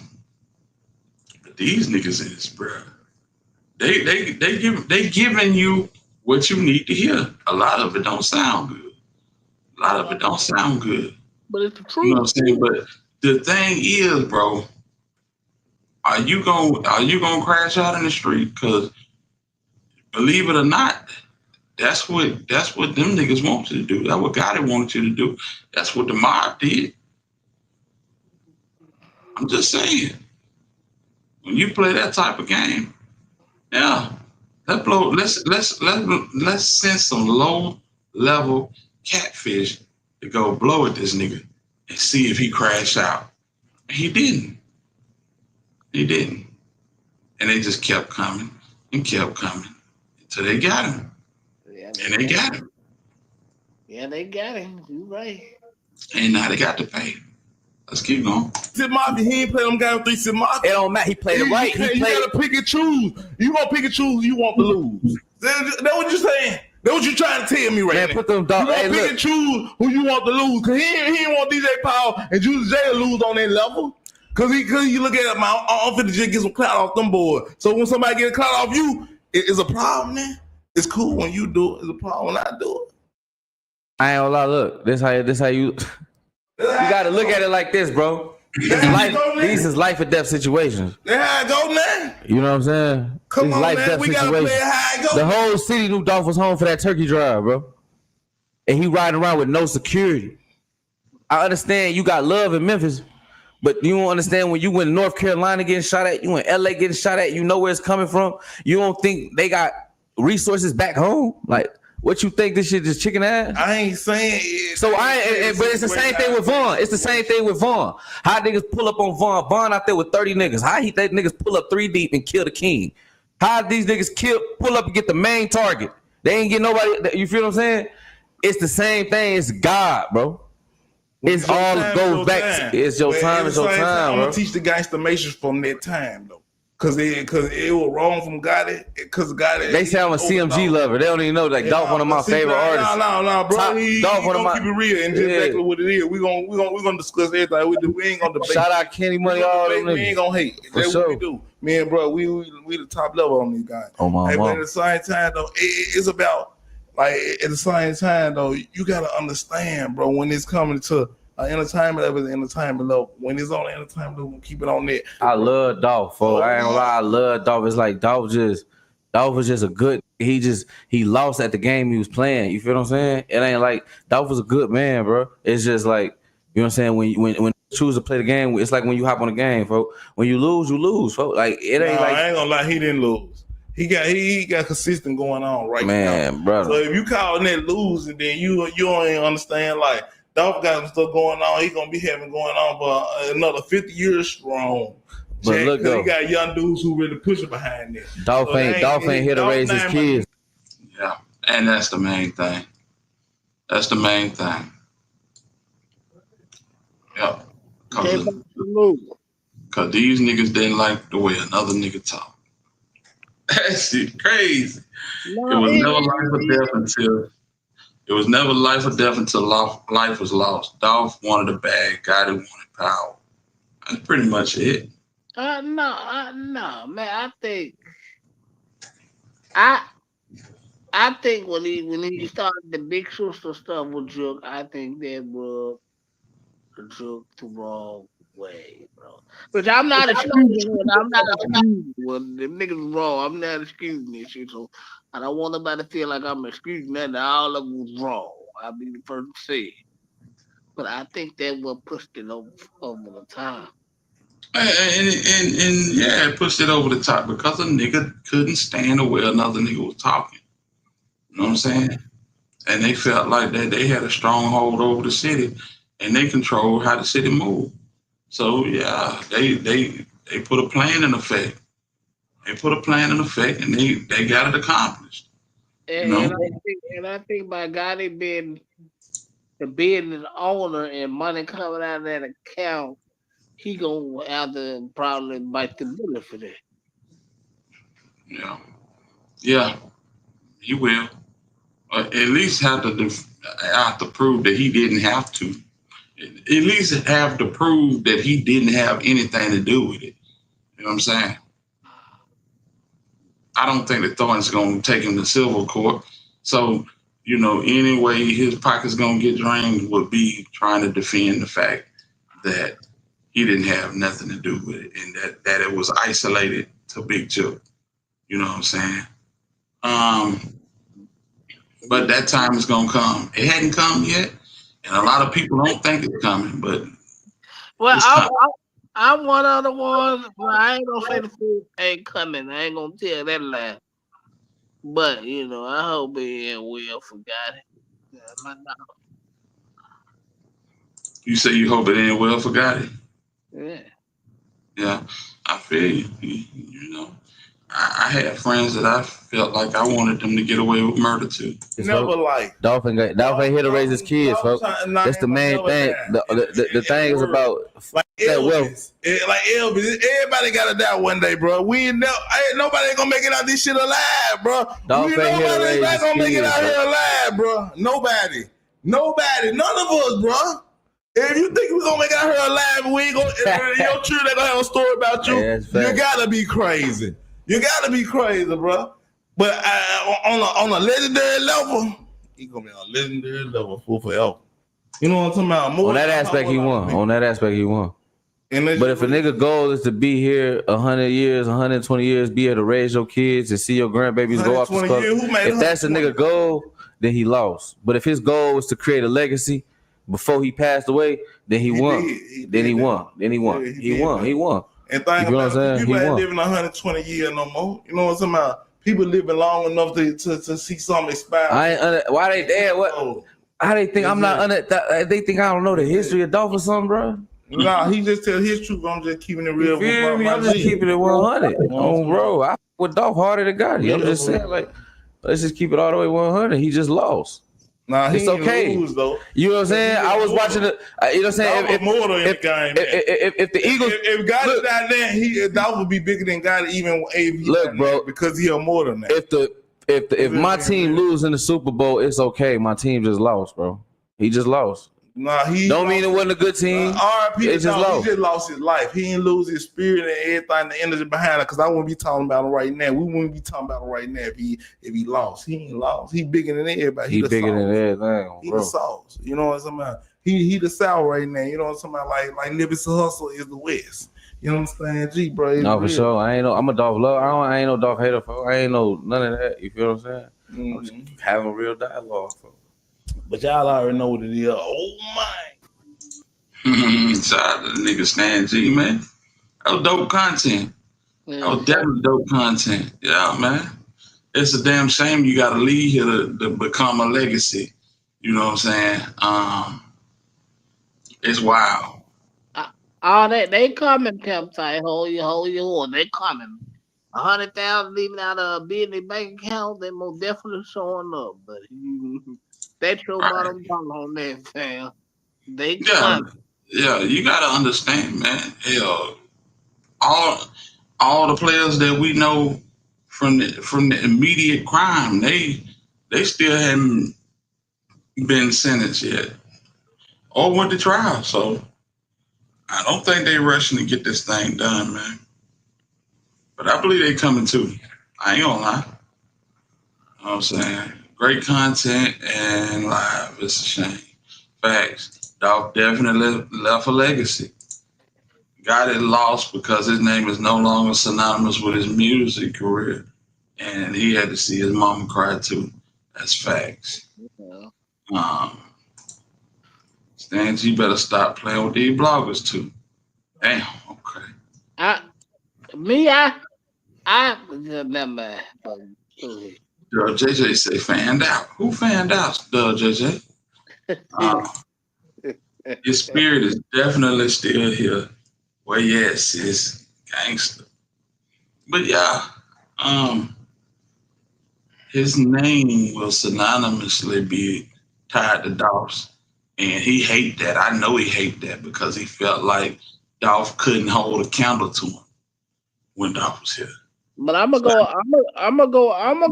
these niggas is, bro. They giving you what you need to hear. A lot of it don't sound good. A lot of it don't sound good. But it's the truth. You know what I'm saying? But the thing is, bro, are you gonna crash out in the street? Because believe it or not, that's what them niggas want you to do. That's what Gotti wanted you to do. That's what the mob did. I'm just saying. When you play that type of game, yeah, let's send some low level catfish to go blow at this nigga and see if he crash out. He didn't. He didn't. And they just kept coming and kept coming until they got him. Yeah, and they got him. Yeah, they got him. You right. And now they got to pay. Let's keep going. Sid Mafia, he ain't play them guys with 3 Sid Mafia. It don't matter. He played it right. You gotta pick and choose. You gonna pick and choose who you want to lose. That's what you saying. That's what you trying to tell me right now. Put them dog. You gonna pick and choose who you want to lose. Cause he ain't want DJ Powell and Juicy J to lose on that level. Cause you look at it, I'm finna just get some clout off them boys. So when somebody get a clout off you, it's a problem, man. It's cool when you do it. It's a problem when I do it. I ain't gonna lie. Look, this how you. You gotta look at it like this, bro. These is life or death situations. That's how it go, man. You know what I'm saying? Come These on, life man. death We gotta play situations. it how it go. The whole city knew Dolph was home for that turkey drive, bro. And he riding around with no security. I understand you got love in Memphis, but you don't understand when you in North Carolina getting shot at, you in LA getting shot at, you know where it's coming from. You don't think they got resources back home? Like, what you think this shit is chicken ass? I ain't saying it. So but it's the same thing with Vaughn. It's the same thing with Vaughn. How niggas pull up on Vaughn? Vaughn out there with 30 niggas. How he let niggas pull up 3 deep and kill the king? How these niggas pull up and get the main target? They ain't get nobody. You feel what I'm saying? It's the same thing. It's God, bro. It's all goes back. It's your time. It's your time, I'm bro. gonna teach the gangster matrix from that time though. Cause it was wrong from Gotti. Cause Gotti. They say I'm a CMG lover. They don't even know that Dolph one of my favorite artists. No, bro. Dolph one of my. Keep it real and just exactly what it is. We gonna discuss everything. We ain't gonna debate. Shout out Kenny Money, all them niggas. We ain't gonna hate. That's what we do. Me and bro, we the top level on these guys. Oh my But mom. at the same time though, it's about like at the same time though, you gotta understand, bro, when it's coming to entertainment level, entertainment level. When it's on entertainment level, keep it on that. I love Dolph, folks. I ain't gonna lie, I love Dolph. It's like Dolph was just a good. He lost at the game he was playing. You feel what I'm saying? It ain't like Dolph was a good man, bro. It's just like, you know what I'm saying. When you choose to play the game, it's like when you hop on the game, folks. When you lose, folks. Like it ain't like. I ain't gonna lie, he didn't lose. He got consistent going on right now, man, brother. So if you call that losing, then you don't even understand like. Dolph got some stuff going on. He gonna be having going on for another 50 years strong. But look, though, he got young dudes who really pushing behind it. Dolph ain't here to raise his kids. Yeah, and that's the main thing. That's the main thing. Yeah, because these niggas didn't like the way another nigga talk. That shit crazy. It was never life or death until. It was never life or death until life was lost. Dolph wanted a bag, Gotti wanted power. That's pretty much it. No, man. I think when he started the big sister stuff with Jook, I think that was Jook the wrong way, bro. Which I'm not excusing. I'm not excusing when them niggas wrong. I'm not excusing this shit. So I don't want nobody to feel like I'm excusing that. All of them was wrong. I'll be the first to say it. But I think that what pushed it over the top. And yeah, it pushed it over the top because a nigga couldn't stand the way another nigga was talking. You know what I'm saying? and they felt like that they had a stronghold over the city, and they controlled how the city moved. So yeah, they put a plan in effect. They put a plan in effect, and they got it accomplished. You know, And I think by Gotti being the business owner and money coming out of that account, he gonna have to probably bite the bullet for that. yeah, he will. At least have to prove that he didn't have to. At least have to prove that he didn't have anything to do with it. You know what I'm saying? I don't think that Thornton's going to take him to civil court. So, any way his pocket's going to get drained would be trying to defend the fact that he didn't have nothing to do with it and that it was isolated to Big Joe. You know what I'm saying? But that time is going to come. It hadn't come yet, and a lot of people don't think it's coming, but well, I'm one of the ones. Well, I ain't gonna say the food ain't coming. I ain't gonna tell that lie. But I hope it ain't well forgot it. Yeah, you say you hope it ain't well forgot it. yeah. Yeah, I feel you. I had friends that I felt like I wanted them to get away with murder too. Never like Dolph ain't here to raise his kids, folks. That's the main thing. The thing is about that wealth. Like Elvis, everybody got to die one day, bro. Nobody ain't gonna make it out this shit alive, bro. Dolph ain't here to raise not his gonna make it kids, out here alive, bro. Nobody, none of us, bro. If you think we're gonna make it out here alive, we ain't gonna. Your children gonna have a story about you. Yeah, you gotta be crazy. You gotta be crazy, bro. But on a legendary level, he gonna be on a legendary level for forever. You know what I'm talking about? On that aspect, he won. But if a nigga goal is to be here 100 years, 120 years, be able to raise your kids and see your grandbabies go off the skull, if that's a nigga goal, then he lost. But if his goal was to create a legacy before he passed away, then he won. He won. And think about it, people ain't living 120 years no more. You know what I'm talking about? People living long enough to see something expire. Why they dead? What? How they think I'm not they think I don't know the history of Dolph or something, bro? Nah, he just tell his truth. I'm just keeping it real. You feel me? I'm just keeping it 100. Oh, bro, I with Dolph harder than Gotti. I'm just saying, like, let's just keep it all the way 100. He just lost. Nah, it's okay. Lose, though. You know what I'm saying? I was watching the. You know what I'm saying? If the Eagles, if Gotti not there, Dolph would be bigger than Gotti even if look, bro, because he more than that. If my team lose in the Super Bowl, it's okay. My team just lost, bro. He just lost. Nah, he don't mean it wasn't a good team. He just lost his life. He didn't lose his spirit and everything, the energy behind it. Because I wouldn't be talking about him right now. We wouldn't be talking about him right now if he lost. He ain't lost. He bigger than everybody. He bigger than everything. He the sauce. You know what I'm saying? He the South right now. You know what I'm saying? Like Nipsey Hussle is the West. You know what I'm saying? G, bro. No, for sure. I'm a Dolph lover. I ain't no Dolph hater, folks. I ain't no none of that. You feel what I'm saying? I'm just having a real dialogue, folks. But y'all already know what it is. Oh my. Shout out to the nigga Stan G, man. That was dope content. That was definitely dope content. Yeah, man. It's a damn shame you got to leave here to become a legacy. You know what I'm saying? It's wild. All that they coming, pimp tight. Hold your horse. They coming. 100,000 leaving out of a business bank account. They most definitely showing up. But that's your bottom dollar on that, fam. They coming. Yeah, you gotta understand, man. Hell, all the players that we know from the immediate crime, they still haven't been sentenced yet or went to trial. So I don't think they're rushing to get this thing done, man. But I believe they coming too. I ain't gonna lie. You know what I'm saying? Great content and live. It's a shame. Facts. Dolph definitely left a legacy. Got it lost because his name is no longer synonymous with his music career. And he had to see his mama cry too. That's facts. Stan G better stop playing with these bloggers too. Damn, okay. I never mind. JJ say fanned out. Who fanned out, JJ? Your spirit is definitely still here. Well, yes, it's gangster. But yeah, his name will synonymously be tied to Dolph's. And he hate that. I know he hate that because he felt like Dolph couldn't hold a candle to him when Dolph was here. But I'm gonna go. I'm gonna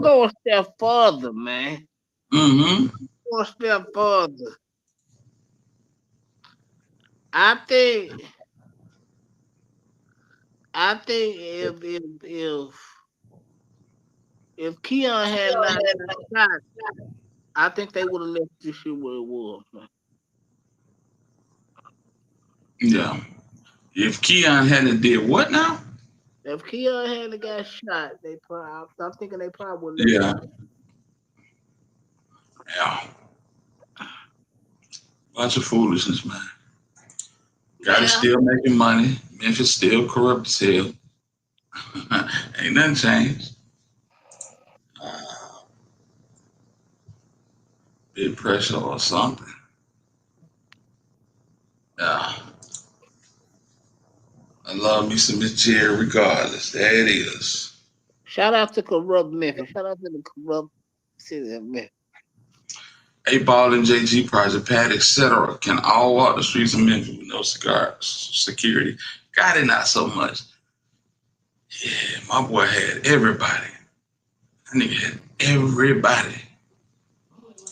go a step further, man. Mm-hmm. Go a step further. I think if Keon had not got shot, I think they would have left this shit where it was, man. Yeah. If Keon hadn't did what now? If Keon hadn't got shot, I'm thinking they probably would Yeah. have. Yeah. Bunch of foolishness, man. Gotti still making money. Memphis still corrupt as hell. Ain't nothing changed. Big pressure or something. Yeah. I love me some Miss Jerry regardless. There it is. Shout out to corrupt Memphis. Shout out to the corrupt city of Memphis. A-Ball and JG Project, Pat, etc. can all walk the streets of Memphis with no security. Got it, not so much. Yeah, my boy had everybody. That nigga had everybody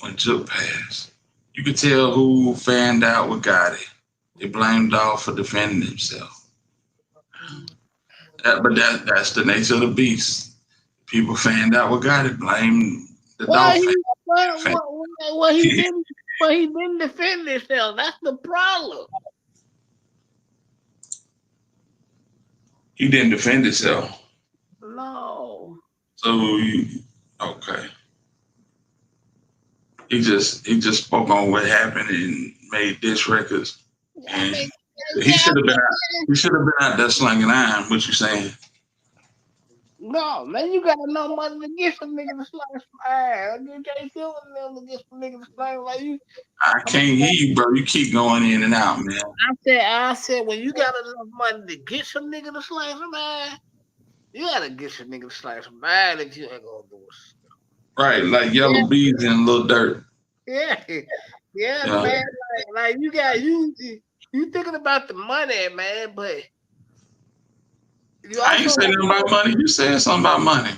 when took pass. You could tell who fanned out with Gotti. They blamed Dolph for defending himself. But that's the nature of the beast. People fanned out with Gotti, blame the Dolph. He didn't defend himself. That's the problem. He didn't defend himself. No. So okay. He just spoke on what happened and made diss records. And he should have been out there slinging iron. What you saying? No, man, you got enough money to get some niggas to slice some ass. You can't do them to get some niggas to slice like you. I can't hear you, bro. You keep going in and out, man. I said, when you got enough money to get some nigga to slice some ass, you gotta get some nigga to slice some ass that you ain't gonna do it. Right, like yellow bees in a little dirt. Yeah, man. Like you got you thinking about the money, man, but I ain't saying nothing about money. You saying something about money.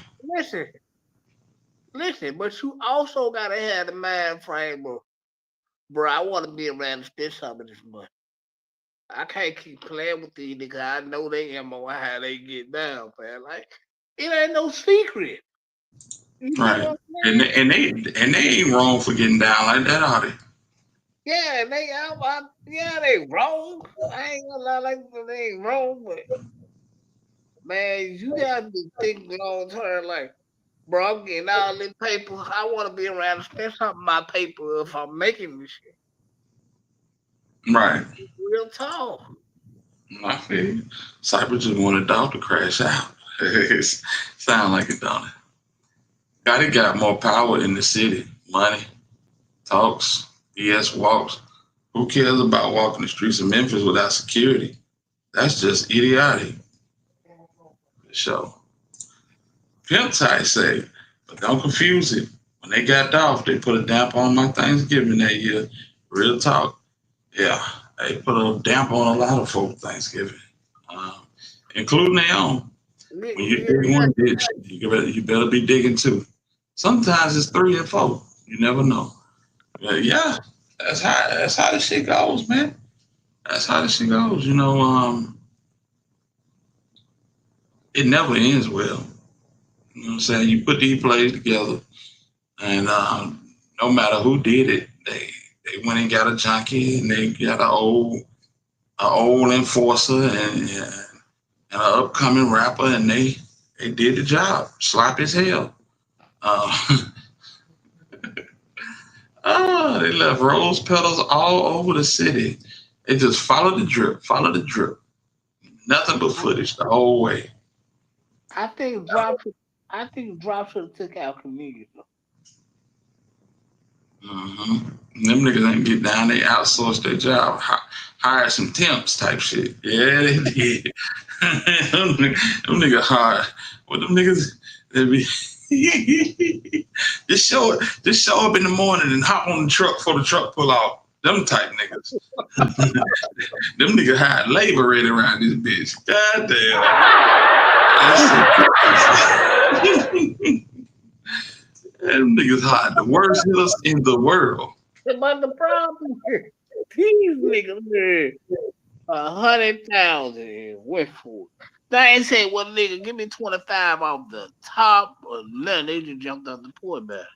Listen, but you also gotta have the mind frame of, bro, I want to be around to spend some of this money. I can't keep playing with these niggas. I know they MO how they get down, man. Like, it ain't no secret. Right. And they ain't wrong for getting down like that, are they? Yeah, they wrong. I ain't gonna lie, like they ain't wrong, but man, you gotta think long term. Like, bro, I'm getting all this paper. I want to be around to spend some of my paper if I'm making this shit. Right. Real talk. I feel you. Cyber just wanted Dolph to crash out. Sound like it, don't it? Gotti got more power in the city. Money, talks, BS walks. Who cares about walking the streets of Memphis without security? That's just idiotic. For sure. Pimp Tight say, but don't confuse it. When they got Dolph, they put a damp on my Thanksgiving that year. Real talk. Yeah, they put a damp on a lot of folks Thanksgiving, including their own. When you dig one ditch, you better be digging two. Sometimes it's 3 and 4. You never know. But yeah, that's how the shit goes, man. That's how the shit goes. You know, it never ends well. You know what I'm saying? You put these plays together, and no matter who did it, they went and got a junkie, and they got an old enforcer, and an upcoming rapper, and they did the job. Sloppy as hell. They left rose petals all over the city. They just followed the drip. Nothing but footage the whole way. I think drop I think Drop should have took out comedian. Them niggas ain't get down. They outsourced their job. Hired some temps type shit. Yeah, they did. them niggas hard. What them niggas? They be just show up in the morning and hop on the truck before the truck pull off. Them type niggas. Them niggas hired labor ready around this bitch. God damn. Them niggas hired the worst hitters in the world. But the problem here, these niggas here, 100,000 went for it. They ain't say, well, nigga, give me 25 off the top or nothing. They just jumped out the quarterback.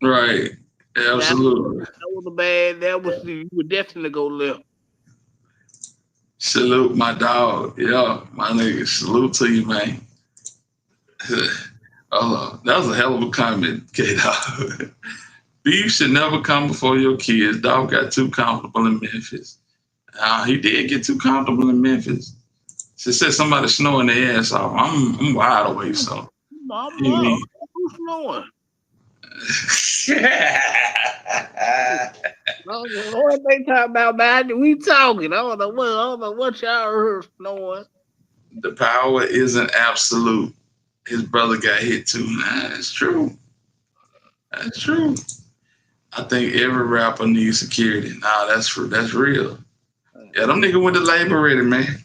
Right. Absolutely. That was a bad. That was you would definitely go left. Salute my dog. Yeah, my nigga. Salute to you, man. Oh, that was a hell of a comment, K-Dog. Beef should never come before your kids. Dog got too comfortable in Memphis. He did get too comfortable in Memphis. She said somebody snoring their ass off. I'm wide awake, so. Who's snoring? What they talking about, man? We talking. I don't know what y'all heard snoring. The power isn't absolute. His brother got hit too. Nah, that's true. That's true. I think every rapper needs security. Nah, that's real. Yeah, them niggas went to labor ready, man.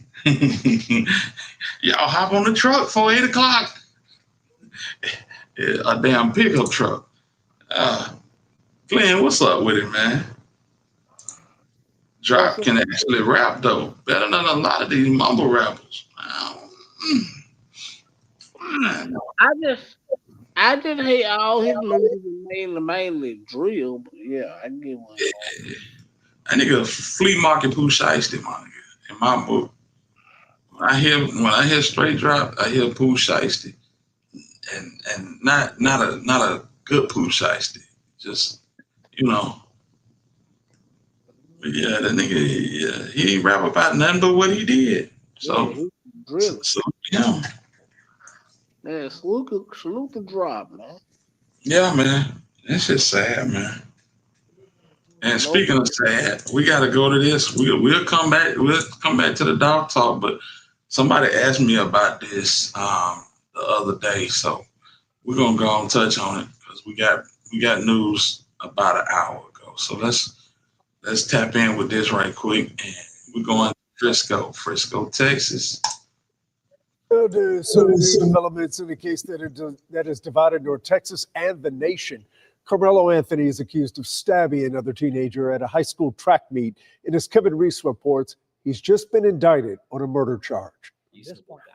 Y'all hop on the truck for 8 o'clock. Yeah, a damn pickup truck. Glenn, what's up with it, man? Drop can actually rap though, better than a lot of these mumble rappers. I just hate all his movies mainly drill, but yeah, I get one. That nigga flea market Pooh Shiesty, my nigga. In my book, when I hear straight drop, I hear Pooh Shiesty, and not a good Pooh Shiesty, just But yeah, that nigga, he ain't rap about nothing but what he did. So, yeah. Yeah, salute the drop, man. Yeah, man. That shit's sad, man. And speaking of sad, we got to go to this. We'll come back. We'll come back to the dog talk. But somebody asked me about this the other day, so we're gonna go and touch on it because we got news about an hour ago. So let's tap in with this right quick, and we're going to Frisco, Texas. Some new developments in a case that has divided North Texas and the nation. Carmelo Anthony is accused of stabbing another teenager at a high school track meet. And as Kevin Reese reports, he's just been indicted on a murder charge.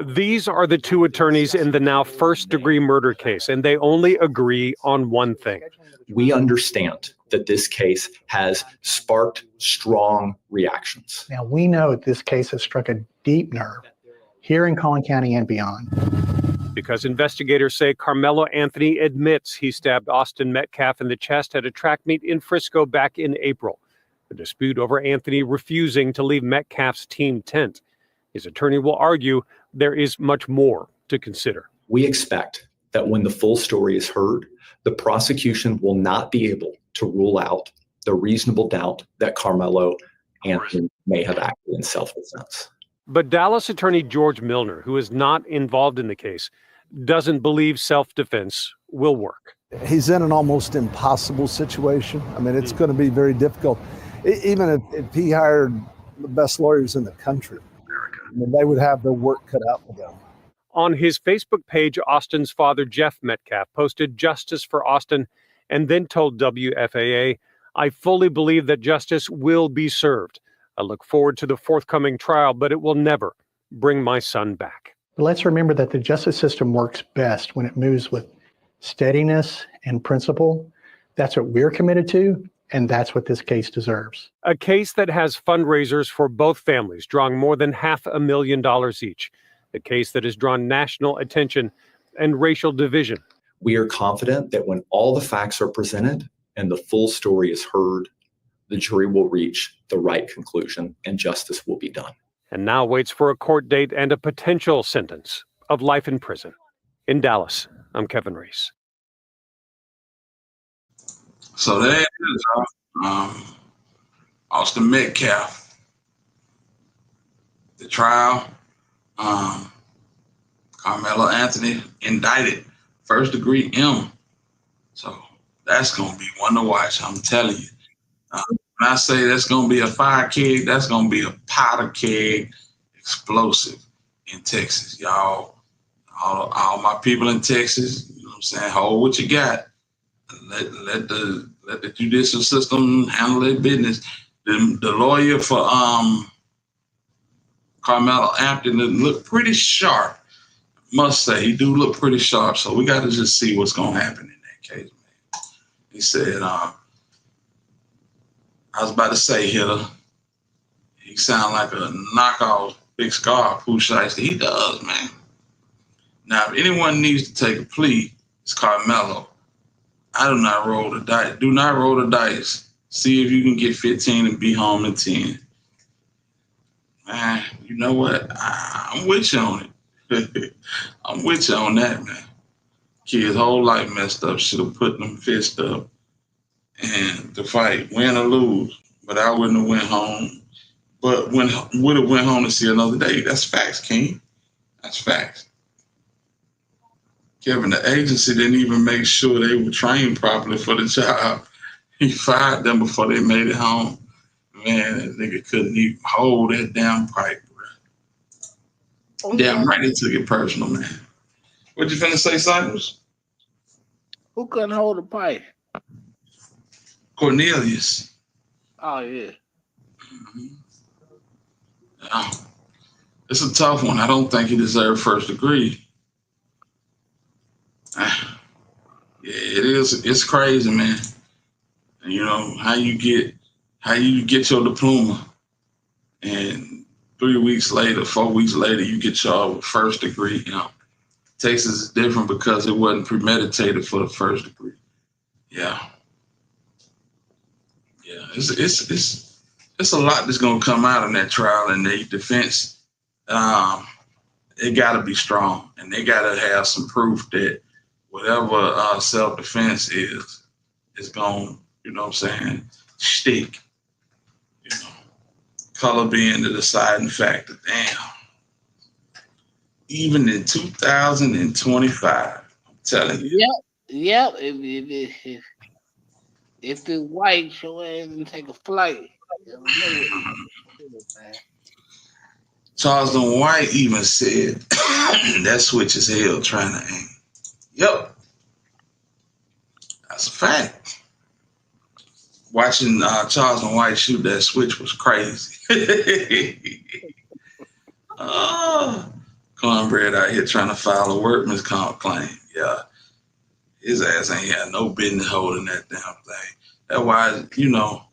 These are the two attorneys in the now first-degree murder case, and they only agree on one thing. We understand that this case has sparked strong reactions. Now, we know that this case has struck a deep nerve here in Collin County and beyond. Because investigators say Carmelo Anthony admits he stabbed Austin Metcalf in the chest at a track meet in Frisco back in April. A dispute over Anthony refusing to leave Metcalf's team tent. His attorney will argue there is much more to consider. We expect that when the full story is heard, the prosecution will not be able to rule out the reasonable doubt that Carmelo Anthony may have acted in self-defense. But Dallas attorney George Milner, who is not involved in the case, doesn't believe self-defense will work. He's in an almost impossible situation. I mean, it's going to be very difficult. Even if he hired the best lawyers in the country, I mean, they would have their work cut out for them. On his Facebook page, Austin's father, Jeff Metcalf, posted justice for Austin and then told WFAA, "I fully believe that justice will be served. I look forward to the forthcoming trial, but it will never bring my son back." But let's remember that the justice system works best when it moves with steadiness and principle. That's what we're committed to, and that's what this case deserves. A case that has fundraisers for both families, drawing more than $500,000 each. A case that has drawn national attention and racial division. We are confident that when all the facts are presented and the full story is heard, the jury will reach the right conclusion and justice will be done. And now waits for a court date and a potential sentence of life in prison. In Dallas, I'm Kevin Reese. So there it is. Austin Metcalf, the trial. Carmelo Anthony indicted, first degree M. So that's gonna be one to watch. I'm telling you. When I say that's gonna be a fire keg, that's gonna be a powder keg explosive in Texas, y'all. All my people in Texas, you know what I'm saying, hold what you got. Let the judicial system handle their business. The lawyer for Carmelo Anthony looked pretty sharp. Must say, he do look pretty sharp. So we got to just see what's gonna happen in that case, man. He said, I was about to say, Hitter, he sound like a knockoff Big Scar Pooh Shiesty. He does, man. Now, if anyone needs to take a plea, it's Carmelo. I do not roll the dice. Do not roll the dice. See if you can get 15 and be home in 10. Man, you know what? I'm with you on it. I'm with you on that, man. Kid's whole life messed up. Should have put them fists up and to fight, win or lose. But I wouldn't have went home. But would have went home to see another day. That's facts, King. That's facts. Kevin, the agency didn't even make sure they were trained properly for the job. He fired them before they made it home. Man, that nigga couldn't even hold that damn pipe, bro. Oh, Damn yeah. right, they took it personal, man. What you finna say, Cypress? Who couldn't hold the pipe? Cornelius. Oh, yeah. It's a tough one. I don't think he deserved first degree. Yeah, it is. It's crazy, man. And you know how you get your diploma, and 3 weeks later, 4 weeks later, you get your first degree. You know, Texas is different because it wasn't premeditated for the first degree. Yeah. It's a lot that's gonna come out in that trial, and their defense. It got to be strong, and they got to have some proof that whatever self-defense is going, you know what I'm saying, stick. You know, color being the deciding factor. Damn. Even in 2025, I'm telling you. Yep. If it's white, show ass and take a flight. Charles White even said that switch is hell trying to aim. Yep. That's a fact. Watching Charles White shoot that switch was crazy. Oh, cornbread out here trying to file a workman's comp claim. Yeah. His ass ain't had no business holding that damn thing. That's why, you know,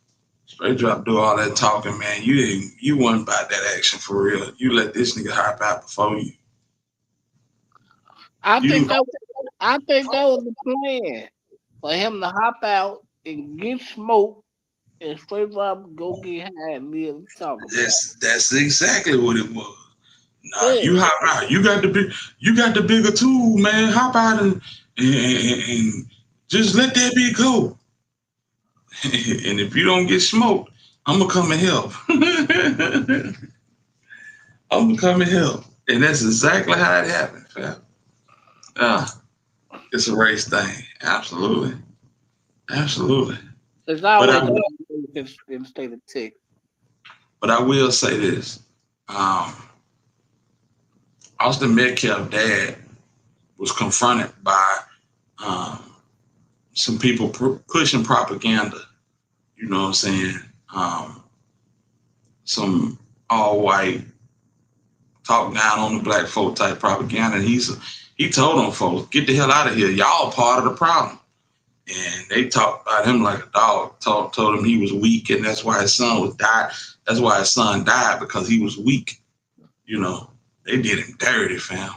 Straight Drop do all that talking, man. You wasn't about that action for real. You let this nigga hop out before you. I think that was the plan for him to hop out and get smoked and Straight Drop go get high and be able to talk about it. That's exactly what it was. Nah, you hop out. You got the bigger tool, man. Hop out and just let that be go. And if you don't get smoked, I'm gonna come and help. I'm gonna come and help. And that's exactly how it happened, fam. It's a race thing. Absolutely. Absolutely. It's always in the state of Texas. But I will say this. Austin Metcalf's dad was confronted by some people pushing propaganda. You know what I'm saying? Some all-white talk down on the black folk type propaganda. And he told them folks, get the hell out of here. Y'all part of the problem. And they talked about him like a dog. Told him he was weak, and that's why his son died. That's why his son died, because he was weak. You know, they did him dirty, fam.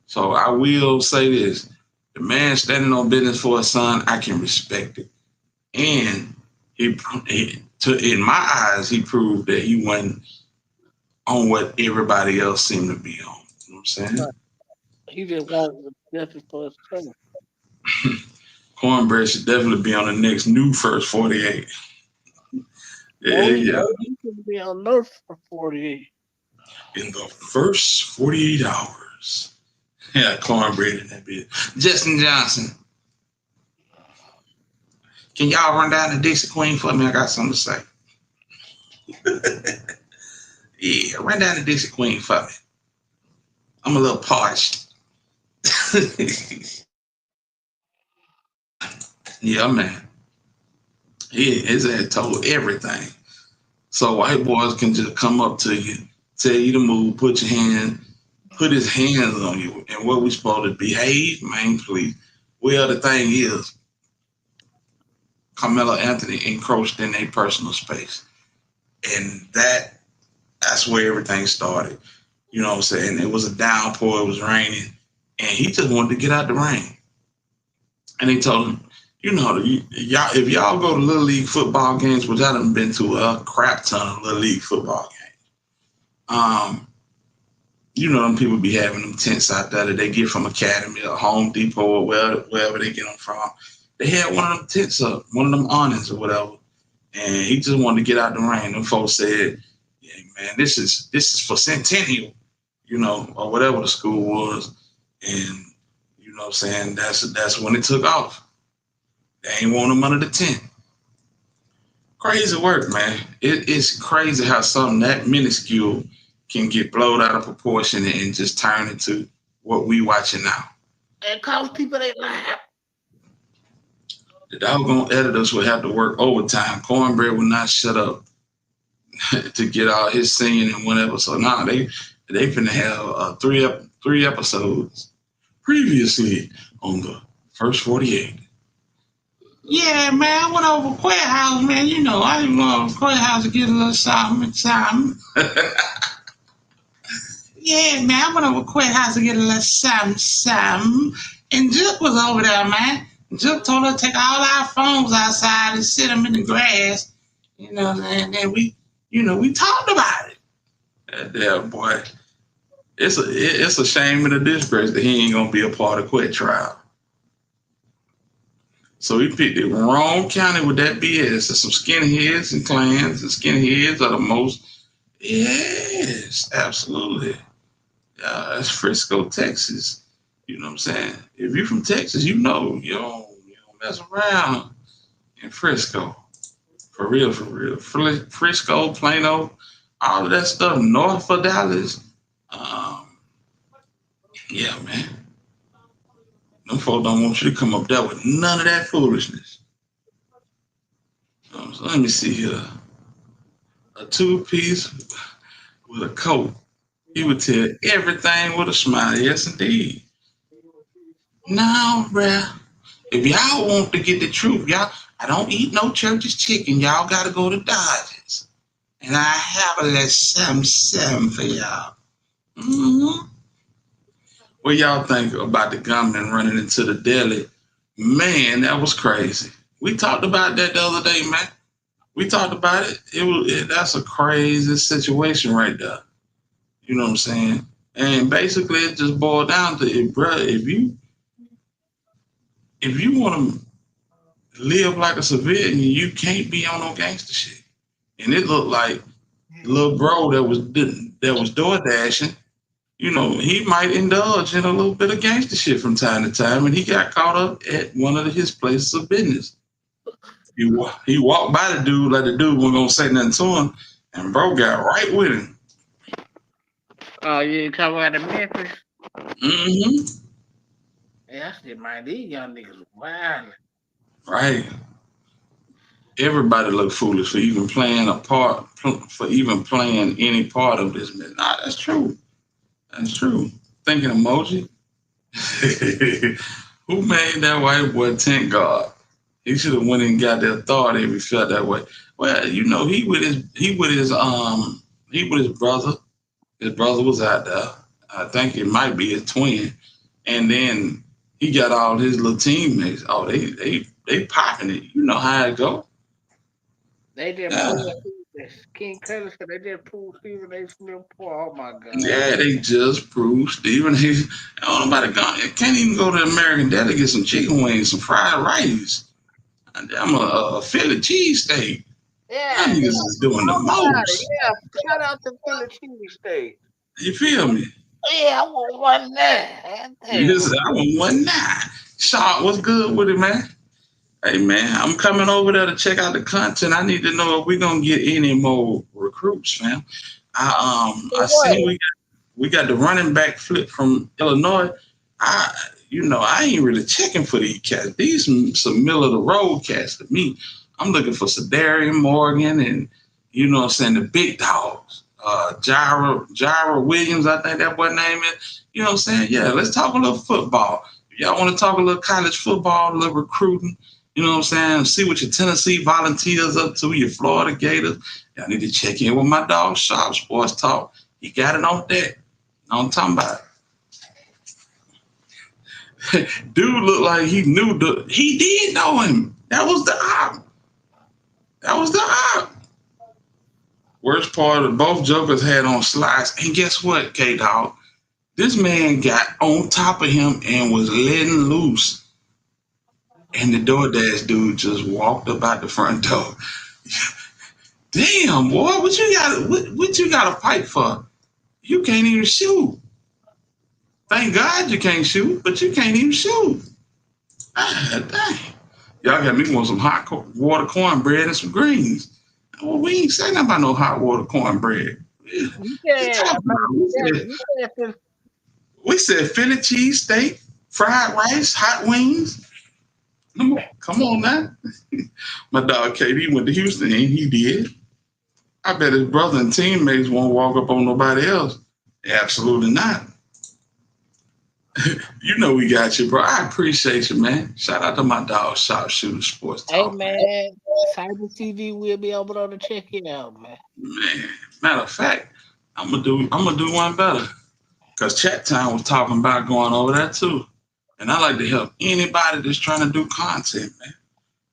So I will say this. The man standing on business for his son, I can respect it. And in my eyes, he proved that he wasn't on what everybody else seemed to be on. You know what I'm saying? He just wants justice for his son. Cornbread should definitely be on the next new First 48. Yeah. He should be on nurse for 48. In the first 48 hours. Yeah, cornbread in that bit. Justin Johnson. Can y'all run down the Dixie Queen for me? I got something to say. Yeah, run down the Dixie Queen for me. I'm a little parched. Yeah, man. His ass told everything. So white boys can just come up to you, tell you to move, put his hands on you. And what we supposed to behave, man, please. Well, the thing is, Carmelo Anthony encroached in their personal space. And that's where everything started. You know what I'm saying? It was a downpour, it was raining, and he just wanted to get out the rain. And they told him, y'all, if y'all go to Little League football games, which I done been to a crap ton of Little League football games, them people be having them tents out there that they get from Academy or Home Depot or wherever they get them from. They had one of them tents up, one of them awnings or whatever, and he just wanted to get out the rain. Them folks said, "Yeah, man, this is for Centennial, or whatever the school was," and you know what I'm saying, that's when it took off. They ain't want him under the tent. Crazy work, man. It's crazy how something that minuscule can get blown out of proportion and just turn into what we watching now. And cause people they laugh. The doggone editors would have to work overtime. Cornbread would not shut up to get all his singing in one episode. Now they finna have three episodes previously on the first 48. Yeah, man, I went over to Quail House, man. I went over to Quail House to get a little something. Yeah, man, I went over to Quail House to get a little something. And Juke was over there, man. Juke told her to take all our phones outside and sit them in the grass. And then we talked about it. That damn boy. It's a shame and a disgrace that he ain't gonna be a part of Quet Trial. So he picked the wrong county with that BS. There's some skinheads and clans, and skinheads are the most. Yes, absolutely. That's Frisco, Texas. You know what I'm saying? If you're from Texas, you don't mess around in Frisco. For real. Frisco, Plano, all of that stuff north of Dallas. Yeah, man. Them folks don't want you to come up there with none of that foolishness. So let me see here. A two-piece with a coat. He would tell everything with a smile. Yes, indeed. No, bruh. If y'all want to get the truth, I don't eat no church's chicken. Y'all got to go to Dodgers. And I have a little something for y'all. Mm-hmm. What y'all think about the gunman running into the deli? Man, that was crazy. We talked about that the other day, man. We talked about it. That's a crazy situation right there. You know what I'm saying? And basically, it just boiled down to it, bro. If you want to live like a civilian, you can't be on no gangster shit. And it looked like little bro that was door dashing. He might indulge in a little bit of gangster shit from time to time, and he got caught up at one of his places of business. He walked by the dude like the dude wasn't gonna say nothing to him, and bro got right with him. Oh, you talking about the Memphis? Mm-hmm. Yeah, I said, man, these young niggas wild. Right. Everybody look foolish for even playing any part of this. Nah, that's true. That's true. Thinking emoji. Who made that white boy tent guard? He should have went and got the authority if he felt that way. Well, he with his brother. His brother was out there. I think it might be his twin. And then he got all his little teammates. Oh, they popping it. You know how it go. They just King Curtis said they just proved Stephen A. Smith poor. Oh my God. Yeah, they just proved Stephen A. Oh, nobody can't even go to American Deli to get some chicken wings, some fried rice. I'm a Philly cheesesteak. Yeah. Y'all niggas is doing the most. Yeah. Shout out to Philly cheesesteak. You feel me? Yeah, I want one there. Yes, I want one now. Sharp, what's good with it, man? Hey, man, I'm coming over there to check out the content. I need to know if we're gonna get any more recruits, fam. I seen we got the running back flip from Illinois. I ain't really checking for these cats. These some middle of the road cats to me. I'm looking for Sadarian Morgan and the big dogs. Jaira Williams, I think that boy name is. You know what I'm saying? Yeah, let's talk a little football. If y'all want to talk a little college football, a little recruiting, you know what I'm saying? See what your Tennessee Volunteers up to, your Florida Gators. Y'all need to check in with my dog, Sharp Sports Talk. He got it on deck. I'm talking about. Dude looked like he knew he did know him. That was the op. Worst part of both jokers had on slides. And guess what, K-Dog? This man got on top of him and was letting loose. And the DoorDash dude just walked up out the front door. Damn, boy, what you got a pipe for? You can't even shoot. Thank God you can't shoot, but you can't even shoot. Ah, dang. Y'all got me want some hot water cornbread and some greens. Well, we ain't saying nothing about no hot water cornbread. We said Philly cheese steak, fried rice, hot wings. Come on now. My dog KD went to Houston and he did. I bet his brother and teammates won't walk up on nobody else. Absolutely not. You know we got you, bro. I appreciate you, man. Shout out to my dog, Sharpshooter Sports Talk. Hey, man. Cyber TV will be able to check it out, man. Man, matter of fact, I'm gonna do one better. Cause Chat Time was talking about going over there too. And I like to help anybody that's trying to do content, man.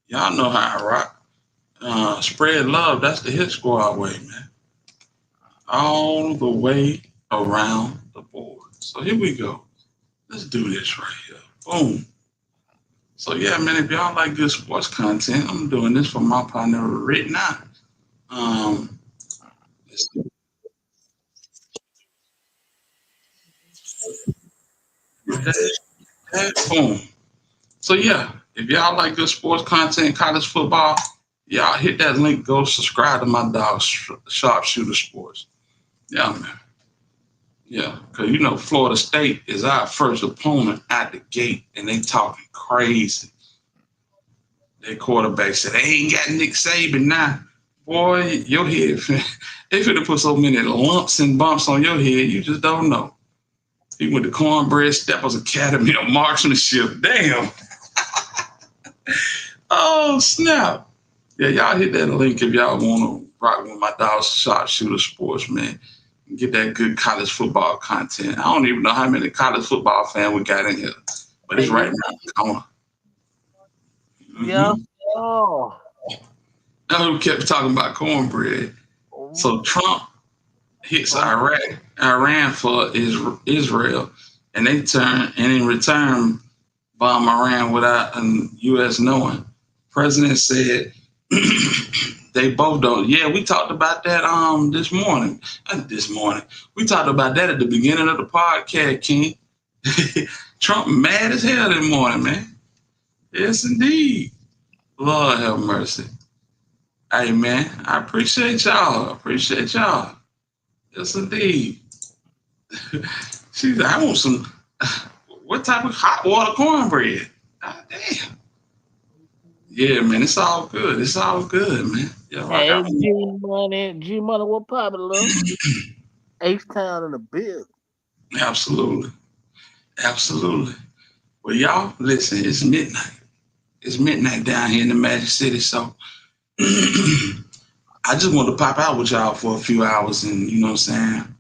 Y'all know how I rock. Spread love, that's the Hit Squad way, man. All the way around the board. So here we go. Let's do this right here. Boom. So yeah, man, if y'all like good sports content, I'm doing this for my partner right now. Let's do that. Boom. So yeah, if y'all like good sports content, college football, y'all hit that link, go subscribe to my dog, Sharpshooter Sports. Yeah, man. Yeah, because Florida State is our first opponent at the gate, and they talking crazy. Their quarterback said, they ain't got Nick Saban now. Boy, your head, they finna put so many lumps and bumps on your head, you just don't know. He went to Cornbread Steppers Academy of Marksmanship. Damn. Oh, snap. Yeah, y'all hit that link if y'all want to rock with my dog, Sharpshooter Sports, man. Get that good college football content. I don't even know how many college football fans we got in here, but it's right now. Come on. Yeah. Oh. Now we kept talking about cornbread. So Trump hits Iran for Israel, and they in return bomb Iran without U.S. knowing. President said they both don't. Yeah, we talked about that this morning. We talked about that at the beginning of the podcast, King. Trump mad as hell this morning, man. Yes, indeed. Lord have mercy. Hey, man, I appreciate y'all. Yes, indeed. She's like, I want some, what type of hot water cornbread? God damn. Yeah, man, it's all good. It's all good, man. Yeah, hey, G Money, what poppin', love? H-Town in the bill. Absolutely. Well, y'all, listen, it's midnight. It's midnight down here in the Magic City, so I just want to pop out with y'all for a few hours and, you know what I'm saying,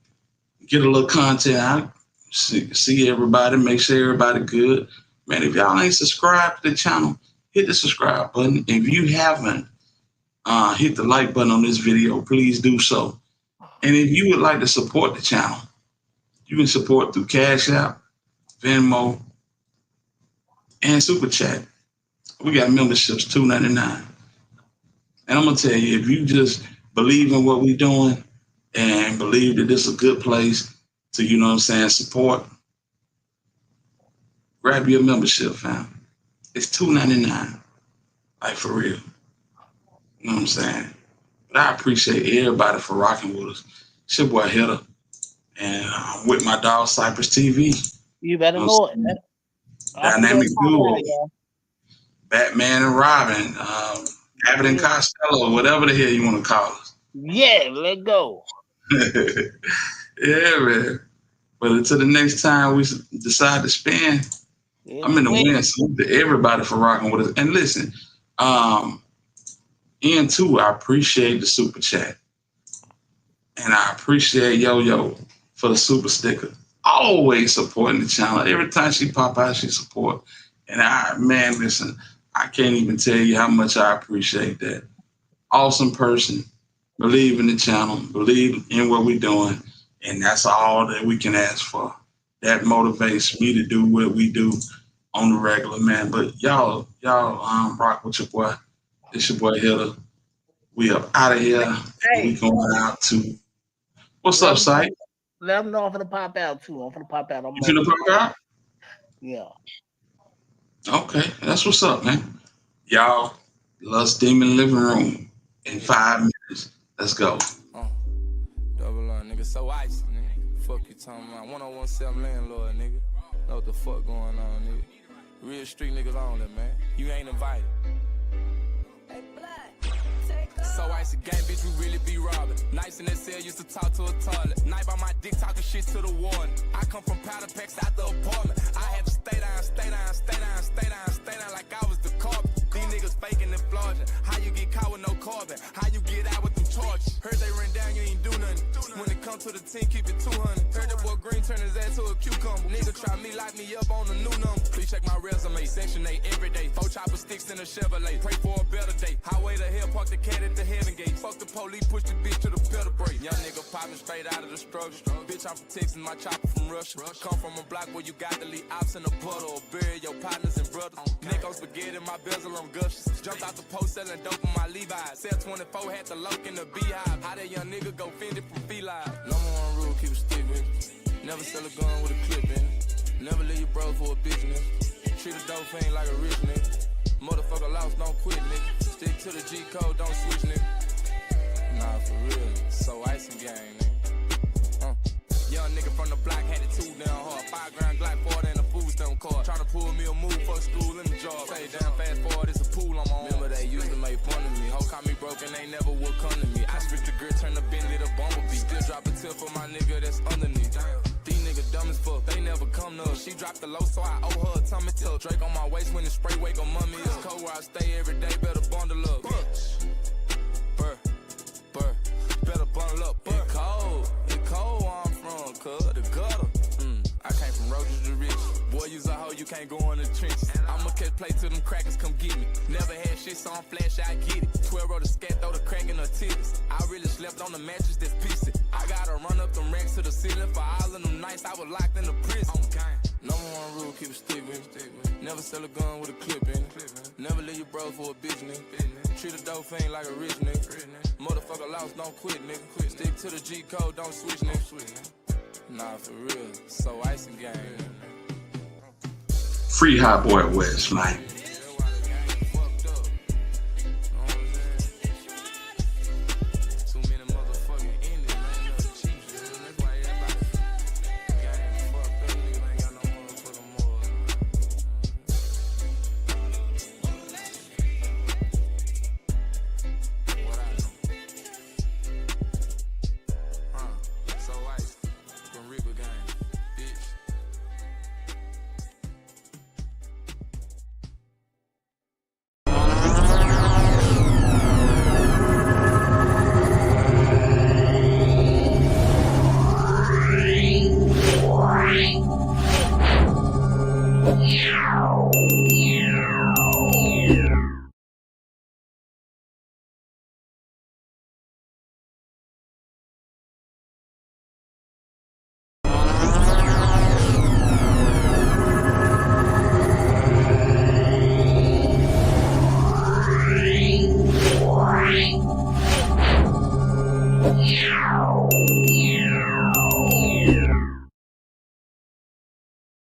get a little content out, see everybody, make sure everybody good. Man, if y'all ain't subscribed to the channel, hit the subscribe button. If you haven't hit the like button on this video. Please do so. And if you would like to support the channel, you can support through Cash App, Venmo, and Super Chat. We got memberships, $2.99. And I'm going to tell you, if you just believe in what we're doing and believe that this is a good place to, you know what I'm saying, support, grab your membership, fam. It's $2.99. Like, for real. You know what I'm saying? But I appreciate everybody for rocking with us. It's your boy Hitter. And I'm with my dog, Cypress TV. You better know it, man. Dynamic duo. Batman and Robin. Abbott and Costello, whatever the hell you want to call us. Yeah, let go. Yeah, man. But until the next time we decide to spend, I'm in the win. Salute to everybody for rocking with us. And listen, Ian too, I appreciate the super chat. And I appreciate Yo-Yo for the super sticker. Always supporting the channel. Every time she pop out, she support. And man, listen, I can't even tell you how much I appreciate that. Awesome person. Believe in the channel. Believe in what we're doing. And that's all that we can ask for. That motivates me to do what we do on the regular, man. But y'all rock with your boy. It's your boy Hitter. We up out of here. Hey. We going out to what's up, Sight? Let them know I'm gonna pop out too. I'm gonna pop out. You finna pop out? Yeah. Okay, that's what's up, man. Y'all, Lust Demon Living Room in 5 minutes. Let's go. Double on, nigga. So icy, nigga. Fuck you talking about. 1017 landlord, nigga. Know what the fuck going on, nigga. Real street niggas on it, man. You ain't invited. So icy gang, bitch, we really be robbing. Nice in that cell, used to talk to a toilet. Night by my dick, talking shit to the warden. I come from powder packs out the apartment. I had to stay down like I was the carpet. These niggas faking and flogging. How you get caught with no carbon? How you get out with them charges? Heard they ran down, you ain't do nothing. When it come to the team, keep it 200. Heard that boy Green turn his ass to a cucumber. Nigga try me, lock me up on a new number. Please check my resume, section 8 every day. 4 chopper sticks in a Chevrolet. Pray for a better day. Highway to hell, park the cat at the heaven gate. Fuck the police, push the bitch to the pedal brake. Young nigga popping straight out of the struggle. Bitch, I'm from Texas, my chopper from Russia. Come from a block where you got to leave ops in a puddle or bury your partners and brothers. Nick on spaghetti, my bezel on gushers. Jumped out the post selling dope on my Levi's. Cell 24 had the loke in the beehive. How that young nigga go fended from feline? Number one rule, keep it stick with it. Never sell a gun with a clip in it. Never leave your bro for a business. Treat a dope fiend like a rich nigga. Motherfucker lost, don't quit, nigga. Stick to the G code, don't switch, nigga. Nah, for real. So icy gang, nigga. Young nigga from the block had it 2 down hard. 5 grand Glock 40 in a food stamp card. Tryna pull me a move for school in the job. Say down fast forward, it's a pool I'm on. Remember they used to make fun of me. Hoe caught me broken, they never would come to me. I switched the grid, turn the Bentley to Bumblebee. Still drop a tip for my nigga that's underneath. These niggas dumb as fuck, they never come to us. She dropped the low, so I owe her a tummy tuck. Drake on my waist when the spray wake on mummy. It's cold where I stay every day, better bundle up. Burr, better bundle up. It cold where I'm from, cuz the gutter. I came from roaches to rich. Boy, use a hoe, you can't go in the trenches. I'ma catch play till them crackers come get me. Never had shit, so I'm flash, I get it. 12 roll the scat, throw the crack in her titties. I really slept on the mattress that's pissy. I gotta run up them racks to the ceiling. For all of them nights, I was locked in the prison. Number one rule, keep it stick with it. Never sell a gun with a clip in it. Never leave your bro for a bitch, nigga. Treat a dope fiend like a rich nigga. Motherfucker lost, don't quit, nigga. Stick to the G code, don't switch, nigga. Nah, for real. So icy gang. Free Hot Boy West, man. Yeah.